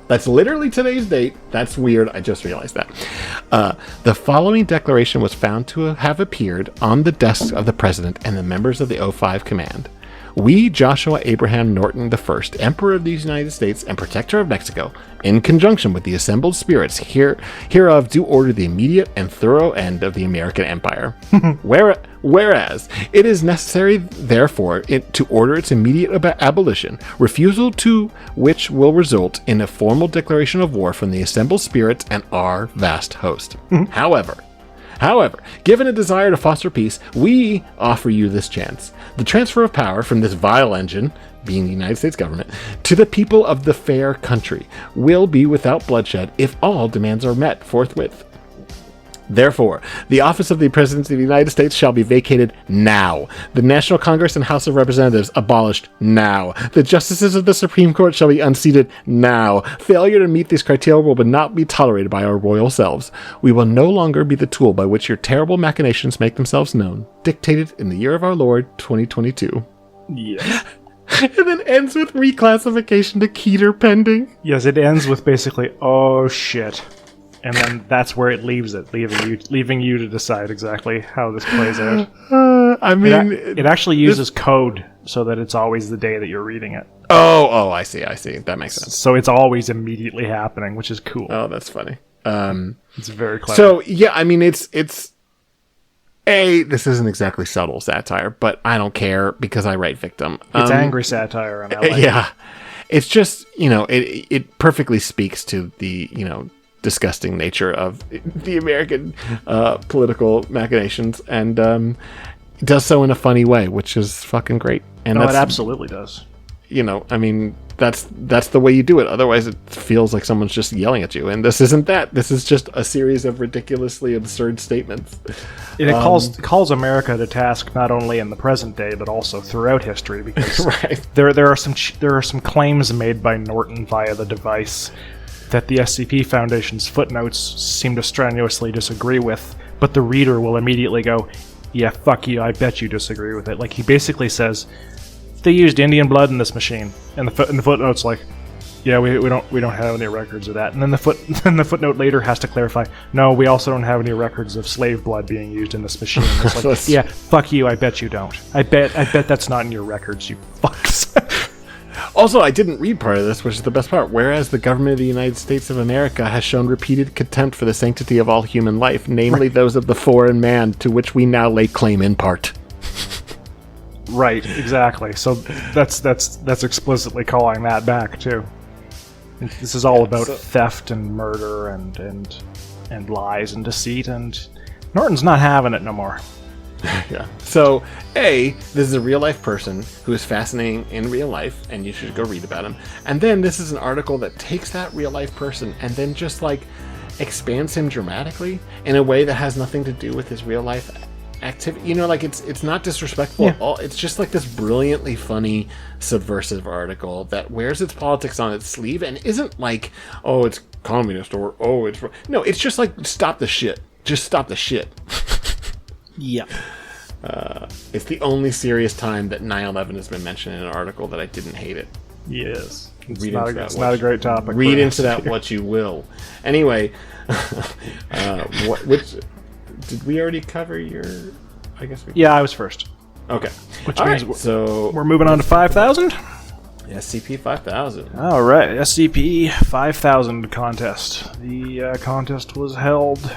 That's literally today's date. That's weird. I just realized that. The following declaration was found to have appeared on the desks of the president and the members of the O5 command. We, Joshua Abraham Norton I, Emperor of the United States and Protector of Mexico, in conjunction with the assembled spirits hereof do order the immediate and thorough end of the American Empire. Whereas it is necessary, therefore, to order its immediate abolition, refusal to which will result in a formal declaration of war from the assembled spirits and our vast host. However, given a desire to foster peace, we offer you this chance. The transfer of power from this vile engine, being the United States government, to the people of the fair country will be without bloodshed if all demands are met forthwith. Therefore, the office of the President of the United States shall be vacated now. The National Congress and House of Representatives abolished now. The justices of the Supreme Court shall be unseated now. Failure to meet these criteria will not be tolerated by our royal selves. We will no longer be the tool by which your terrible machinations make themselves known. Dictated in the year of our Lord, 2022. Yeah. And then ends with reclassification to Keter pending. Yes, it ends with basically, oh shit. And then that's where it leaves it, leaving you to decide exactly how this plays out. It actually uses code so that it's always the day that you're reading it. Oh, I see. That makes sense. So it's always immediately happening, which is cool. Oh, that's funny. It's very clever. So yeah, I mean, it's this isn't exactly subtle satire, but I don't care because I write victim. It's angry satire, and I like it. It's just it perfectly speaks to the disgusting nature of the American political machinations, and does so in a funny way, which is fucking great. And it absolutely does. I mean, that's the way you do it. Otherwise, it feels like someone's just yelling at you. And this isn't that. This is just a series of ridiculously absurd statements. And it calls America to task not only in the present day but also throughout history, because right. there are some claims made by Norton via the device that the SCP Foundation's footnotes seem to strenuously disagree with, but the reader will immediately go, "Yeah, fuck you, I bet you disagree with it." Like, he basically says, "They used Indian blood in this machine," and the footnote's like, "Yeah, we don't have any records of that." And then the footnote later has to clarify, "No, we also don't have any records of slave blood being used in this machine." It's like, "Yeah, fuck you, I bet you don't. I bet that's not in your records, you fucks." Also, I didn't read part of this, which is the best part. Whereas the government of the United States of America has shown repeated contempt for the sanctity of all human life, namely those of the foreign man, to which we now lay claim in part. Right, exactly. So that's explicitly calling that back too. This is all about theft and murder and lies and deceit, and Norton's not having it no more. Yeah. So, this is a real-life person who is fascinating in real life, and you should go read about him. And then this is an article that takes that real-life person and then just, expands him dramatically in a way that has nothing to do with his real-life activity. It's not disrespectful at all. It's just, this brilliantly funny, subversive article that wears its politics on its sleeve and isn't oh, it's communist, or, oh, it's... No, it's just stop the shit. Just stop the shit. Yeah. It's the only serious time that 9/11 has been mentioned in an article that I didn't hate it. Yes. It's Read not, into that it's what not a you- great topic. Read for into us that here. what you will. Anyway, which did we already cover your? I guess we. Yeah, I was first. Okay. Which All means right, so we're moving on to 5,000? SCP-5000. All right, SCP-1000 Contest. The contest was held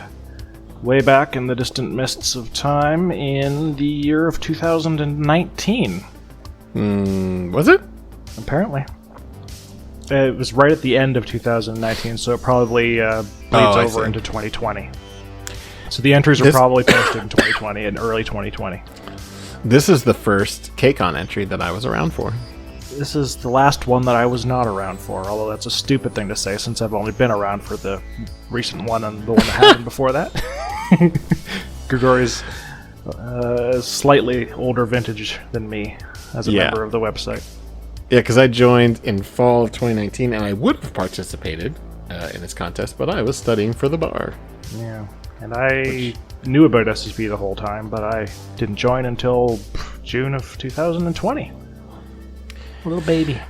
way back in the distant mists of time in the year of 2019, Was it? apparently. It was right at the end of 2019, so it probably bleeds I over see. into 2020. So the entries were probably posted in 2020 and early 2020. This is the first Kcon entry that I was around for. This is the last one that I was not around for, although that's a stupid thing to say since I've only been around for the recent one and the one that happened before that. Grigori's slightly older vintage than me as a Yeah. member of the website. Yeah, because I joined in fall of 2019, and I would have participated in this contest, but I was studying for the bar. Yeah, and I knew about SCP the whole time, but I didn't join until June of 2020. Little baby.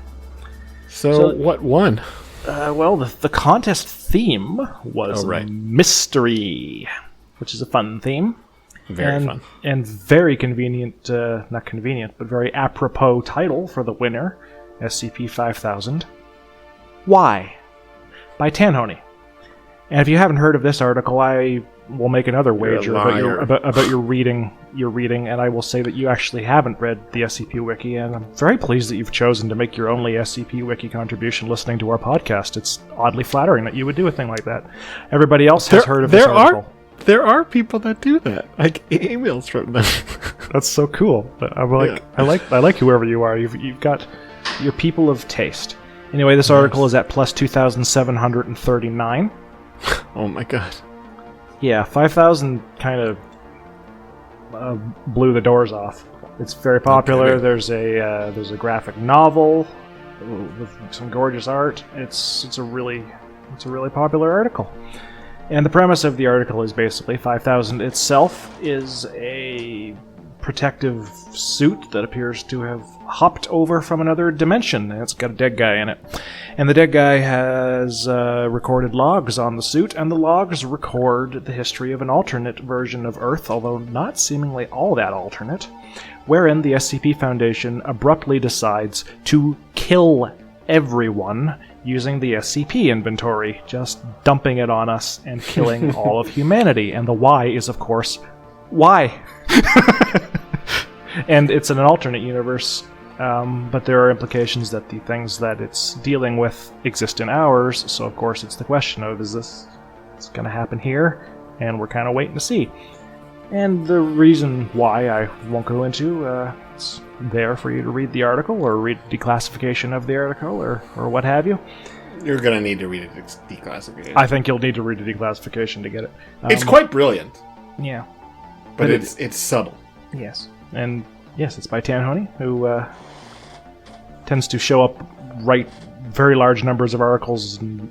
So what won? Well, the contest theme was Oh, right. mystery, which is a fun theme. Very fun. And very convenient, not convenient, but very apropos title for the winner, SCP-5000. Why? By Tanhoney. And if you haven't heard of this article, I will make another wager about your reading, and I will say that you actually haven't read the SCP Wiki, and I'm very pleased that you've chosen to make your only SCP Wiki contribution listening to our podcast. It's oddly flattering that you would do a thing like that. Everybody else has heard of this article. There are people that do that. I get emails from them. That's so cool. I'm like, Yeah. I like whoever you are. You've got your people of taste. Anyway, this article is at plus 2,739. Oh my god. Yeah, 5,000 kind of blew the doors off. It's very popular. Okay. There's a graphic novel with some gorgeous art. It's a really popular article. And the premise of the article is basically 5,000 itself is a protective suit that appears to have hopped over from another dimension. And it's got a dead guy in it. And the dead guy has recorded logs on the suit, and the logs record the history of an alternate version of Earth, although not seemingly all that alternate, wherein the SCP Foundation abruptly decides to kill everyone using the SCP inventory, just dumping it on us and killing all of humanity. And the why is, of course, why? And it's in an alternate universe, but there are implications that the things that it's dealing with exist in ours, so of course it's the question of, is this going to happen here? And we're kind of waiting to see. And the reason why I won't go into, it's there for you to read the article, or read declassification of the article, or what have you. You're gonna need to read a declassification. I think you'll need to read a declassification to get it. It's quite brilliant, Yeah. but it's subtle. Yes. And yes, it's by Tanhoney, who tends to show up, write very large numbers of articles and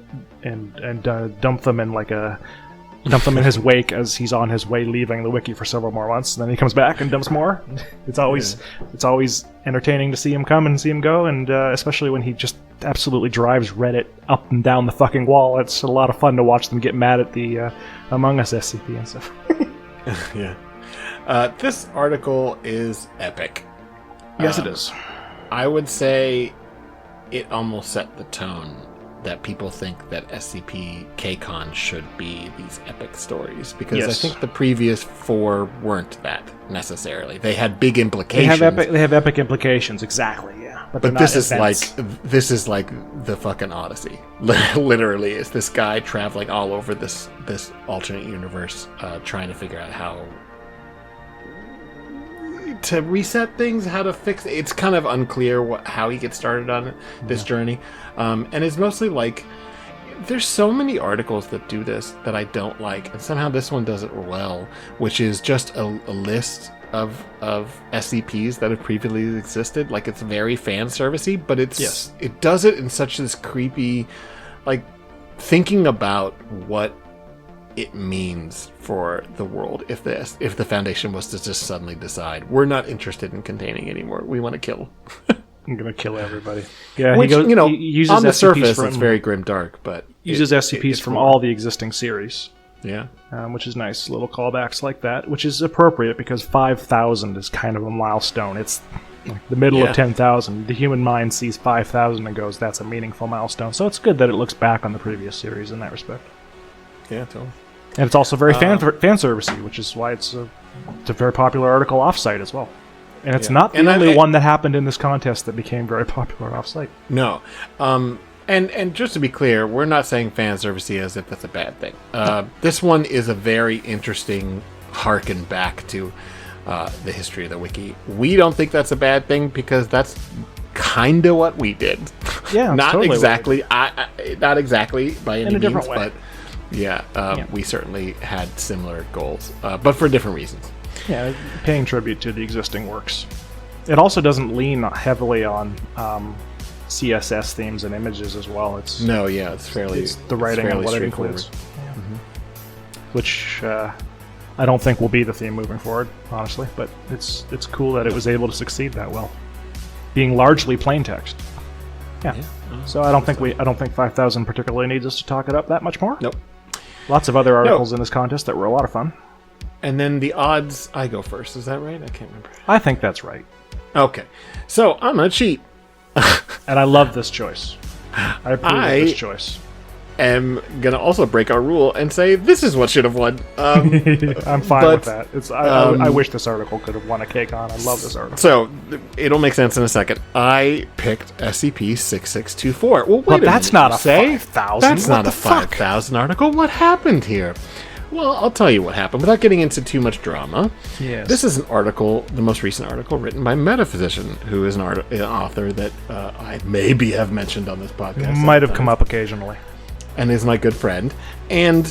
dump them in his wake as he's on his way leaving the wiki for several more months, and then he comes back and dumps more. It's always entertaining to see him come and see him go, and especially when he just absolutely drives Reddit up and down the fucking wall. It's a lot of fun to watch them get mad at the Among Us SCP and stuff. Yeah. This article is epic. Yes, it is. I would say it almost set the tone that people think that SCP Kcons should be these epic stories, because Yes. I think the previous 4 weren't that necessarily. They had big implications. They have epic implications, exactly. Yeah, but This is like the fucking Odyssey. Literally, it's this guy traveling all over this alternate universe, trying to figure out how to reset things, how to fix it. It's kind of unclear how he gets started on this journey, and it's mostly like there's so many articles that do this that I don't like, and somehow this one does it well, which is just a list of SCPs that have previously existed. Like, it's very fan servicey, but it does it in such this creepy, like, thinking about what it means for the world if the Foundation was to just suddenly decide we're not interested in containing anymore. We want to kill. I'm gonna kill everybody. Yeah, Which, he uses on the SCPs surface, from, it's very grimdark, but uses SCPs from all the existing series. Yeah. Which is nice. Little callbacks like that, which is appropriate because 5,000 is kind of a milestone. It's like the middle of 10,000. The human mind sees 5,000 and goes, that's a meaningful milestone. So it's good that it looks back on the previous series in that respect. Yeah, totally. And it's also very fan servicey, which is why it's a very popular article offsite as well. And it's not the only one that happened in this contest that became very popular offsite. No. And just to be clear, we're not saying fan servicey as if that's a bad thing. This one is a very interesting harken back to the history of the wiki. We don't think that's a bad thing because that's kind of what we did. Yeah, not totally exactly. Not exactly by any in a different means, way. but we certainly had similar goals, but for different reasons. Yeah, paying tribute to the existing works. It also doesn't lean heavily on CSS themes and images as well. It's the writing and what it includes. Yeah. Which I don't think will be the theme moving forward, honestly. But it's cool that it was able to succeed that well, being largely plain text. Yeah. So I don't think 5,000 particularly needs us to talk it up that much more. Nope. Lots of other articles in this contest that were a lot of fun. And then the odds, I go first. Is that right? I can't remember. I think that's right. Okay. So I'm going to cheat. And I love this choice. I approve of this choice. Am going to also break our rule and say this is what should have won. I'm fine with that. I wish this article could have won a Kcon. I love this article. So it'll make sense in a second. I picked SCP-6624. Well, wait but that's not a 5,000. That's not a 5,000 article. What happened here? Well, I'll tell you what happened without getting into too much drama. Yes. This is an article, the most recent article, written by Metaphysician, who is an author that I maybe have mentioned on this podcast. Might have come up occasionally. And is my good friend. And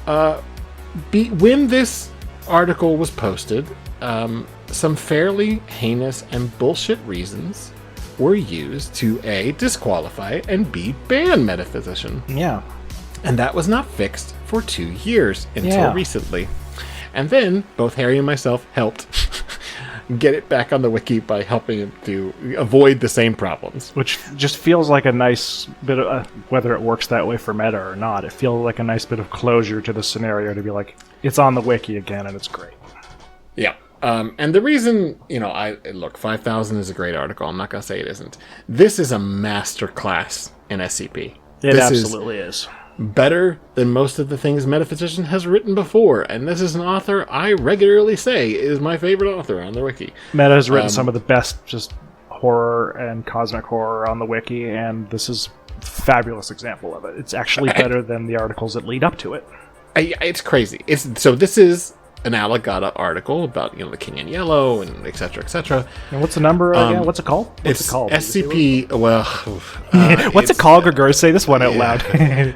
when this article was posted, some fairly heinous and bullshit reasons were used to A, disqualify, and B, ban Metaphysician. Yeah. And that was not fixed for 2 years until recently. And then both Harry and myself helped get it back on the wiki by helping him to avoid the same problems. Which just feels like a nice bit of, whether it works that way for meta or not, it feels like a nice bit of closure to the scenario to be like, it's on the wiki again and it's great. Yeah. And the reason, look, 5,000 is a great article. I'm not going to say it isn't. This is a masterclass in SCP. It absolutely is. Better than most of the things Metaphysician has written before, and this is an author I regularly say is my favorite author on the wiki. Meta has written some of the best just horror and cosmic horror on the wiki, and this is a fabulous example of it. It's actually better than the articles that lead up to it. It's crazy. So this is an Aligata article about the King in Yellow and et cetera, et cetera. And what's the number again? What's it called? It's called? SCP. Well, what's it called, Grigori? Say this one out loud.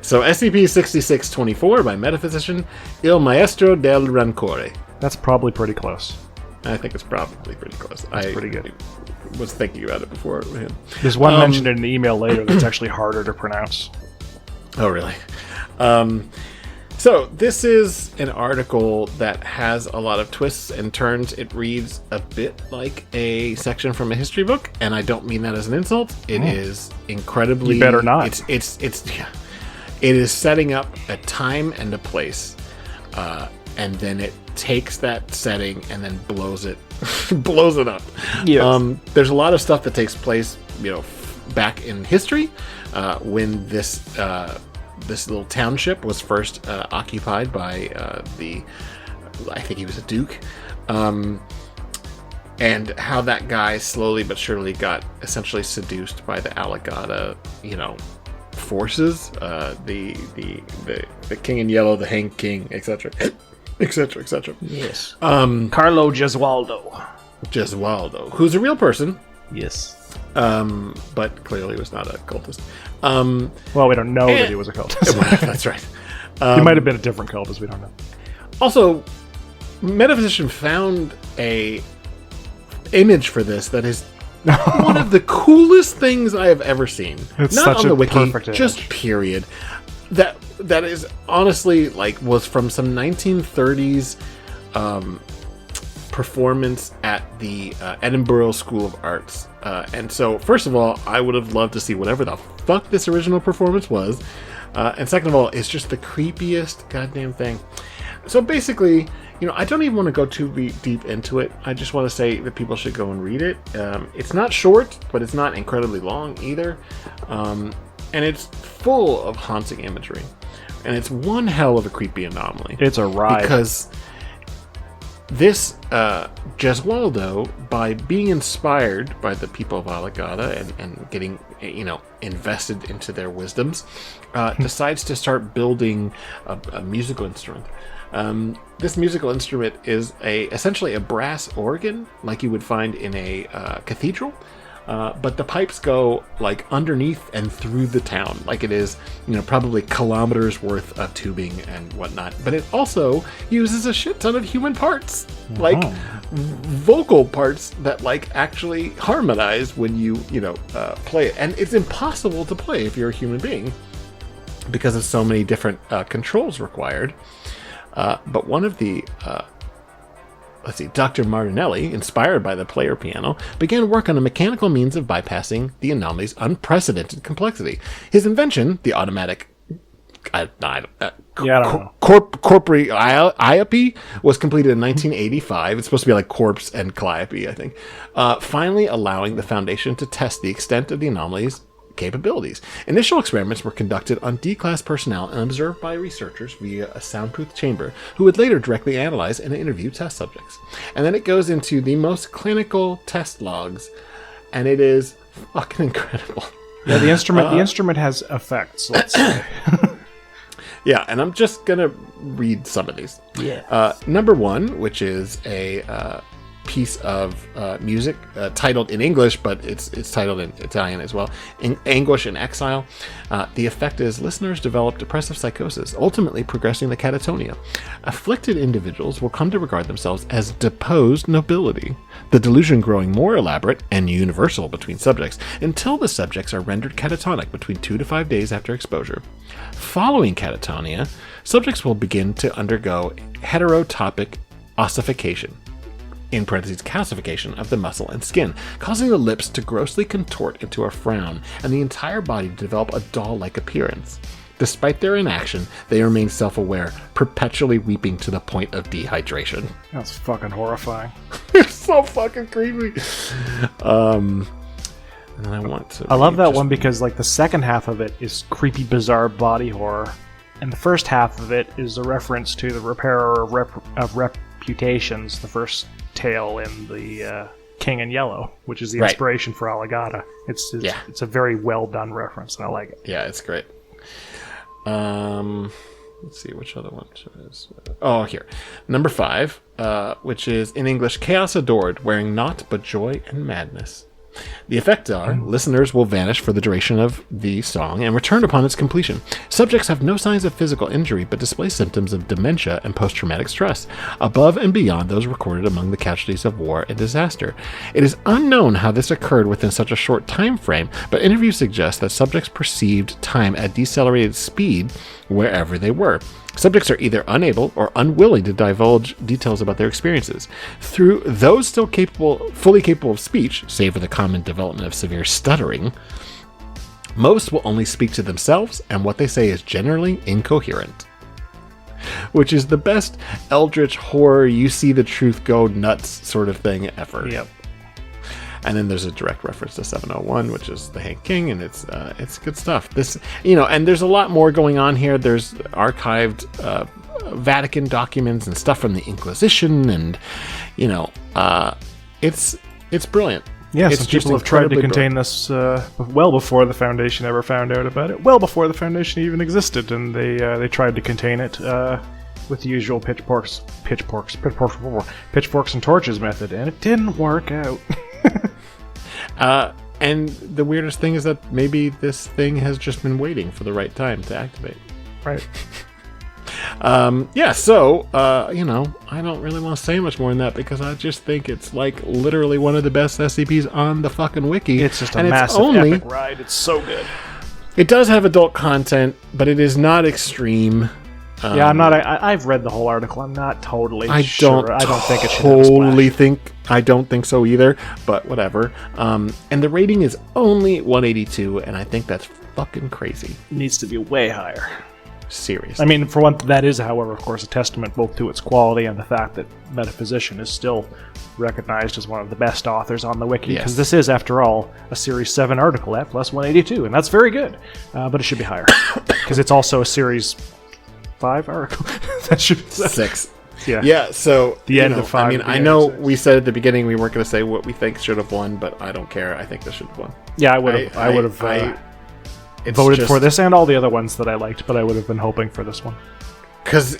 So SCP-6624 by Metaphysician Il Maestro del Rancore. That's probably pretty close. I think it's probably pretty close. That's pretty good. Was thinking about it before. There's one mentioned in an email later that's actually harder to pronounce. Oh, really? So this is an article that has a lot of twists and turns. It reads a bit like a section from a history book, and I don't mean that as an insult. It is incredibly. You better not. It is setting up a time and a place, and then it takes that setting and then blows it up. Yes. There's a lot of stuff that takes place, back in history, when this little township was first occupied by I think he was a duke, and how that guy slowly but surely got essentially seduced by the Aligata, forces, the King in Yellow, the Hang King, etc., etc., etc. Yes. Carlo Gesualdo, who's a real person. Yes. But clearly was not a cultist. Well, we don't know that he was a cultist. That's right. He might have been a different cultist. We don't know. Also, Metaphysician found a image for this that is one of the coolest things I have ever seen. It's not such on the a wiki, perfect just image. period. that is honestly like was from some 1930s performance at the Edinburgh School of Arts. And so, first of all, I would have loved to see whatever the fuck this original performance was. And second of all, it's just the creepiest goddamn thing. So basically, I don't even want to go too deep into it. I just want to say that people should go and read it. It's not short, but it's not incredibly long either. And it's full of haunting imagery. And it's one hell of a creepy anomaly. It's a ride. Because this Gesualdo, by being inspired by the people of Alagada and getting, invested into their wisdoms, decides to start building a musical instrument. This musical instrument is essentially a brass organ, like you would find in a cathedral. But the pipes go like underneath and through the town, like it is, probably kilometers worth of tubing and whatnot. But it also uses a shit ton of human parts, like vocal parts that like actually harmonize when you play it. And it's impossible to play if you're a human being because of so many different controls required. But one of the Dr. Martinelli, inspired by the player piano, began work on a mechanical means of bypassing the anomaly's unprecedented complexity. His invention, the automatic corpore IOP, was completed in 1985. It's supposed to be like corpse and calliope, I think. Finally allowing the Foundation to test the extent of the anomaly's capabilities. Initial experiments were conducted on D-class personnel and observed by researchers via a soundproof chamber, who would later directly analyze and interview test subjects. And then it goes into the most clinical test logs, and it is fucking incredible. Yeah, the instrument has effects, let's say. Yeah, and I'm just gonna read some of these. Yeah. Number one, which is a piece of music titled in English, but it's titled in Italian as well, Anguish and Exile. The effect is listeners develop depressive psychosis, ultimately progressing to catatonia. Afflicted individuals will come to regard themselves as deposed nobility, the delusion growing more elaborate and universal between subjects until the subjects are rendered catatonic between 2 to 5 days after exposure. Following catatonia, subjects will begin to undergo heterotopic ossification, in parentheses calcification, of the muscle and skin, causing the lips to grossly contort into a frown and the entire body to develop a doll-like appearance. Despite their inaction, they remain self-aware, perpetually weeping to the point of dehydration. That's fucking horrifying. It's so fucking creepy. And I love that one because like the second half of it is creepy, bizarre body horror, and the first half of it is a reference to the Repairer of Reputations, the first tale in the King in Yellow, which is the inspiration for Alagada. It's a very well done reference, and I like it. Yeah, it's great. Let's see which other one it is. Oh, here, number 5, which is in English, Chaos Adored, wearing naught but joy and madness. The effects are, listeners will vanish for the duration of the song and return upon its completion. Subjects have no signs of physical injury, but display symptoms of dementia and post-traumatic stress, above and beyond those recorded among the casualties of war and disaster. It is unknown how this occurred within such a short time frame, but interviews suggest that subjects perceived time at decelerated speed wherever they were. Subjects are either unable or unwilling to divulge details about their experiences. Through those still fully capable of speech, save for the common development of severe stuttering, most will only speak to themselves, and what they say is generally incoherent. Which is the best eldritch horror, you see the truth go nuts sort of thing ever. Yep. And then there's a direct reference to 701, which is the Hank King, and it's good stuff. This, and there's a lot more going on here. There's archived Vatican documents and stuff from the Inquisition, and it's brilliant. Yeah, it's some people have tried to contain this well before the Foundation ever found out about it. Well before the Foundation even existed, and they tried to contain it with the usual pitchforks and torches method, and it didn't work out. And the weirdest thing is that maybe this thing has just been waiting for the right time to activate. Right. So, I don't really want to say much more than that because I just think it's like literally one of the best SCPs on the fucking wiki. It's just a massive epic ride. It's so good. It does have adult content, but it is not extreme. Yeah, I'm not. I've read the whole article. I'm not totally sure. I don't think it should have a splash. I don't think so either, but whatever. And the rating is only 182, and I think that's fucking crazy. It needs to be way higher. Seriously. I mean, for one, that is, however, of course, a testament both to its quality and the fact that Metaphysician is still recognized as one of the best authors on the wiki. Because this is, after all, a Series 7 article at plus 182, and that's very good. But it should be higher. Because it's also a Series 5 article. That should be 6. Yeah. So the end of 5. I mean, I know we said at the beginning we weren't going to say what we think should have won, but I don't care. I think this should have won. Yeah, I would have voted for this and all the other ones that I liked, but I would have been hoping for this one. Because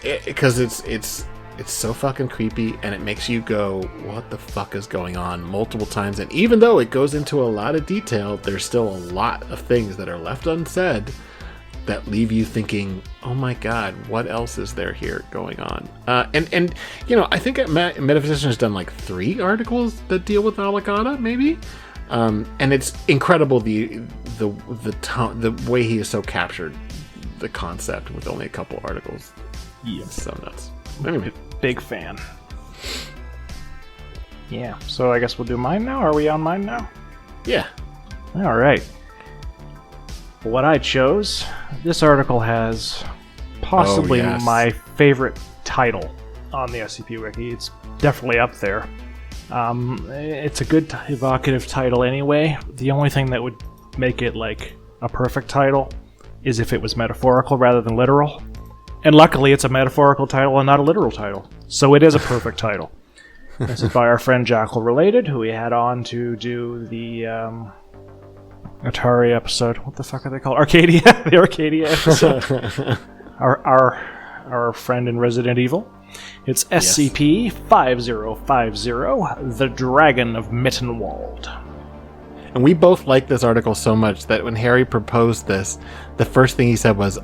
it's so fucking creepy, and it makes you go, what the fuck is going on, multiple times. And even though it goes into a lot of detail, there's still a lot of things that are left unsaid that leave you thinking, oh my god, what else is there here going on? And I think Metaphysician has done like 3 articles that deal with Alicata, maybe. And it's incredible the way he has so captured the concept with only a couple articles. Yeah, it's so nuts. Anyway, big fan. Yeah, so I guess we'll do mine now. Are we on mine now? Yeah. All right. What I chose, this article has possibly my favorite title on the SCP Wiki. It's definitely up there. It's a good evocative title anyway. The only thing that would make it like a perfect title is if it was metaphorical rather than literal. And luckily it's a metaphorical title and not a literal title. So it is a perfect title. This is by our friend Jackal Related, who we had on to do the Atari episode. What the fuck are they called? Arcadia? The Arcadia episode. Our friend in Resident Evil. It's SCP-5050, The Dragon of Mittenwald. And we both liked this article so much that when Harry proposed this, the first thing he said was,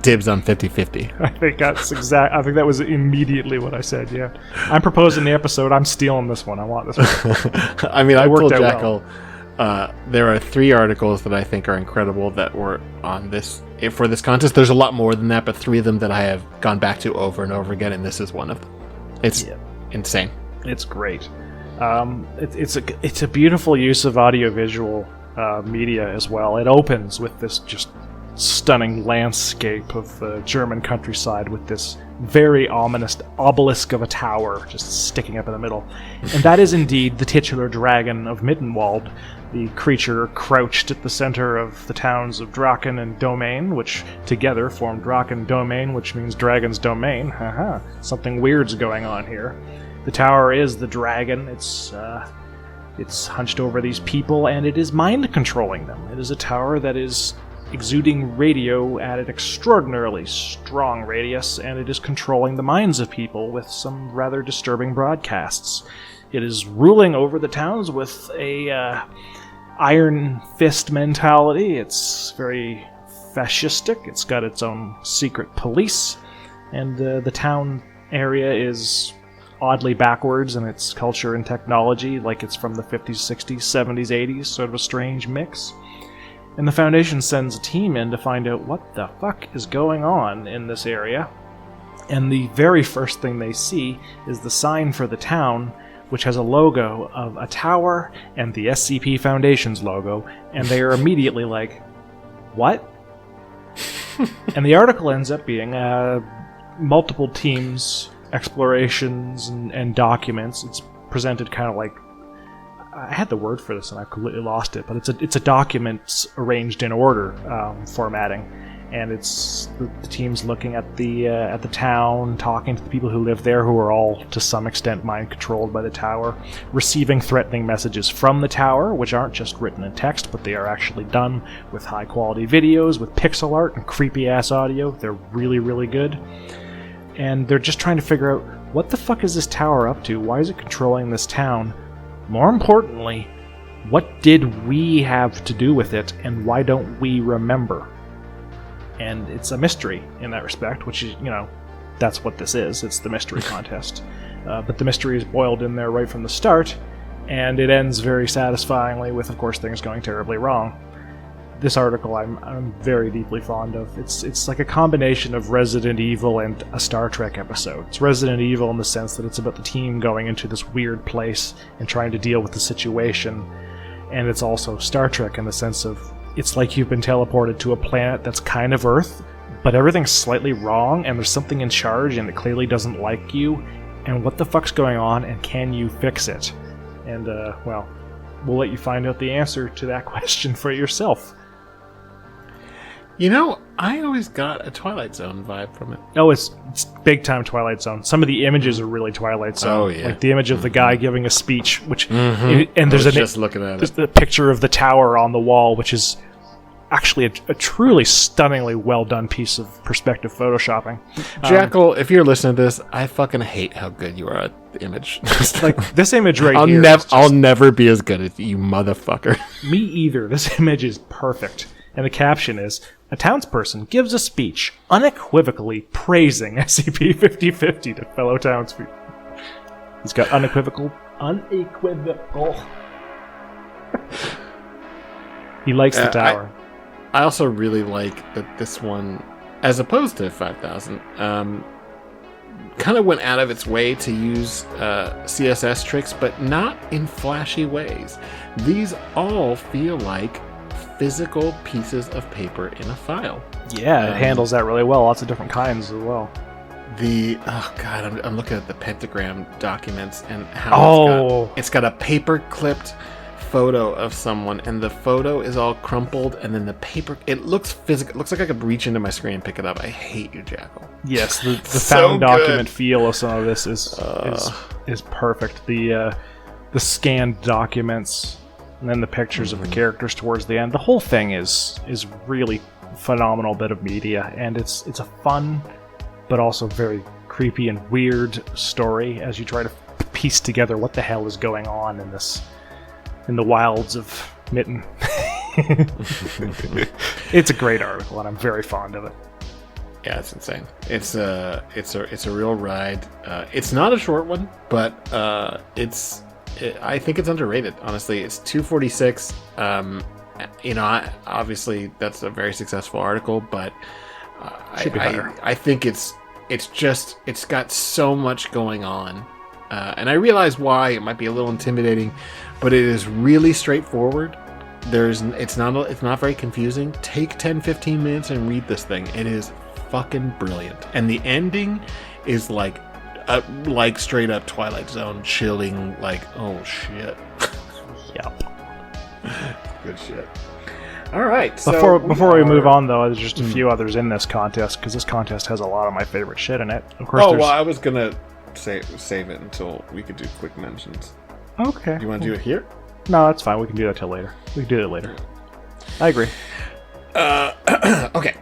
dibs on 50-50. I think that was immediately what I said, yeah. I'm proposing the episode, I'm stealing this one, I want this one. I mean, I told Jackal, there are 3 articles that I think are incredible that were on this for this contest. There's a lot more than that, but 3 of them that I have gone back to over and over again, and this is one of them. It's insane. It's great. It's a beautiful use of audiovisual media as well. It opens with this just stunning landscape of the German countryside with this very ominous obelisk of a tower just sticking up in the middle. And that is indeed the titular dragon of Mittenwald, the creature crouched at the center of the towns of Draken and Domain, which together form Draken Domain, which means Dragon's Domain. Haha, something weird's going on here. The tower is the dragon. It's hunched over these people, and it is mind-controlling them. It is a tower that is exuding radio at an extraordinarily strong radius, and it is controlling the minds of people with some rather disturbing broadcasts. It is ruling over the towns with a iron fist mentality. It's very fascistic. It's got its own secret police, and the town area is oddly backwards in its culture and technology, like it's from the 50s, 60s, 70s, 80s, sort of a strange mix. And the Foundation sends a team in to find out what the fuck is going on in this area. And the very first thing they see is the sign for the town, which has a logo of a tower and the SCP Foundation's logo, and they are immediately like, what? And the article ends up being multiple teams, explorations, and documents. It's presented kind of like, I had the word for this and I completely lost it, but it's a documents arranged in order formatting, and it's the teams looking at the town, talking to the people who live there, who are all to some extent mind controlled by the tower, receiving threatening messages from the tower, which aren't just written in text, but they are actually done with high quality videos, with pixel art and creepy ass audio. They're really, really good, and they're just trying to figure out, what the fuck is this tower up to? Why is it controlling this town? More importantly, what did we have to do with it, and why don't we remember? And it's a mystery in that respect, which is, that's what this is. It's the mystery contest. But the mystery is boiled in there right from the start, and it ends very satisfyingly with, of course, things going terribly wrong. this article I'm very deeply fond of. It's like a combination of Resident Evil and a Star Trek episode. It's Resident Evil in the sense that it's about the team going into this weird place and trying to deal with the situation, and it's also Star Trek in the sense of it's like you've been teleported to a planet that's kind of Earth, but everything's slightly wrong, and there's something in charge, and it clearly doesn't like you, and what the fuck's going on, and can you fix it? And, well, we'll let you find out the answer to that question for yourself. You know, I always got a Twilight Zone vibe from it. Oh, it's big time Twilight Zone. Some of the images are really Twilight Zone. Oh, yeah. Like the image of the guy giving a speech, which And there's just looking at there's it. the picture of the tower on the wall, which is actually a truly stunningly well done piece of perspective photoshopping. Jackal, if you're listening to this, I fucking hate how good you are at the image. Like this image right I'll here. I'll never be as good as you, motherfucker. Me either. This image is perfect. And the caption is, a townsperson gives a speech unequivocally praising SCP-5050 to fellow townspeople. He's got unequivocal. He likes the tower. I also really like that this one, as opposed to 5000, kind of went out of its way to use CSS tricks, but not in flashy ways. These all feel like physical pieces of paper in a file. Yeah, it handles that really well. Lots of different kinds as well. I'm looking at the pentagram documents and how it's got a paper clipped photo of someone, and the photo is all crumpled, and then the paper, it looks physical. It looks like I could reach into my screen and pick it up. I hate you, Jackal. Yes, the So found good. document feel of some of this is perfect. The scanned documents, and then the pictures of the characters towards the end. The whole thing is really phenomenal bit of media, and it's a fun but also very creepy and weird story as you try to piece together what the hell is going on in the wilds of Mitten. It's a great article, and I'm very fond of it. Yeah, it's insane. It's a real ride. It's not a short one, but I think it's underrated. Honestly, it's 246. Obviously that's a very successful article, but I think it's got so much going on, and I realize why it might be a little intimidating, but it is really straightforward. It's not very confusing. Take 10-15 minutes and read this thing. It is fucking brilliant, and the ending is like straight up Twilight Zone chilling. Like, oh shit. Yep. Good shit. All right. Before we move on, though, there's just a few others in this contest, because this contest has a lot of my favorite shit in it. Of course. I was gonna save it until we could do quick mentions. Okay. You want to do it here? No, that's fine. We can do that till later. We can do that later. I agree. Okay.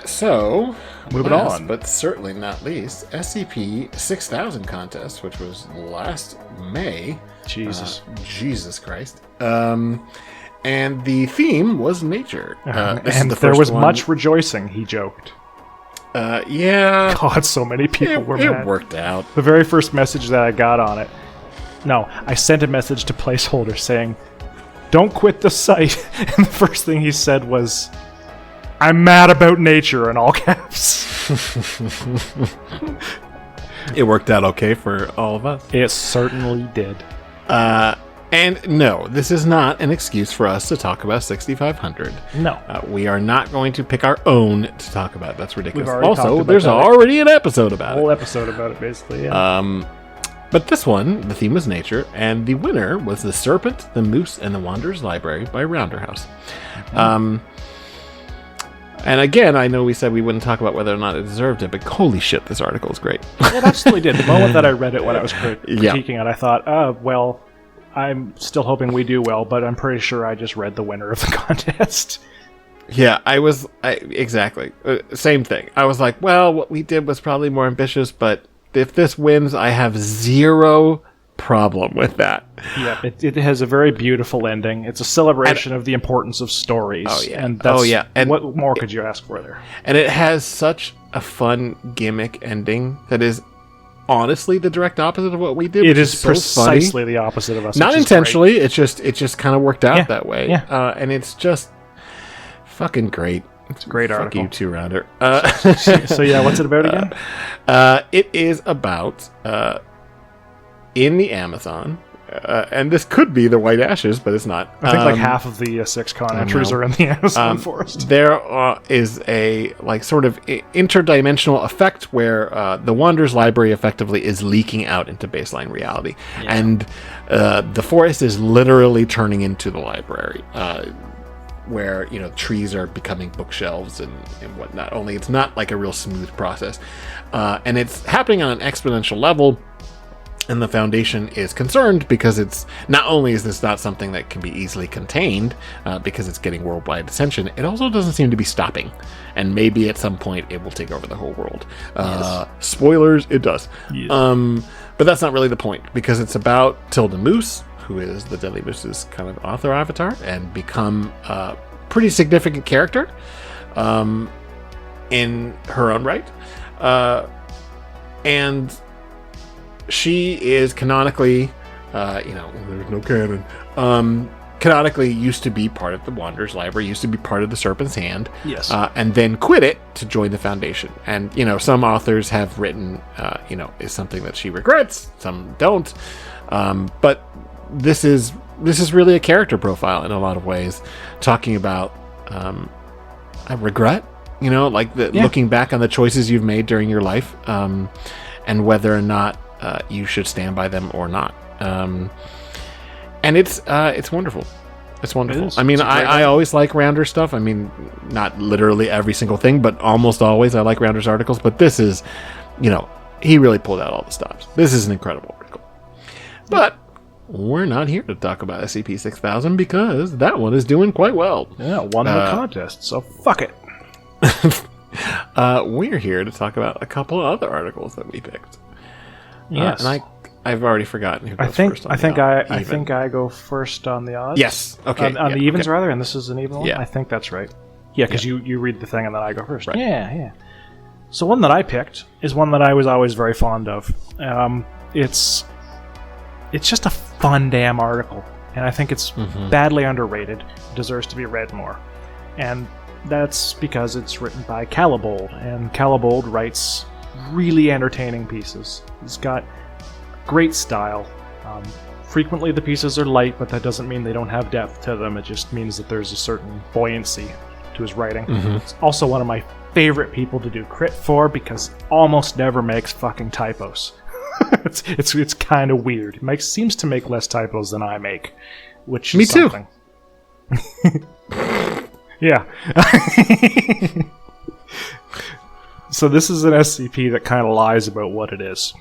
So moving last, on, but certainly not least, SCP-1000 Contest, which was last May. Jesus Christ. And the theme was nature. And there was much rejoicing, he joked. Yeah. God, so many people were mad. It worked out. The very first message that I got on it, I sent a message to Placeholder saying, "Don't quit the site." And the first thing he said was, "I'm mad about nature," in all caps. It worked out okay for all of us. It certainly did. And no, this is not an excuse for us to talk about 6500. No. We are not going to pick our own to talk about. That's ridiculous. Also, there's already an episode about it. A whole episode about it, basically, yeah. But this one, the theme was nature, and the winner was The Serpent, the Moose, and the Wanderer's Library by Rounderhouse. And again, I know we said we wouldn't talk about whether or not it deserved it, but holy shit, this article is great. It absolutely did. The moment that I read it when I was critiquing it, I thought, well, I'm still hoping we do well, but I'm pretty sure I just read the winner of the contest. Yeah, exactly. Same thing. I was like, well, what we did was probably more ambitious, but if this wins, I have zero problem with that. Yeah, it has a very beautiful ending. It's a celebration of the importance of stories. Oh, yeah. And And what more could you ask for there? And it has such a fun gimmick ending that is honestly the direct opposite of what we did. It is so precisely funny. The opposite of us. Not intentionally. It just kind of worked out that way. Yeah. And it's just fucking great. It's a great Fuck article. you, two-rounder. So yeah, what's it about again? It is about in the Amazon, and this could be the White Ashes, but it's not. I think like half of the 6-con entries are in the Amazon forest. There is a like sort of interdimensional effect where the Wanderer's library effectively is leaking out into baseline reality, and the forest is literally turning into the library. Where trees are becoming bookshelves and whatnot. Only it's not like a real smooth process, and it's happening on an exponential level. And the Foundation is concerned because it's not only is this not something that can be easily contained because it's getting worldwide attention, it also doesn't seem to be stopping. And maybe at some point it will take over the whole world. Spoilers, it does. Yes. But that's not really the point because it's about Tilda Moose, who is the Deadly Moose's kind of author avatar and become a pretty significant character in her own right. And she is canonically, there's no canon, canonically used to be part of the Wanderer's Library, used to be part of the Serpent's Hand, yes, and then quit it to join the Foundation. And, some authors have written, is something that she regrets, some don't. But this is really a character profile in a lot of ways, talking about a regret, looking back on the choices you've made during your life, and whether or not you should stand by them or not. And it's wonderful. It's wonderful. It is. I mean, I book. always like Rounder stuff. I mean, not literally every single thing, but almost always I like Rounder's articles. But this is, he really pulled out all the stops. This is an incredible article. But we're not here to talk about SCP-6000 because that one is doing quite well. Yeah, won the contest, so fuck it. We're here to talk about a couple of other articles that we picked. Yes, and I've already forgotten who goes first. I think I go first on the odds. Yes. Okay. On the evens rather, and this is an even one. Yeah. I think that's right. Yeah, because you read the thing and then I go first. Right. Yeah. So one that I picked is one that I was always very fond of. It's just a fun damn article, and I think it's badly underrated. It deserves to be read more, and that's because it's written by Calibold, and Calibold writes really entertaining pieces. He's got great style. Frequently the pieces are light, but that doesn't mean they don't have depth to them. It just means that there's a certain buoyancy to his writing. It's also one of my favorite people to do crit for because almost never makes fucking typos. it's kind of weird. Seems to make less typos than I make, which is something. Yeah. So this is an SCP that kind of lies about what it is.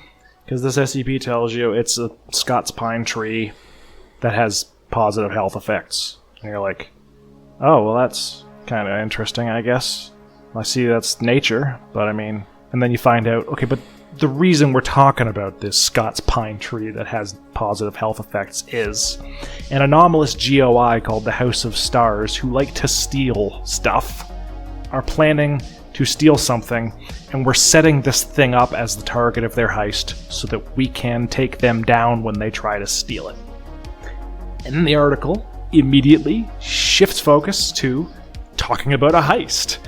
Because this SCP tells you it's a Scots pine tree that has positive health effects. And you're like, oh, well that's kind of interesting, I guess. I see that's nature, but I mean... And then you find out, okay, but the reason we're talking about this Scots pine tree that has positive health effects is an anomalous GOI called the House of Stars, who like to steal stuff, are planning to steal something, and we're setting this thing up as the target of their heist so that we can take them down when they try to steal it. And then the article immediately shifts focus to talking about a heist,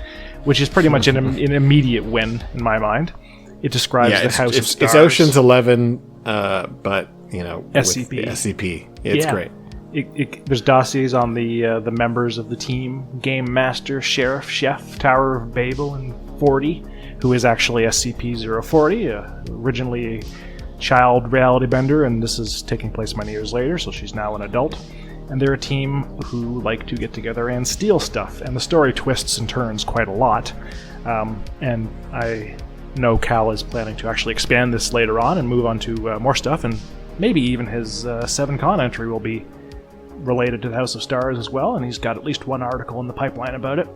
which is pretty much an immediate win in my mind. It describes the House of Stars. It's Ocean's 11, but, SCP. With the SCP. It's great. There's dossiers on the members of the team: Game Master, Sheriff, Chef, Tower of Babel, and 40, who is actually SCP-040, originally a child reality bender, and this is taking place many years later, so she's now an adult. And they're a team who like to get together and steal stuff, and the story twists and turns quite a lot. And I know Cal is planning to actually expand this later on and move on to more stuff, and maybe even his 7-con entry will be related to the House of Stars as well, and he's got at least one article in the pipeline about it.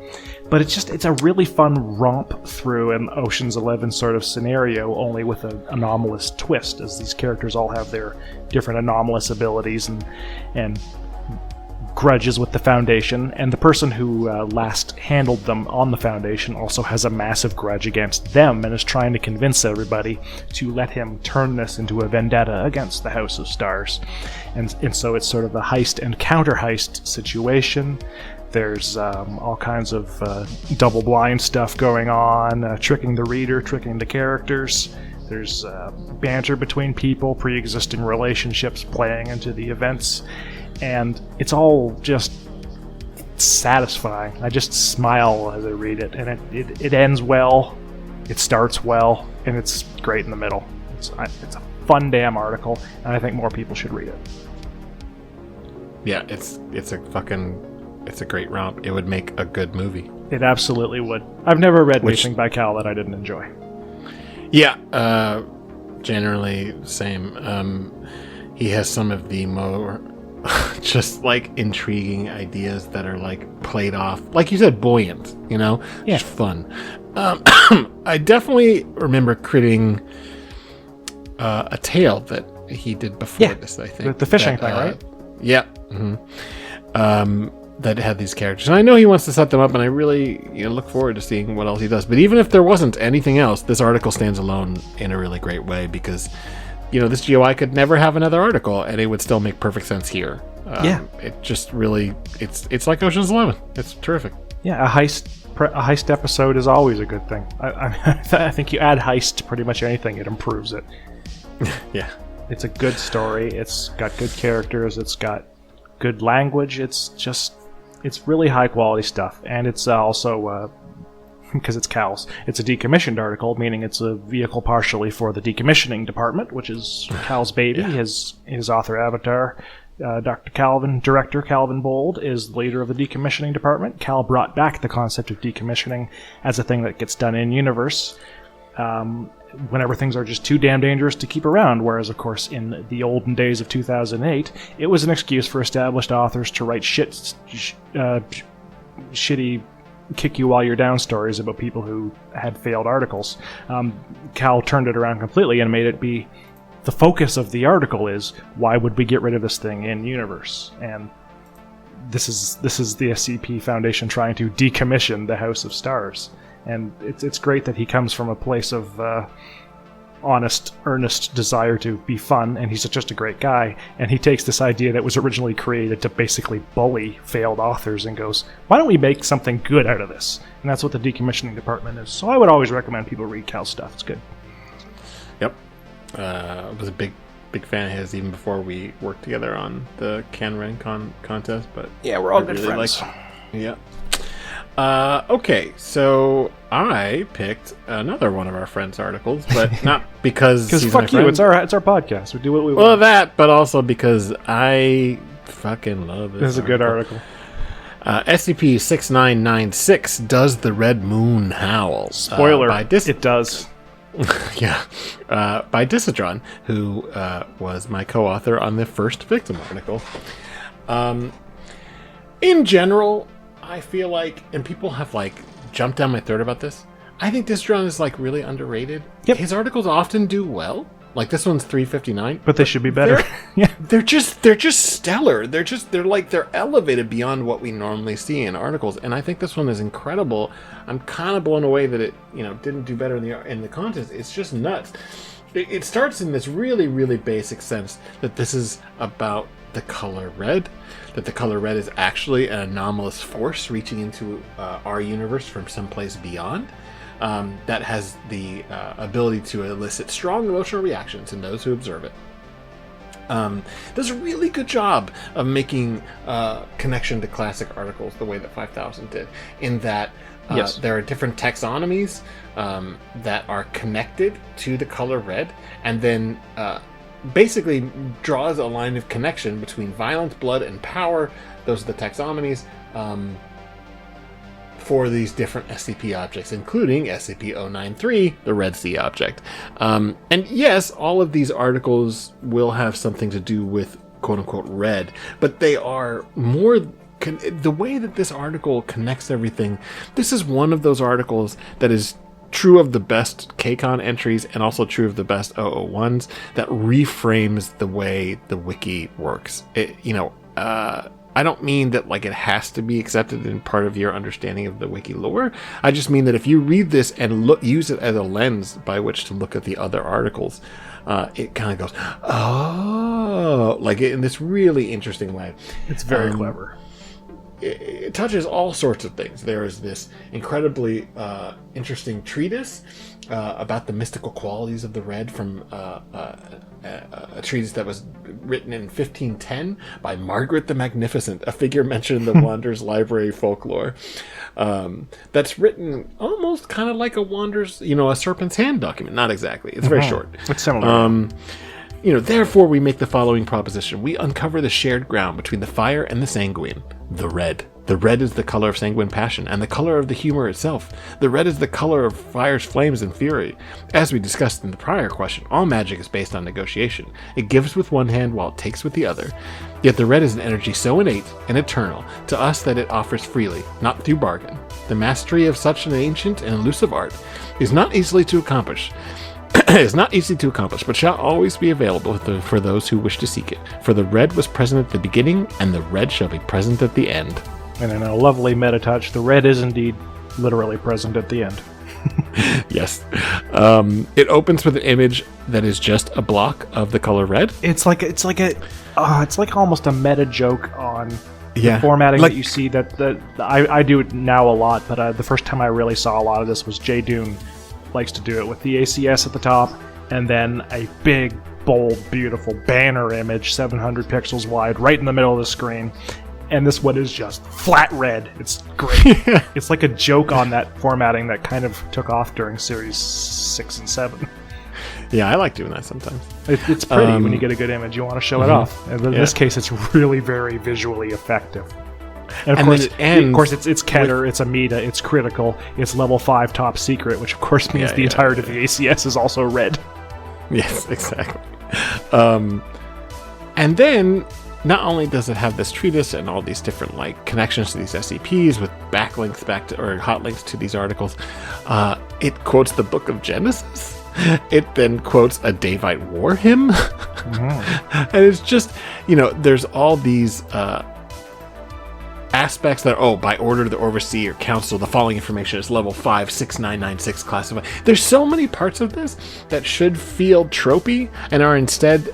But it's a really fun romp through an Ocean's 11 sort of scenario, only with an anomalous twist, as these characters all have their different anomalous abilities and grudges with the Foundation, and the person who last handled them on the Foundation also has a massive grudge against them and is trying to convince everybody to let him turn this into a vendetta against the House of Stars. And so it's sort of a heist and counter-heist situation. There's all kinds of double-blind stuff going on, tricking the reader, tricking the characters. There's banter between people, pre-existing relationships playing into the events. And it's all just satisfying. I just smile as I read it, and it ends well, it starts well, and it's great in the middle. It's a fun damn article, and I think more people should read it. Yeah, it's a great romp. It would make a good movie. It absolutely would. I've never read anything by Cal that I didn't enjoy. Yeah, generally same. He has some of the more just like intriguing ideas that are like played off, like you said, buoyant, just fun. I definitely remember critting a tale that he did before this, I think. The fishing thing, right? Yeah. Mm-hmm. That had these characters. And I know he wants to set them up, and I really look forward to seeing what else he does. But even if there wasn't anything else, this article stands alone in a really great way because this GOI could never have another article, and it would still make perfect sense here. It just really, it's like Ocean's 11. It's terrific. Yeah, a heist episode is always a good thing. I think you add heist to pretty much anything, it improves it. Yeah. It's a good story. It's got good characters. It's got good language. It's really high quality stuff. And it's also... because it's Cal's. It's a decommissioned article, meaning it's a vehicle partially for the decommissioning department, which is Cal's baby. Yeah. His author avatar, Director Calvin Bold, is the leader of the decommissioning department. Cal brought back the concept of decommissioning as a thing that gets done in universe whenever things are just too damn dangerous to keep around, whereas, of course, in the olden days of 2008, it was an excuse for established authors to write shitty kick you while you're down stories about people who had failed articles. Cal turned it around completely and made it be the focus of the article is why would we get rid of this thing in universe? And this is the SCP Foundation trying to decommission the House of Stars. And it's great that he comes from a place of honest, earnest desire to be fun, and he's just a great guy, and he takes this idea that was originally created to basically bully failed authors and goes, why don't we make something good out of this? And that's what the decommissioning department is. So I would always recommend people read Cal's stuff. It's good. Yep. I was a big fan of his even before we worked together on the Canren contest, but yeah, we're all good friends. Yeah. Okay, so I picked another one of our friends' articles, but not because he's fuck my friend. You, it's our podcast. We do what we want. Well, that, but also because I fucking love this. This is a good article. SCP-6996 Does the Red Moon Howl? Spoiler, it does. Yeah, by Dissidron, who was my co-author on the first victim article. In general, I feel like, and people have jumped down my throat about this, I think Dissidron is really underrated. Yep. His articles often do well. This one's 359, but they should be better. They're just stellar. They're elevated beyond what we normally see in articles, and I think this one is incredible. I'm kind of blown away that it didn't do better in the contest. It's just nuts. It starts in this really, really basic sense that this is about the color red, that the color red is actually an anomalous force reaching into our universe from someplace beyond, that has the ability to elicit strong emotional reactions in those who observe it. Does a really good job of making connection to classic articles the way that 5000 did, in that yes. There are different taxonomies that are connected to the color red, and then basically draws a line of connection between violence, blood, and power. Those are the taxonomies for these different SCP objects, including SCP-093, the Red Sea object. And yes, all of these articles will have something to do with quote-unquote red, but they are more... the way that this article connects everything, this is one of those articles that is true of the best Kcon entries and also true of the best 001s, that reframes the way the wiki works. I don't mean that like it has to be accepted in part of your understanding of the wiki lore. I just mean that if you read this and use it as a lens by which to look at the other articles, it kind of goes, oh, like in this really interesting way. It's very clever. It touches all sorts of things. There is this incredibly interesting treatise about the mystical qualities of the red from a treatise that was written in 1510 by Margaret the Magnificent, a figure mentioned in the Wanderer's Library folklore. That's written almost kind of like a Wanderer's, a Serpent's Hand document. Not exactly. It's very short. It's similar. Therefore we make the following proposition. We uncover the shared ground between the fire and the sanguine, the red. The red is the color of sanguine passion, and the color of the humor itself. The red is the color of fire's flames and fury. As we discussed in the prior question, all magic is based on negotiation. It gives with one hand while it takes with the other. Yet the red is an energy so innate and eternal to us that it offers freely, not through bargain. The mastery of such an ancient and elusive art is not easily to accomplish. But shall always be available for those who wish to seek it. For the red was present at the beginning, and the red shall be present at the end. And in a lovely meta touch, the red is indeed literally present at the end. Yes. It opens with an image that is just a block of the color red. It's like almost a meta joke on the formatting that you see. I do it now a lot, but the first time I really saw a lot of this was Jay Doon likes to do it with the ACS at the top, and then a big, bold, beautiful banner image, 700 pixels wide, right in the middle of the screen. And this one is just flat red. It's great. It's like a joke on that formatting that kind of took off during Series 6 and 7. Yeah, I like doing that sometimes. It's pretty when you get a good image. You want to show it off. And in this case, it's really very visually effective. And of course, it's Keter, it's Amida, it's critical, it's level 5 top secret, which of course means the entirety of the ACS is also red. Yes, exactly. And then, not only does it have this treatise and all these different connections to these SCPs with backlinks or hot links to these articles, it quotes the Book of Genesis. It then quotes a Davite war hymn. And it's just, there's all these aspects that by order of the Overseer Council, the following information is level 5, 6996 classified. There's so many parts of this that should feel tropey and are instead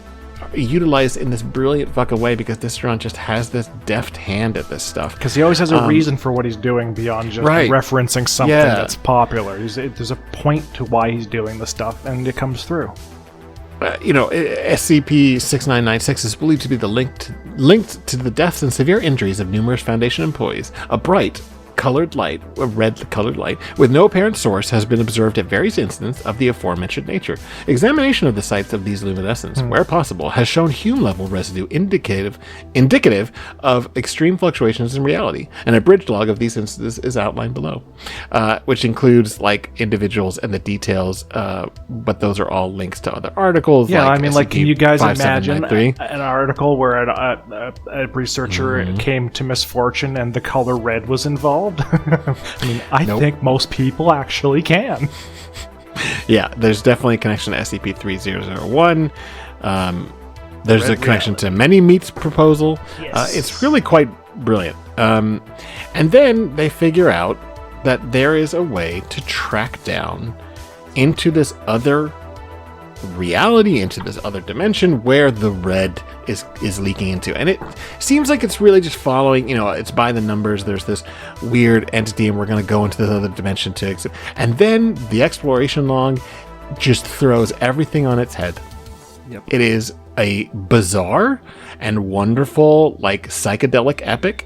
utilized in this brilliant fucking way because this Ron just has this deft hand at this stuff. Because he always has a reason for what he's doing beyond just referencing something that's popular. There's a point to why he's doing the stuff, and it comes through. SCP-6996 is believed to be linked to the deaths and severe injuries of numerous Foundation employees. A bright, red colored light, with no apparent source has been observed at various instances of the aforementioned nature. Examination of the sites of these luminescents, where possible, has shown Hume-level residue indicative of extreme fluctuations in reality. An abridged log of these instances is outlined below, which includes individuals and the details, but those are all links to other articles. Yeah, can you guys imagine an article where a researcher came to misfortune and the color red was involved? I think most people actually can. Yeah, there's definitely a connection to SCP-3001. There's a connection to Many Meat's proposal. Yes. It's really quite brilliant. And then they figure out that there is a way to track down into this other reality, into this other dimension where the red is leaking into. And it seems like it's really just following, it's by the numbers. There's this weird entity and we're going to go into this other dimension to exit. And then the exploration log just throws everything on its head. Yep. It is a bizarre and wonderful, psychedelic epic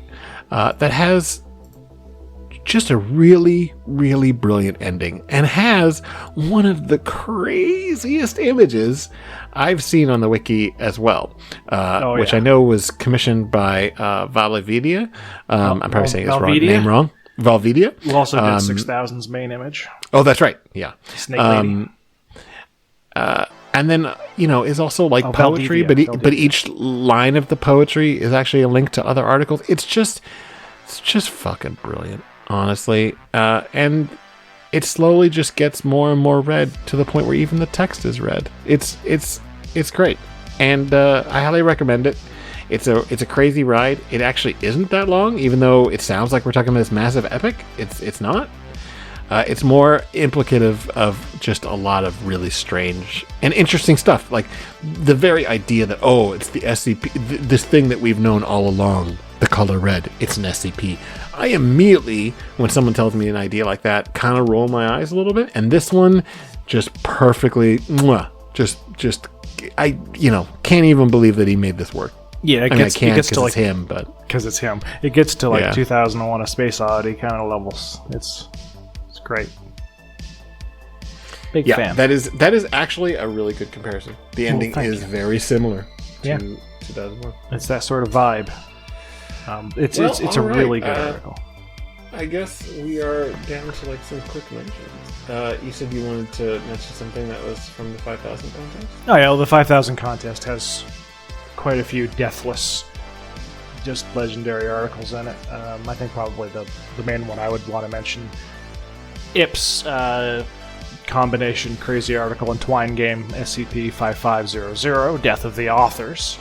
that has just a really, really brilliant ending and has one of the craziest images I've seen on the wiki as well, which I know was commissioned by Valvidia. I'm probably saying his name wrong. Valvidia. Who also did 6000's main image. Oh, that's right. Yeah. Snake Lady. And then, is also poetry, Valdivia. but each line of the poetry is actually a link to other articles. It's just fucking brilliant. Honestly, and it slowly just gets more and more red to the point where even the text is red. It's great, and I highly recommend it. It's a crazy ride. It actually isn't that long, even though it sounds like we're talking about this massive epic. It's not. It's more implicative of just a lot of really strange and interesting stuff. Like the very idea that, it's the SCP, this thing that we've known all along, the color red, it's an SCP. I immediately, when someone tells me an idea like that, kind of roll my eyes a little bit. And this one just perfectly, I can't even believe that he made this work. Yeah, I can't because it's him, but... Because it's him. It gets to 2001 A Space Odyssey kind of levels. It's great. Big fan. That is actually a really good comparison. The ending is very similar to 2001. It's that sort of vibe. It's a really good article. I guess we are down to some quick mentions. You said you wanted to mention something that was from the 5000 contest? Oh yeah, well, the 5000 contest has quite a few deathless, just legendary articles in it. I think probably the main one I would want to mention, Ip's combination crazy article and Twine game SCP-5500, Death of the Authors,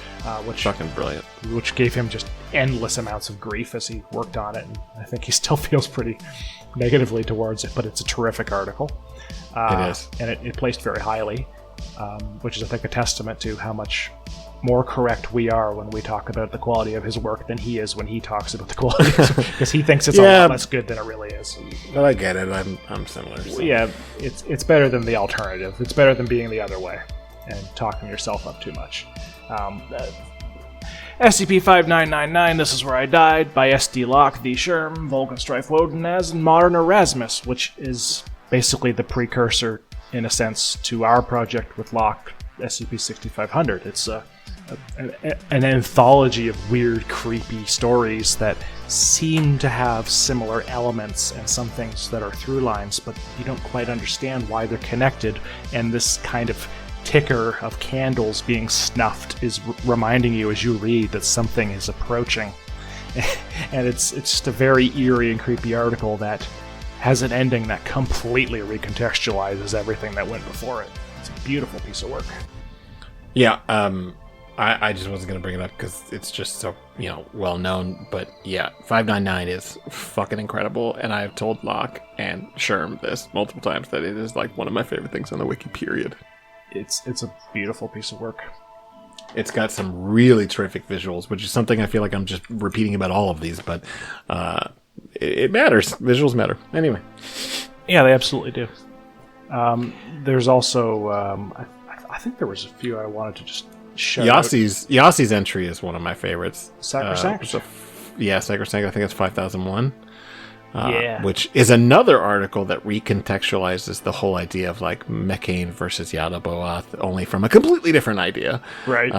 which fucking brilliant, which gave him just endless amounts of grief as he worked on it, and I think he still feels pretty negatively towards it, but it's a terrific article. It is, and it placed very highly, which is I think a testament to how much more correct we are when we talk about the quality of his work than he is when he talks about the quality, because he thinks it's a lot less good than it really is. But I get it. I'm similar. So. Yeah, it's better than the alternative. It's better than being the other way and talking yourself up too much. SCP-5999, This Is Where I Died, by SD Locke, The Sherm, Volkenstrife Wodenaz, and Modern Erasmus, which is basically the precursor, in a sense, to our project with Locke, SCP-6500. It's an anthology of weird, creepy stories that seem to have similar elements and some things that are through lines, but you don't quite understand why they're connected, and this kind of ticker of candles being snuffed is reminding you as you read that something is approaching. And it's just a very eerie and creepy article that has an ending that completely recontextualizes everything that went before it. It's a beautiful piece of work. Yeah, I just wasn't going to bring it up because it's just so, well known. But yeah, 599 is fucking incredible. And I've told Locke and Sherm this multiple times that it is one of my favorite things on the wiki, period. It's a beautiful piece of work. It's got some really terrific visuals, which is something I feel like I'm just repeating about all of these, but it matters. Visuals matter. Anyway. Yeah, they absolutely do. There's also, I think there was a few I wanted to just show Yassi's entry is one of my favorites. Sacrosanct? Sacrosanct. I think it's 5001. Yeah. Which is another article that recontextualizes the whole idea of Mechane versus Yada-Boath, only from a completely different idea. Right.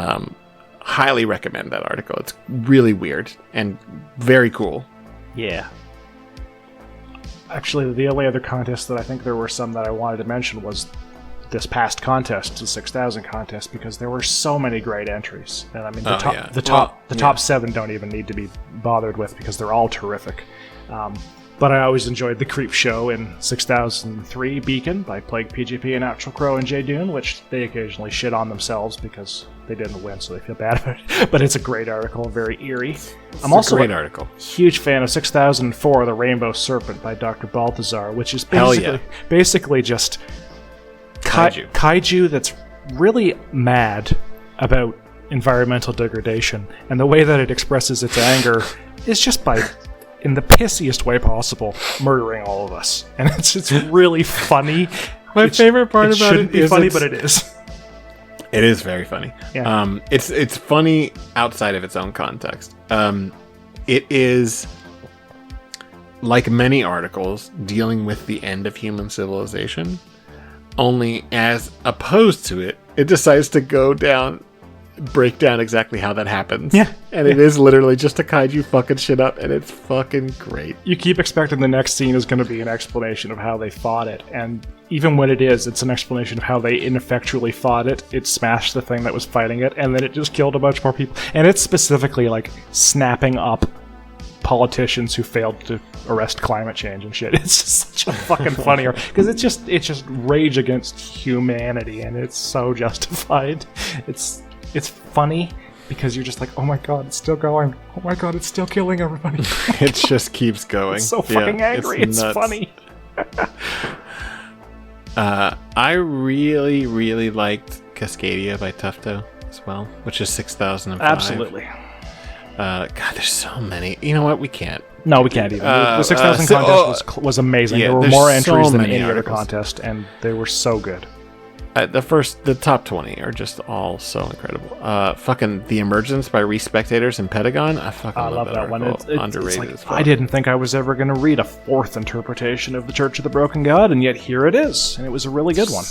Highly recommend that article. It's really weird and very cool. Yeah. Actually, the only other contest that I think there were some that I wanted to mention was this past contest, the 6000 contest, because there were so many great entries. And I mean, the top 7 don't even need to be bothered with because they're all terrific. But I always enjoyed the Creep Show in 6003 Beacon by Plague PGP and Actual Crow and J Dune, which they occasionally shit on themselves because they didn't win, so they feel bad about it. But it's a great article, very eerie. I'm also a article. Huge fan of 6004, The Rainbow Serpent by Dr. Balthazar, which is basically just kaiju that's really mad about environmental degradation, and the way that it expresses its anger is just by, in the pissiest way possible, murdering all of us. And it's really funny. My favorite part about it is funny, but it is. It is very funny. Yeah. It's funny outside of its own context. It is, like many articles, dealing with the end of human civilization. Only as opposed to it decides to break down exactly how that happens. Yeah. And it is literally just a kaiju fucking shit up, and it's fucking great. You keep expecting the next scene is going to be an explanation of how they fought it, and even when it is, it's an explanation of how they ineffectually fought it. It smashed the thing that was fighting it, and then it just killed a bunch more people. And it's specifically snapping up politicians who failed to arrest climate change and shit. It's just such a fucking funny because it's just rage against humanity, and it's so justified. It's funny, because you're just like, oh my god, it's still going. Oh my god, it's still killing everybody. It just keeps going. It's so fucking angry. It's funny. I really, really liked Cascadia by Tufto as well, which is 6005. Absolutely. God, there's so many. You know what? We can't. No, we can't even. The 6000 contest was amazing. Yeah, there were there's more entries so than many any other articles. contest, and they were so good. The top 20 are just all so incredible. Fucking The Emergence by Respectators and Pentagon. I love that one. It's Underrated like, as fuck. I didn't think I was ever going to read a fourth interpretation of the Church of the Broken God, and yet here it is, and it was a really good one.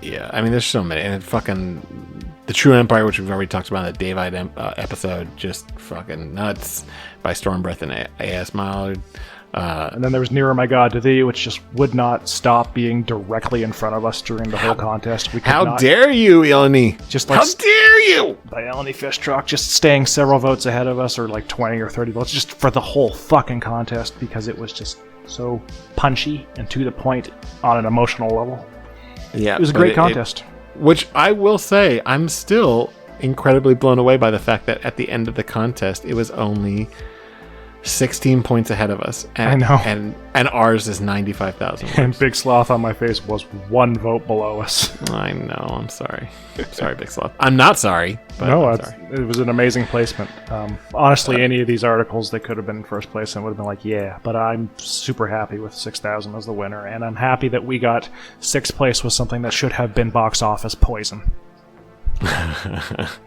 Yeah, I mean, there's so many. And fucking The True Empire, which we've already talked about in the David episode, just fucking nuts, by Stormbreath and A.S. Mallard. And then there was Nearer My God to Thee, which just would not stop being directly in front of us during the whole contest. We could How not, dare you, Eleni? Just like How dare you? by Eleni Fishtruck, just staying several votes ahead of us, or like 20 or 30 votes, just for the whole fucking contest, because it was just so punchy and to the point on an emotional level. Yeah, It was a great contest. Which I will say, I'm still incredibly blown away by the fact that at the end of the contest, it was only 16 points ahead of us. And, I know. And ours is 95,000. And Big Sloth on my face was one vote below us. I know. I'm sorry. Sorry, Big Sloth. I'm not sorry. But No, I'm sorry. it was an amazing placement. Honestly, any of these articles, they could have been in first place and would have been like, yeah. But I'm super happy with 6,000 as the winner. And I'm happy that we got sixth place with something that should have been box office poison.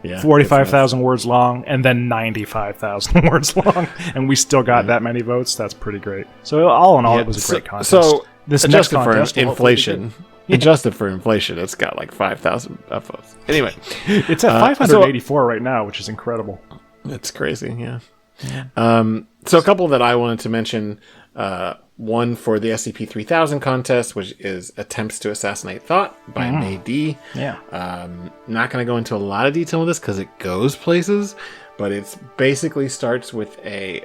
Yeah, 45,000 words long, and then 95,000 words long, and we still got that many votes. That's pretty great. So all in all, it was a great contest. So this next adjusted for contest will hopefully be inflation, adjusted for inflation, it's got like 5,000 votes. Anyway, good. It's at 584 right now, which is incredible. it's crazy. Yeah. So a couple that I wanted to mention. One for the SCP-3000 contest, which is Attempts to Assassinate Thought by May D. Yeah. Not going to go into a lot of detail with this because it goes places, but it's basically starts with a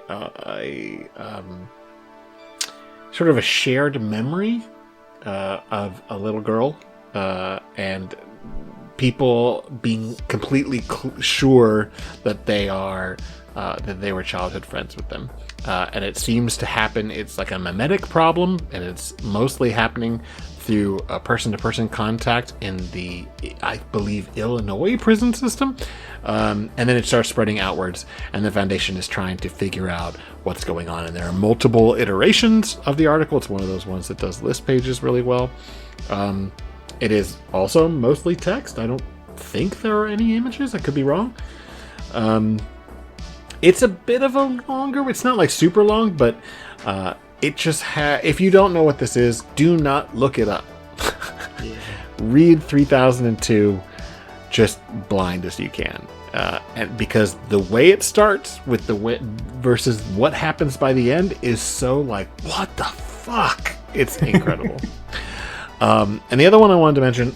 sort of a shared memory of a little girl and people being completely sure that they are that they were childhood friends with them. And it seems to happen, it's like a mimetic problem, and it's mostly happening through a person-to-person contact in the, I believe, Illinois prison system. And then it starts spreading outwards, and the Foundation is trying to figure out what's going on. And there are multiple iterations of the article. It's one of those ones that does list pages really well. It is also mostly text. I don't think there are any images. I could be wrong. It's a bit of a longer, it's not like super long, but it just if you don't know what this is, do not look it up. Read 3002 just blind as you can. And because the way it starts with the way versus what happens by the end is so like, what the fuck? It's incredible. And the other one I wanted to mention,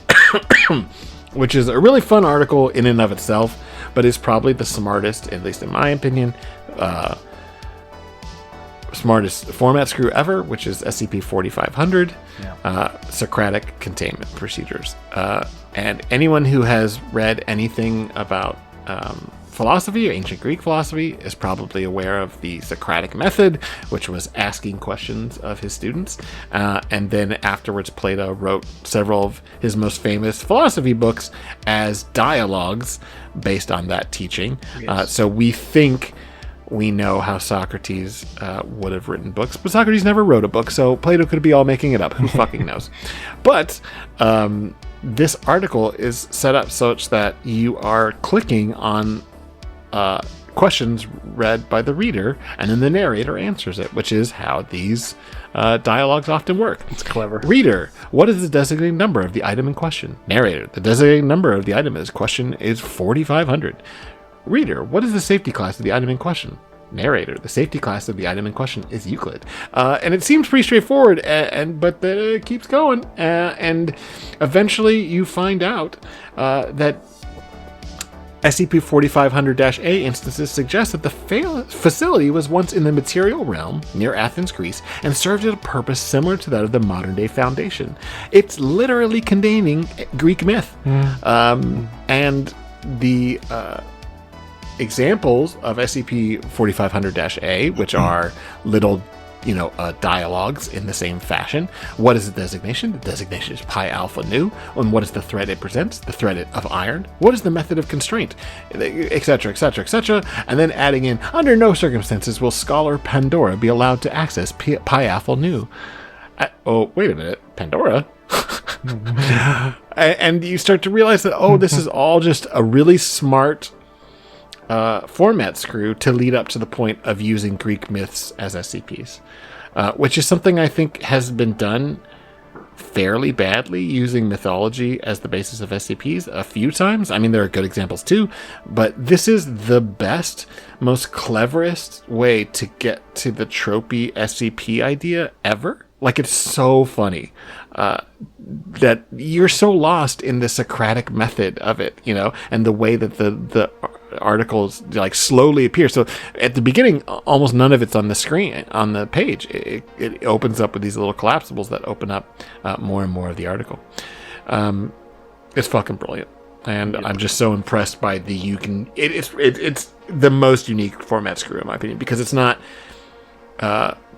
which is a really fun article in and of itself, but is probably the smartest, at least in my opinion, smartest format screw ever, which is SCP-4500, Socratic Containment Procedures. And anyone who has read anything about philosophy or ancient Greek philosophy is probably aware of the Socratic method, which was asking questions of his students. And then afterwards, Plato wrote several of his most famous philosophy books as dialogues based on that teaching. Yes. So we think we know how Socrates would have written books, but Socrates never wrote a book, so Plato could be all making it up. Who fucking knows? But this article is set up such that you are clicking on questions read by the reader, and then the narrator answers it, which is how these dialogues often work. It's clever. Reader, what is the designated number of the item in question? Narrator, the designated number of the item in this question is 4500. Reader, what is the safety class of the item in question? Narrator, the safety class of the item in question is Euclid. And it seems pretty straightforward, but then it keeps going. And eventually you find out that SCP-4500-A instances suggest that the facility was once in the material realm near Athens, Greece, and served a purpose similar to that of the modern-day Foundation. It's literally containing Greek myth. And the examples of SCP-4500-A, which are little dialogues in the same fashion. What is the designation? The designation is Pi Alpha Nu. And what is the threat it presents? The threat of iron. What is the method of constraint? Etc., etc., etc. And then adding in, under no circumstances will Scholar Pandora be allowed to access Pi Alpha Nu. Oh, wait a minute. Pandora? And you start to realize that, this is all just a really smart format screw to lead up to the point of using Greek myths as SCPs, which is something I think has been done fairly badly, using mythology as the basis of SCPs a few times. I mean, there are good examples too, but this is the best, most cleverest way to get to the tropey SCP idea ever. Like, it's so funny that you're so lost in the Socratic method of it, and the way that the articles slowly appear. So at the beginning, almost none of it's on the screen, on the page. It opens up with these little collapsibles that open up more and more of the article. It's fucking brilliant, and I'm just so impressed by it's the most unique format screw in my opinion, because it's not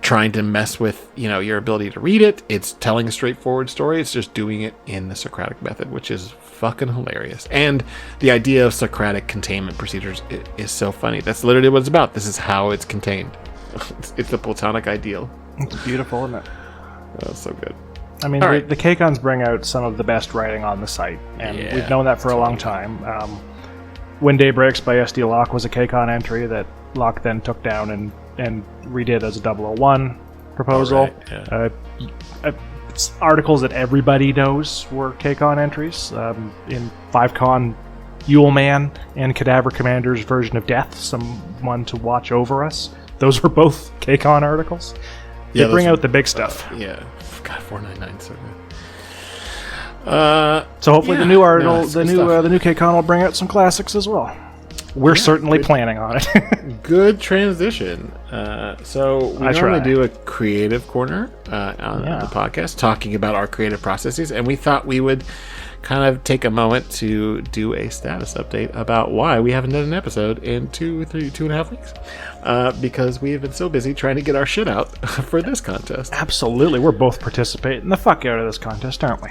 trying to mess with your ability to read it. It's telling a straightforward story. It's just doing it in the Socratic method, which is fucking hilarious. And the idea of Socratic containment procedures is so funny. That's literally what it's about. This is how it's contained. It's the Platonic ideal. It's beautiful, isn't it? That's so good. I mean, the Kcons bring out some of the best writing on the site, and we've known that for a long time. When Day Breaks by SD Locke was a Kcon entry that Locke then took down and redid as a 001 proposal. It's articles that everybody knows were Kcon entries. In 5Con, Yule Man and Cadaver Commander's version of Death, Someone to Watch Over Us. Those were both Kcon articles. They bring out the big stuff. God, 499 so good. So hopefully the new article, the new Kcon will bring out some classics as well. We're certainly planning on it. Good transition. So we normally do a creative corner on the podcast, talking about our creative processes, and we thought we would kind of take a moment to do a status update about why we haven't done an episode in 2.5 weeks. Because we have been so busy trying to get our shit out for this contest. Absolutely. We're both participating the fuck out of this contest, aren't we?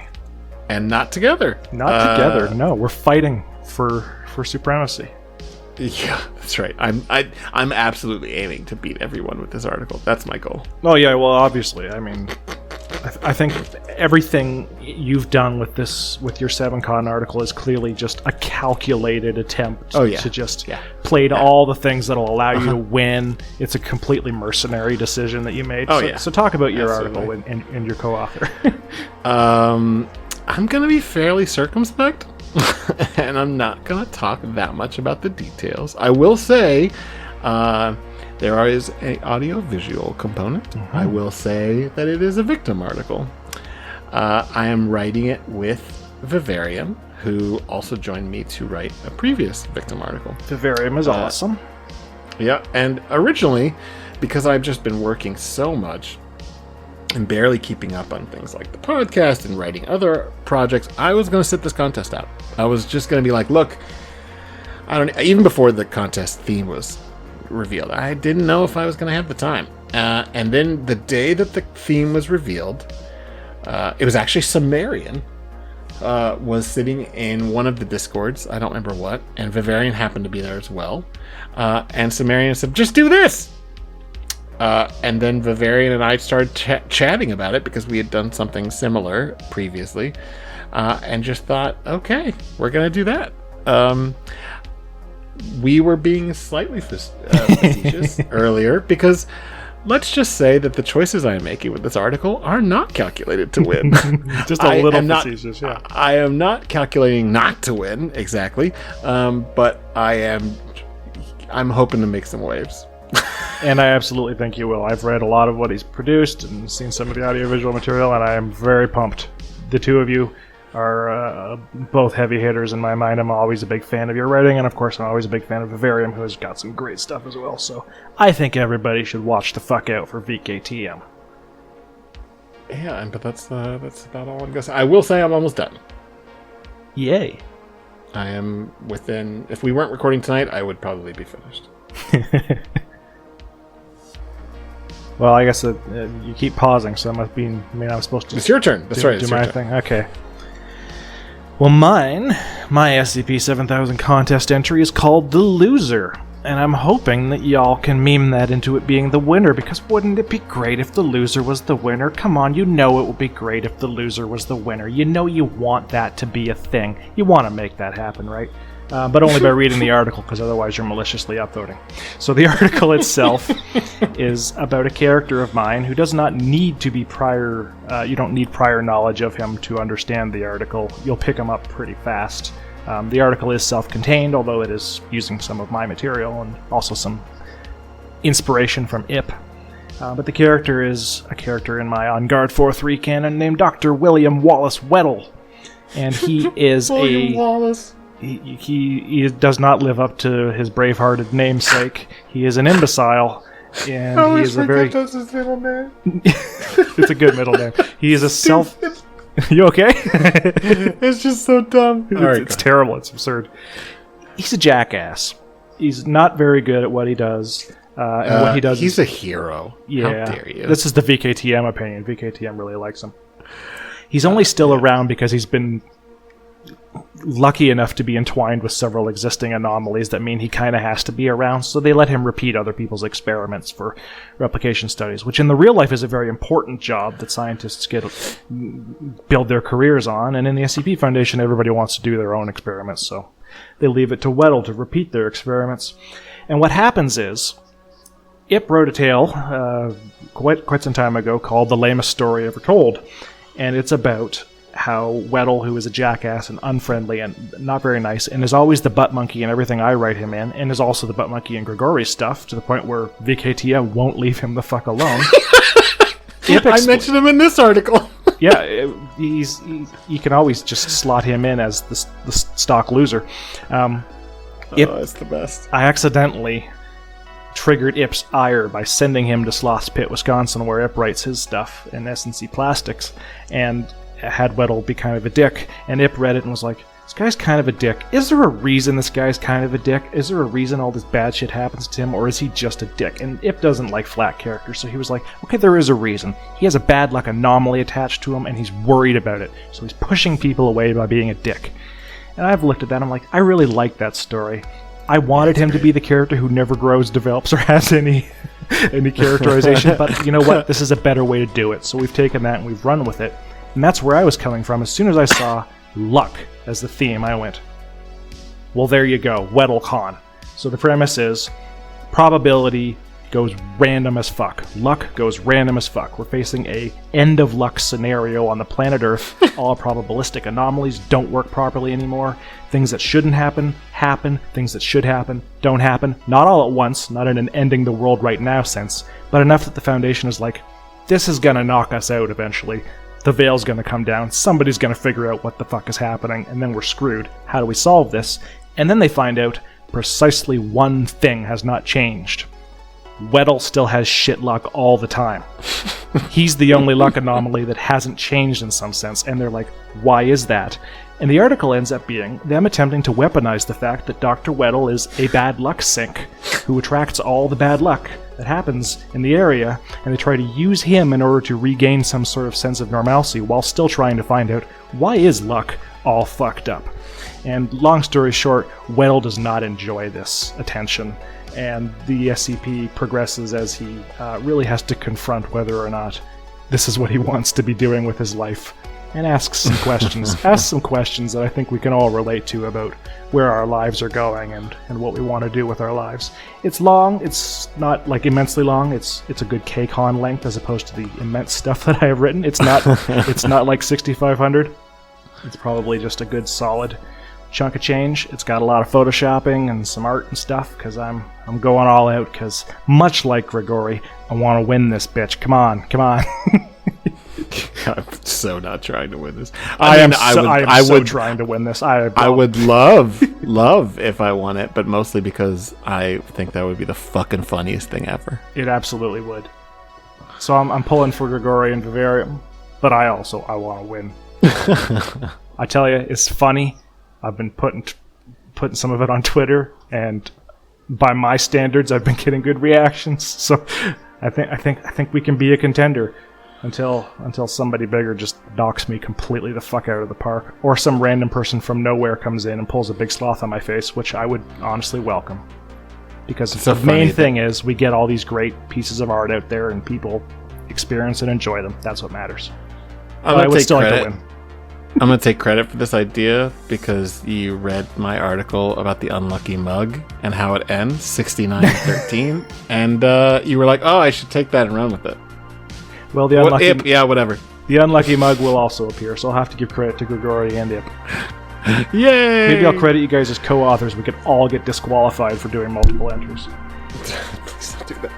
And not together. Not together. No, we're fighting for supremacy. Yeah, that's right. I'm absolutely aiming to beat everyone with this article. That's my goal. Oh yeah, well obviously. I mean, I think everything you've done with your 7Con article is clearly just a calculated attempt to just play to all the things that'll allow you to win. It's a completely mercenary decision that you made. So talk about your article and your co-author. I'm going to be fairly circumspect. And I'm not going to talk that much about the details. I will say there is an audio-visual component. I will say that it is a victim article. I am writing it with Vivarium, who also joined me to write a previous victim article. Vivarium is awesome. Yeah, and originally, because I've just been working so much and barely keeping up on things like the podcast and writing other projects, I was going to sit this contest out. I was just going to be like, look, even before the contest theme was revealed, I didn't know if I was going to have the time. And then the day that the theme was revealed, it was actually Sumerian was sitting in one of the Discords, I don't remember what, and Vivarian happened to be there as well. And Sumerian said, just do this! And then Vivarian and I started chatting about it because we had done something similar previously, and just thought, okay, we're going to do that. We were being slightly facetious earlier because let's just say that the choices I am making with this article are not calculated to win. Just a little facetious, yeah. I am not calculating not to win, exactly, but I'm hoping to make some waves. And I absolutely think you will. I've read a lot of what he's produced and seen some of the audiovisual material, and I am very pumped. The two of you are both heavy hitters in my mind. I'm always a big fan of your writing, and of course I'm always a big fan of Vivarium, who has got some great stuff as well. So I think everybody should watch the fuck out for VKTM. Yeah, but that's about all I'm gonna say. I will say I'm almost done. Yay. I am within... If we weren't recording tonight, I would probably be finished. Well, I guess you keep pausing, so that must be... I mean, I'm supposed to... It's your turn. That's right. Do my thing. Okay. Well, my SCP-1000 Contest entry is called The Loser. And I'm hoping that y'all can meme that into it being the winner, because wouldn't it be great if the loser was the winner? Come on, you know it would be great if the loser was the winner. You know you want that to be a thing. You want to make that happen, right? But only by reading the article, because otherwise you're maliciously upvoting. So the article itself is about a character of mine who does not need to be prior... you don't need prior knowledge of him to understand the article. You'll pick him up pretty fast. The article is self-contained, although it is using some of my material and also some inspiration from Ip. But the character is a character in my On Guard 4-3 canon named Dr. William Wallace Weddle. And he is William Wallace. He does not live up to his brave-hearted namesake. He is an imbecile. And he is a very... That's his middle name. It's a good middle name. He is a self... You okay? It's just so dumb. It's terrible. It's absurd. He's a jackass. He's not very good at what he does. And what he does he's a hero. Yeah. How dare you? This is the VKTM opinion. VKTM really likes him. He's only still around because he's been lucky enough to be entwined with several existing anomalies that mean he kind of has to be around, so they let him repeat other people's experiments for replication studies, which in the real life is a very important job that scientists build their careers on, and in the SCP Foundation everybody wants to do their own experiments, so they leave it to Weddle to repeat their experiments. And what happens is, Ip wrote a tale quite some time ago called The Lamest Story Ever Told, and it's about how Weddle, who is a jackass and unfriendly and not very nice, and is always the butt monkey in everything I write him in, and is also the butt monkey in Grigori's stuff, to the point where VKTM won't leave him the fuck alone. I mentioned him in this article. Yeah, you can always just slot him in as the stock loser. It's the best. I accidentally triggered Ip's ire by sending him to Sloth's Pit, Wisconsin, where Ip writes his stuff in S&C Plastics, and had Weddle be kind of a dick, and Ip read it and was like, this guy's kind of a dick. Is there a reason this guy's kind of a dick? Is there a reason all this bad shit happens to him, or is he just a dick? And Ip doesn't like flat characters, so he was like, okay, there is a reason. He has a bad luck anomaly attached to him, and he's worried about it, so he's pushing people away by being a dick. And I've looked at that, and I'm like, I really like that story. I wanted him to be the character who never grows, develops, or has any characterization, but you know what? This is a better way to do it, so we've taken that and we've run with it. And that's where I was coming from. As soon as I saw luck as the theme, I went, well, there you go, WeddleCon. So the premise is, probability goes random as fuck. Luck goes random as fuck. We're facing a end of luck scenario on the planet Earth. All probabilistic anomalies don't work properly anymore. Things that shouldn't happen, happen. Things that should happen, don't happen. Not all at once, not in an ending the world right now sense, but enough that the Foundation is like, this is gonna knock us out eventually. The veil's gonna come down, somebody's gonna figure out what the fuck is happening, and then we're screwed. How do we solve this? And then they find out precisely one thing has not changed. Weddle still has shit luck all the time. He's the only luck anomaly that hasn't changed in some sense, and they're like, why is that? And the article ends up being them attempting to weaponize the fact that Dr. Weddle is a bad luck sink who attracts all the bad luck that happens in the area, and they try to use him in order to regain some sort of sense of normalcy while still trying to find out why is luck all fucked up. And long story short, Weddle does not enjoy this attention, and the SCP progresses as he really has to confront whether or not this is what he wants to be doing with his life, and asks some questions. Asks some questions that I think we can all relate to about where our lives are going and what we want to do with our lives. It's long. It's not like immensely long. It's a good Kcon length as opposed to the immense stuff that I have written. It's not like 6,500. It's probably just a good solid chunk of change. It's got a lot of photoshopping and some art and stuff because I'm going all out because much like Grigori, I want to win this bitch. Come on. I'm so not trying to win this. I am so trying to win this. I would love if I won it, but mostly because I think that would be the fucking funniest thing ever. It absolutely would. So I'm pulling for Grigori and Vivarium, but I want to win. I tell you, it's funny. I've been putting some of it on Twitter, and by my standards, I've been getting good reactions. So I think we can be a contender until somebody bigger just knocks me completely the fuck out of the park, or some random person from nowhere comes in and pulls a big sloth on my face, which I would honestly welcome. Because the main thing is we get all these great pieces of art out there and people experience and enjoy them. That's what matters. I would still like to win. I'm going to take credit for this idea because you read my article about the unlucky mug and how it ends, 69-13, and you were like, oh, I should take that and run with it. Well, the unlucky... whatever. The unlucky mug will also appear, so I'll have to give credit to Grigori and Ip. Yay! Maybe I'll credit you guys as co-authors. We could all get disqualified for doing multiple entries. Please don't do that.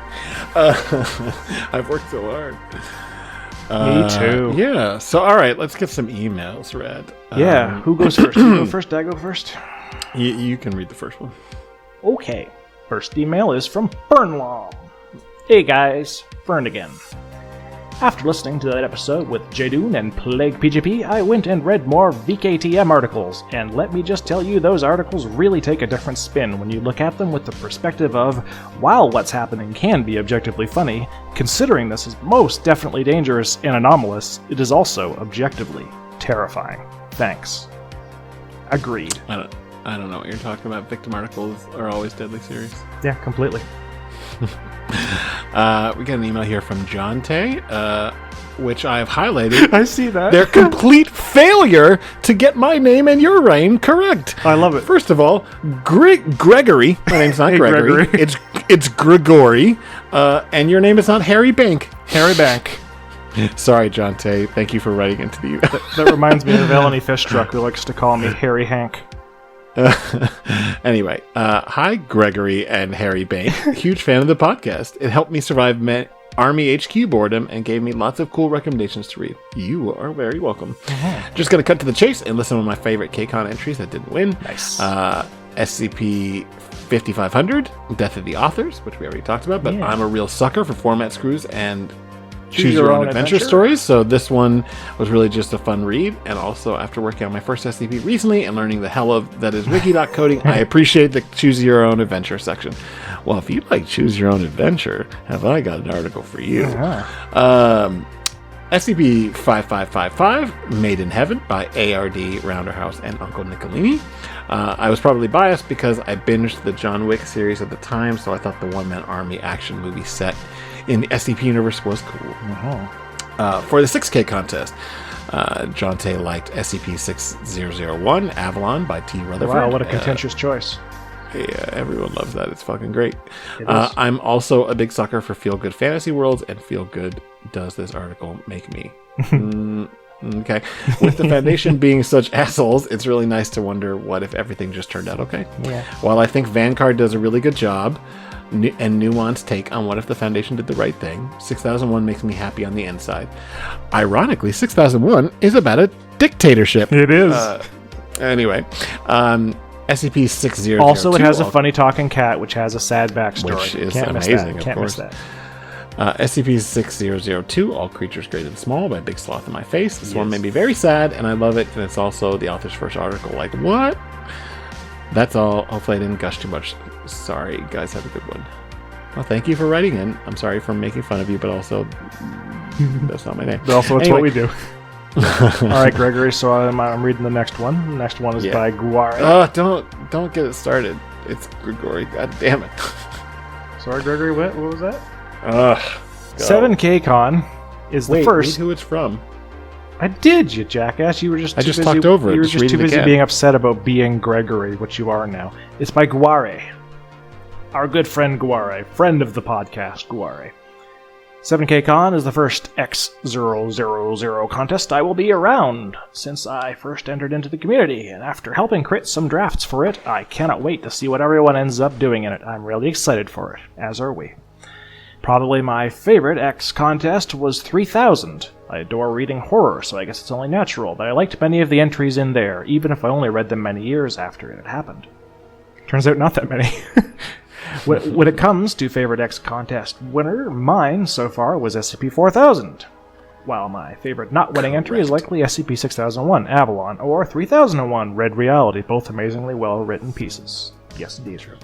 I've worked so hard. Me too. Yeah. So, all right, let's get some emails read. Yeah. Who goes first? You go first? I go first? You can read the first one. Okay. First email is from Fernlom. Hey guys, Fern again. After listening to that episode with Jadoon and Plague PGP, I went and read more VKTM articles, and let me just tell you, those articles really take a different spin when you look at them with the perspective of, while what's happening can be objectively funny, considering this is most definitely dangerous and anomalous, it is also objectively terrifying. Thanks. Agreed. I don't know what you're talking about. Victim articles are always deadly serious. Yeah, completely. We got an email here from John Tay, which I have highlighted. I see that. Their complete failure to get my name and your name correct. I love it. First of all, Gregory. My name's not Gregory. It's Grigori, and your name is not Harry Bank. Harry Bank. Sorry, John Tay. Thank you for writing into the email. That reminds me of Eleni Fishtruck, who likes to call me Harry Hank. Anyway, hi Gregory and Harry Bank. Huge fan of the podcast. It helped me survive Army HQ boredom and gave me lots of cool recommendations to read. You are very welcome. Just gonna cut to the chase and listen to my favorite Kcon entries that didn't win. Nice. SCP-5500, Death of the Authors, which we already talked about, but I'm a real sucker for format screws and choose your own adventure stories, so this one was really just a fun read, and also after working on my first SCP recently and learning the hell of that is wiki.coding, I appreciate the choose your own adventure section. Well, if you like choose your own adventure, have I got an article for you. SCP-5555, Made in Heaven by ARD Rounderhouse and Uncle Nicolini. I was probably biased because I binged the John Wick series at the time, so I thought the one-man army action movie set in the SCP universe was cool. For the 6K contest, John Tay liked SCP-6001, Avalon by T. Rutherford. Wow, what a contentious choice. Yeah, everyone loves that. It's fucking great. I'm also a big sucker for feel-good fantasy worlds, and feel-good does this article make me. Okay. With the Foundation being such assholes, it's really nice to wonder what if everything just turned out okay. Yeah. While I think Vanguard does a really good job, and nuanced take on what if the Foundation did the right thing, 6001 makes me happy on the inside. Ironically, 6001 is about a dictatorship. It is. Anyway, SCP-6002. Also, it has a funny talking cat, which has a sad backstory. Which is Can't amazing, miss that. Can't miss that. SCP-6002, All Creatures Great and Small by Big Sloth in My Face. This one made me very sad, and I love it, and it's also the author's first article. Like, what? That's all. Hopefully I didn't gush too much. Sorry, guys. Have a good one. Well, thank you for writing in. I'm sorry for making fun of you, but also that's not my name. But also, it's what we do. All right, Gregory. So I'm reading the next one. The next one is by Guare. Oh, don't get it started. It's Grigori. God damn it. Sorry, Gregory. What was that? 7K Con is the first. Read who it's from. I did, you jackass. You were just I just talked over it. You were just too busy being upset about being Gregory, which you are now. It's by Guare. Our good friend Guare. Friend of the podcast, Guare. 7K Con is the first X000 contest I will be around since I first entered into the community, and after helping crit some drafts for it, I cannot wait to see what everyone ends up doing in it. I'm really excited for it, as are we. Probably my favorite X contest was 3000. I adore reading horror, so I guess it's only natural that I liked many of the entries in there, even if I only read them many years after it had happened. Turns out not that many. When it comes to favorite X contest winner, mine so far was SCP-4000. While my favorite not winning entry is likely SCP-6001 Avalon or 3001 Red Reality, both amazingly well-written pieces. Yes, indeed, true.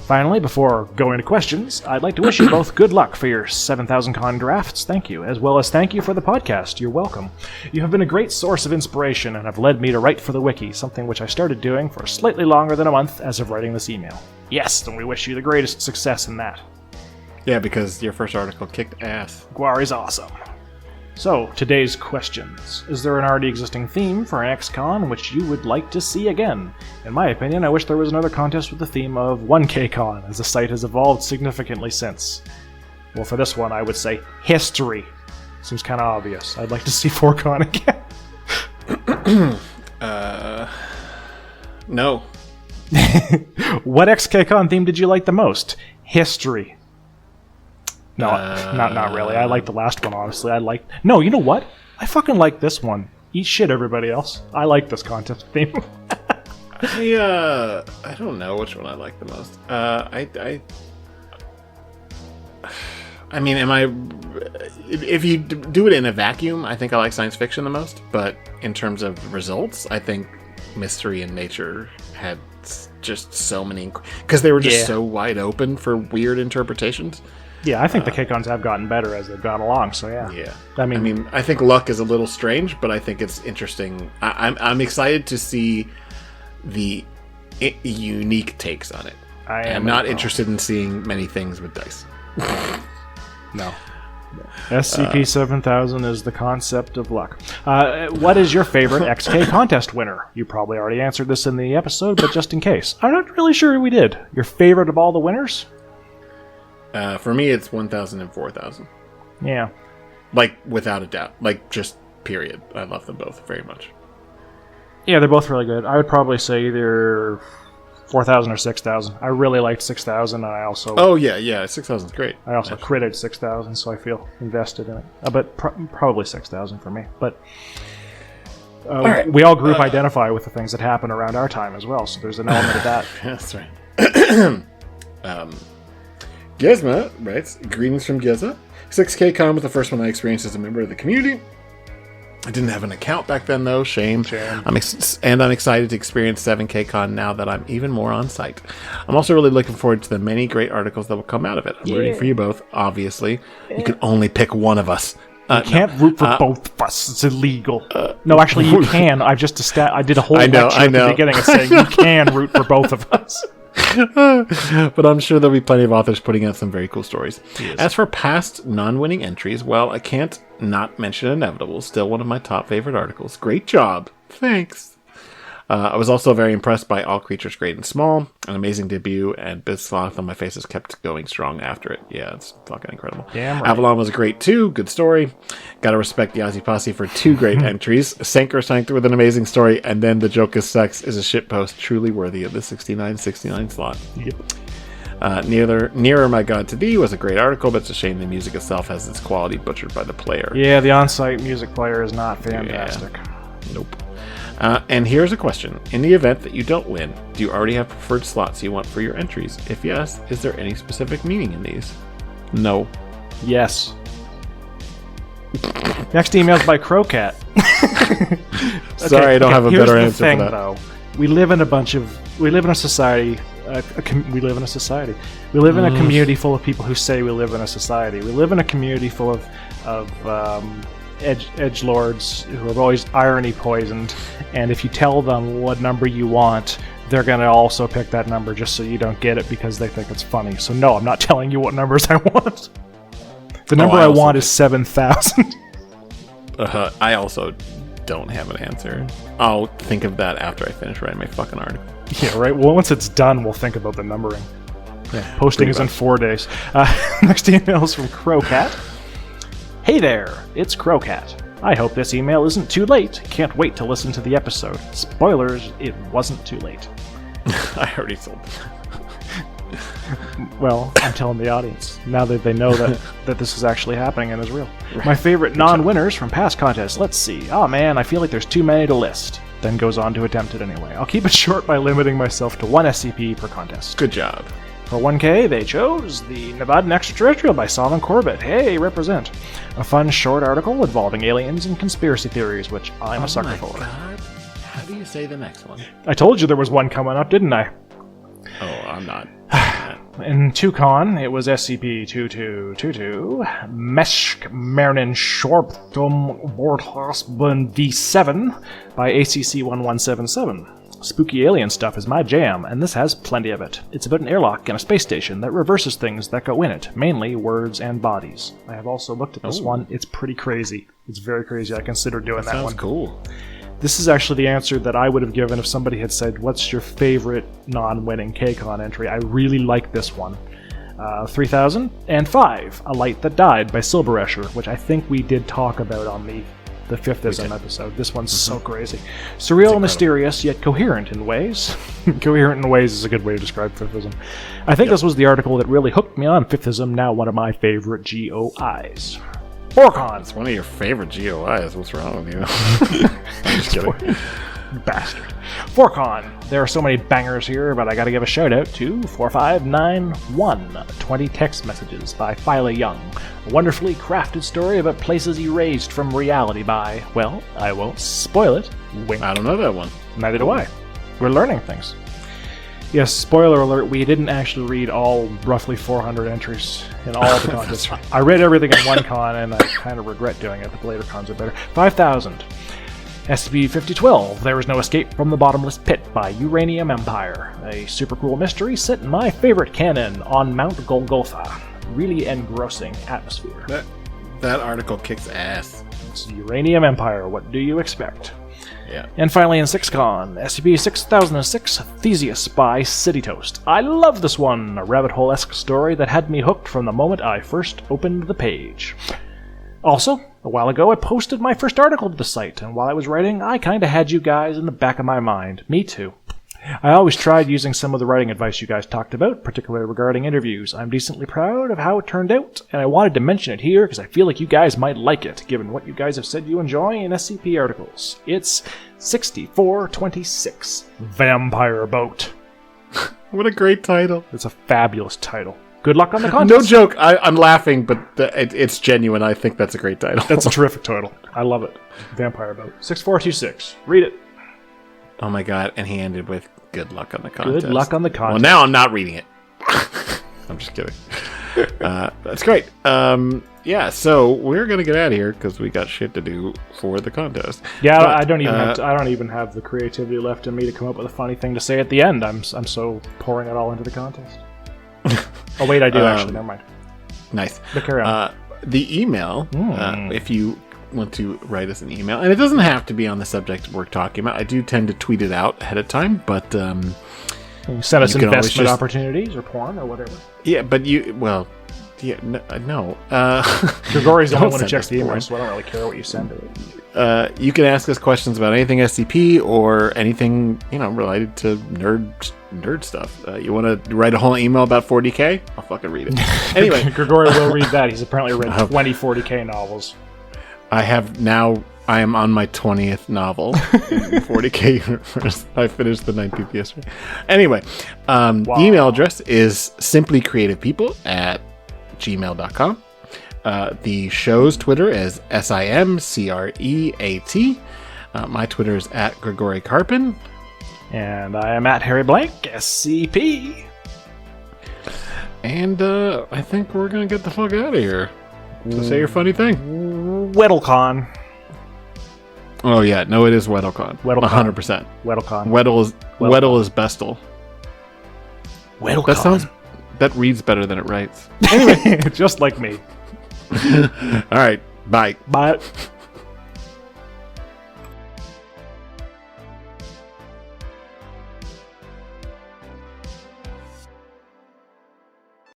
Finally, before going to questions, I'd like to wish you both good luck for your 7000 Con drafts. Thank you, as well as thank you for the podcast. You're welcome. You have been a great source of inspiration and have led me to write for the wiki, something which I started doing for slightly longer than a month as of writing this email. Yes, and we wish you the greatest success in that. Yeah, because your first article kicked ass. Gwari's awesome. So, today's questions. Is there an already existing theme for an X-Con which you would like to see again? In my opinion, I wish there was another contest with the theme of 1Kcon, as the site has evolved significantly since. Well, for this one, I would say history. Seems kind of obvious. I'd like to see 4Con again. No. What XKCon theme did you like the most? History. No, not really. I like the last one, honestly. No, you know what? I fucking like this one. Eat shit, everybody else. I like this contest theme. I don't know which one I like the most. I mean, if you do it in a vacuum, I think I like science fiction the most. But in terms of results, I think mystery and nature had just so many, because they were just so wide open for weird interpretations. Yeah, I think the Kcons have gotten better as they've gone along, so yeah. Yeah. I mean, I think luck is a little strange, but I think it's interesting. I'm excited to see the unique takes on it. I'm not interested in seeing many things with dice. No. SCP-1000 is the concept of luck. What is your favorite XK contest winner? You probably already answered this in the episode, but just in case. I'm not really sure we did. Your favorite of all the winners? For me, it's 1000 and 4000. Yeah. Like, without a doubt. Like, just period. I love them both very much. Yeah, they're both really good. I would probably say either 4000 or 6000. I really liked 6000, and I also... Oh, yeah, 6000 is great. I also critted 6000, so I feel invested in it. But probably 6000 for me. But right. We all group identify with the things that happen around our time as well, so there's an element of that. That's right. Gizma writes, greetings from Giza. 6Kcon was the first one I experienced as a member of the community. I didn't have an account back then, though. Shame. I'm excited to experience 7Kcon now that I'm even more on site. I'm also really looking forward to the many great articles that will come out of it. I'm rooting for you both, obviously. You can only pick one of us. You can't root for both of us. It's illegal. No, actually, you can. I did a whole lecture at the beginning of saying you can root for both of us. But I'm sure there'll be plenty of authors putting out some very cool stories. As for past non-winning entries, well, I can't not mention Inevitable, still one of my top favorite articles. Great job. Thanks. I was also very impressed by All Creatures Great and Small, an amazing debut, and Bisloth on my face has kept going strong after it. Yeah, it's fucking incredible. Damn right. Avalon was great too, good story. Gotta respect the Aussie Posse for 2 great entries. Sank with an amazing story, and then The Joke is Sex is a shitpost truly worthy of the 6969 slot. Yep. Nearer My God to Thee was a great article, but it's a shame the music itself has its quality butchered by the player. Yeah, the on-site music player is not fantastic. Yeah. Nope. And here's a question. In the event that you don't win, do you already have preferred slots you want for your entries? If yes, is there any specific meaning in these? No. Yes. Next email's by Crowcat. Sorry, I don't have a better answer for that. Though. We live in a society. We live in a community full of people who say we live in a society. We live in a community full of edgelords who are always irony poisoned, and if you tell them what number you want, they're going to also pick that number just so you don't get it because they think it's funny. So no, I'm not telling you what numbers I want. The number I want is 7,000. I also don't have an answer. I'll think of that after I finish writing my fucking article. Yeah, right. Well, once it's done, we'll think about the numbering. Yeah, posting is in 4 days. Next email is from Crowcat. Hey there, it's Crowcat. I hope this email isn't too late. Can't wait to listen to the episode. Spoilers, it wasn't too late. I already told them. Well, I'm telling the audience now that they know that this is actually happening and is real. My favorite non-winners from past contests. Let's see. Oh man, I feel like there's too many to list. Then goes on to attempt it anyway. I'll keep it short by limiting myself to 1 SCP per contest. Good job. For 1K, they chose the Nevadan Extraterrestrial by Solomon Corbett. Hey, represent. A fun short article involving aliens and conspiracy theories, which I'm a sucker for. God. How do you say the next one? I told you there was one coming up, didn't I? Oh, I'm not. In Kcons, it was SCP-2222, Meshk Mernin Shorptum Bordhosbun V7 by ACC-1177. Spooky alien stuff is my jam, and this has plenty of it. It's about an airlock and a space station that reverses things that go in it, mainly words and bodies. I have also looked at this one. It's pretty crazy. It's very crazy. I consider doing that one. Sounds cool. This is actually the answer that I would have given if somebody had said, what's your favorite non-winning Kcon entry? I really like this one. 3005, A Light That Died by Silberesher, which I think we did talk about on the 5th Ism episode. This one's so crazy. Surreal, mysterious, yet coherent in ways. Coherent in ways is a good way to describe 5th Ism. I think this was the article that really hooked me on 5th Ism, now one of my favorite GOIs. Orcon. It's one of your favorite GOIs. What's wrong with you? I'm just kidding. Bastard. Forcon. There are so many bangers here, but I gotta give a shout out to 4591, 20 text messages by Phyla Young. A wonderfully crafted story about places erased from reality by, well, I won't spoil it. Wink. I don't know that one. Neither do I. We're learning things. Yes, spoiler alert, we didn't actually read all roughly 400 entries in all the contests. I read everything in one con, and I kind of regret doing it, but the later cons are better. 5000. SCP-5012, There Is No Escape from the Bottomless Pit by Uranium Empire. A super cool mystery set in my favorite canon on Mount Golgotha. Really engrossing atmosphere. That article kicks ass. It's Uranium Empire, what do you expect? Yeah. And finally in 6Con, SCP-6006, Theseus by City Toast. I love this one, a rabbit hole-esque story that had me hooked from the moment I first opened the page. Also, a while ago I posted my first article to the site, and while I was writing, I kinda had you guys in the back of my mind. Me too. I always tried using some of the writing advice you guys talked about, particularly regarding interviews. I'm decently proud of how it turned out, and I wanted to mention it here because I feel like you guys might like it, given what you guys have said you enjoy in SCP articles. It's 6426, Vampire Boat. What a great title. It's a fabulous title. Good luck on the contest. No joke. I'm laughing, but it's genuine. I think that's a great title. That's a terrific title. I love it. Vampire Boat. 6426. Read it. Oh my god, and he ended with good luck on the contest. Good luck on the contest. Well, now I'm not reading it. I'm just kidding. That's great. Yeah, so we're gonna get out of here because we got shit to do for the contest. Yeah, but, I don't even have the creativity left in me to come up with a funny thing to say at the end. I'm so pouring it all into the contest. Oh wait, I do actually. Never mind. Nice. But carry on. The email, if you want to write us an email, and it doesn't have to be on the subject we're talking about. I do tend to tweet it out ahead of time, but send us investment opportunities or porn or whatever. Yeah, but no. Grigori's the only one who checks the email, so I don't really care what you send to it. You can ask us questions about anything SCP or anything related to nerd stuff. You want to write a whole email about 40K? I'll fucking read it. Anyway, Grigori will read that. He's apparently read 20 40K novels. I am on my 20th novel in 40K universe. I finished the 19th yesterday. Anyway, the email address is simplycreativpeople@gmail.com. The show's Twitter is SIMCREAT. My Twitter is @Grigori Karpin. And I am @Harry Blank, SCP. And I think we're going to get the fuck out of here. So say your funny thing. WeddleCon. Oh yeah, no, it is WeddleCon. 100%. WeddleCon. Weddle is Bestel. WeddleCon. That reads better than it writes. Anyway, just like me. All right, bye. Bye.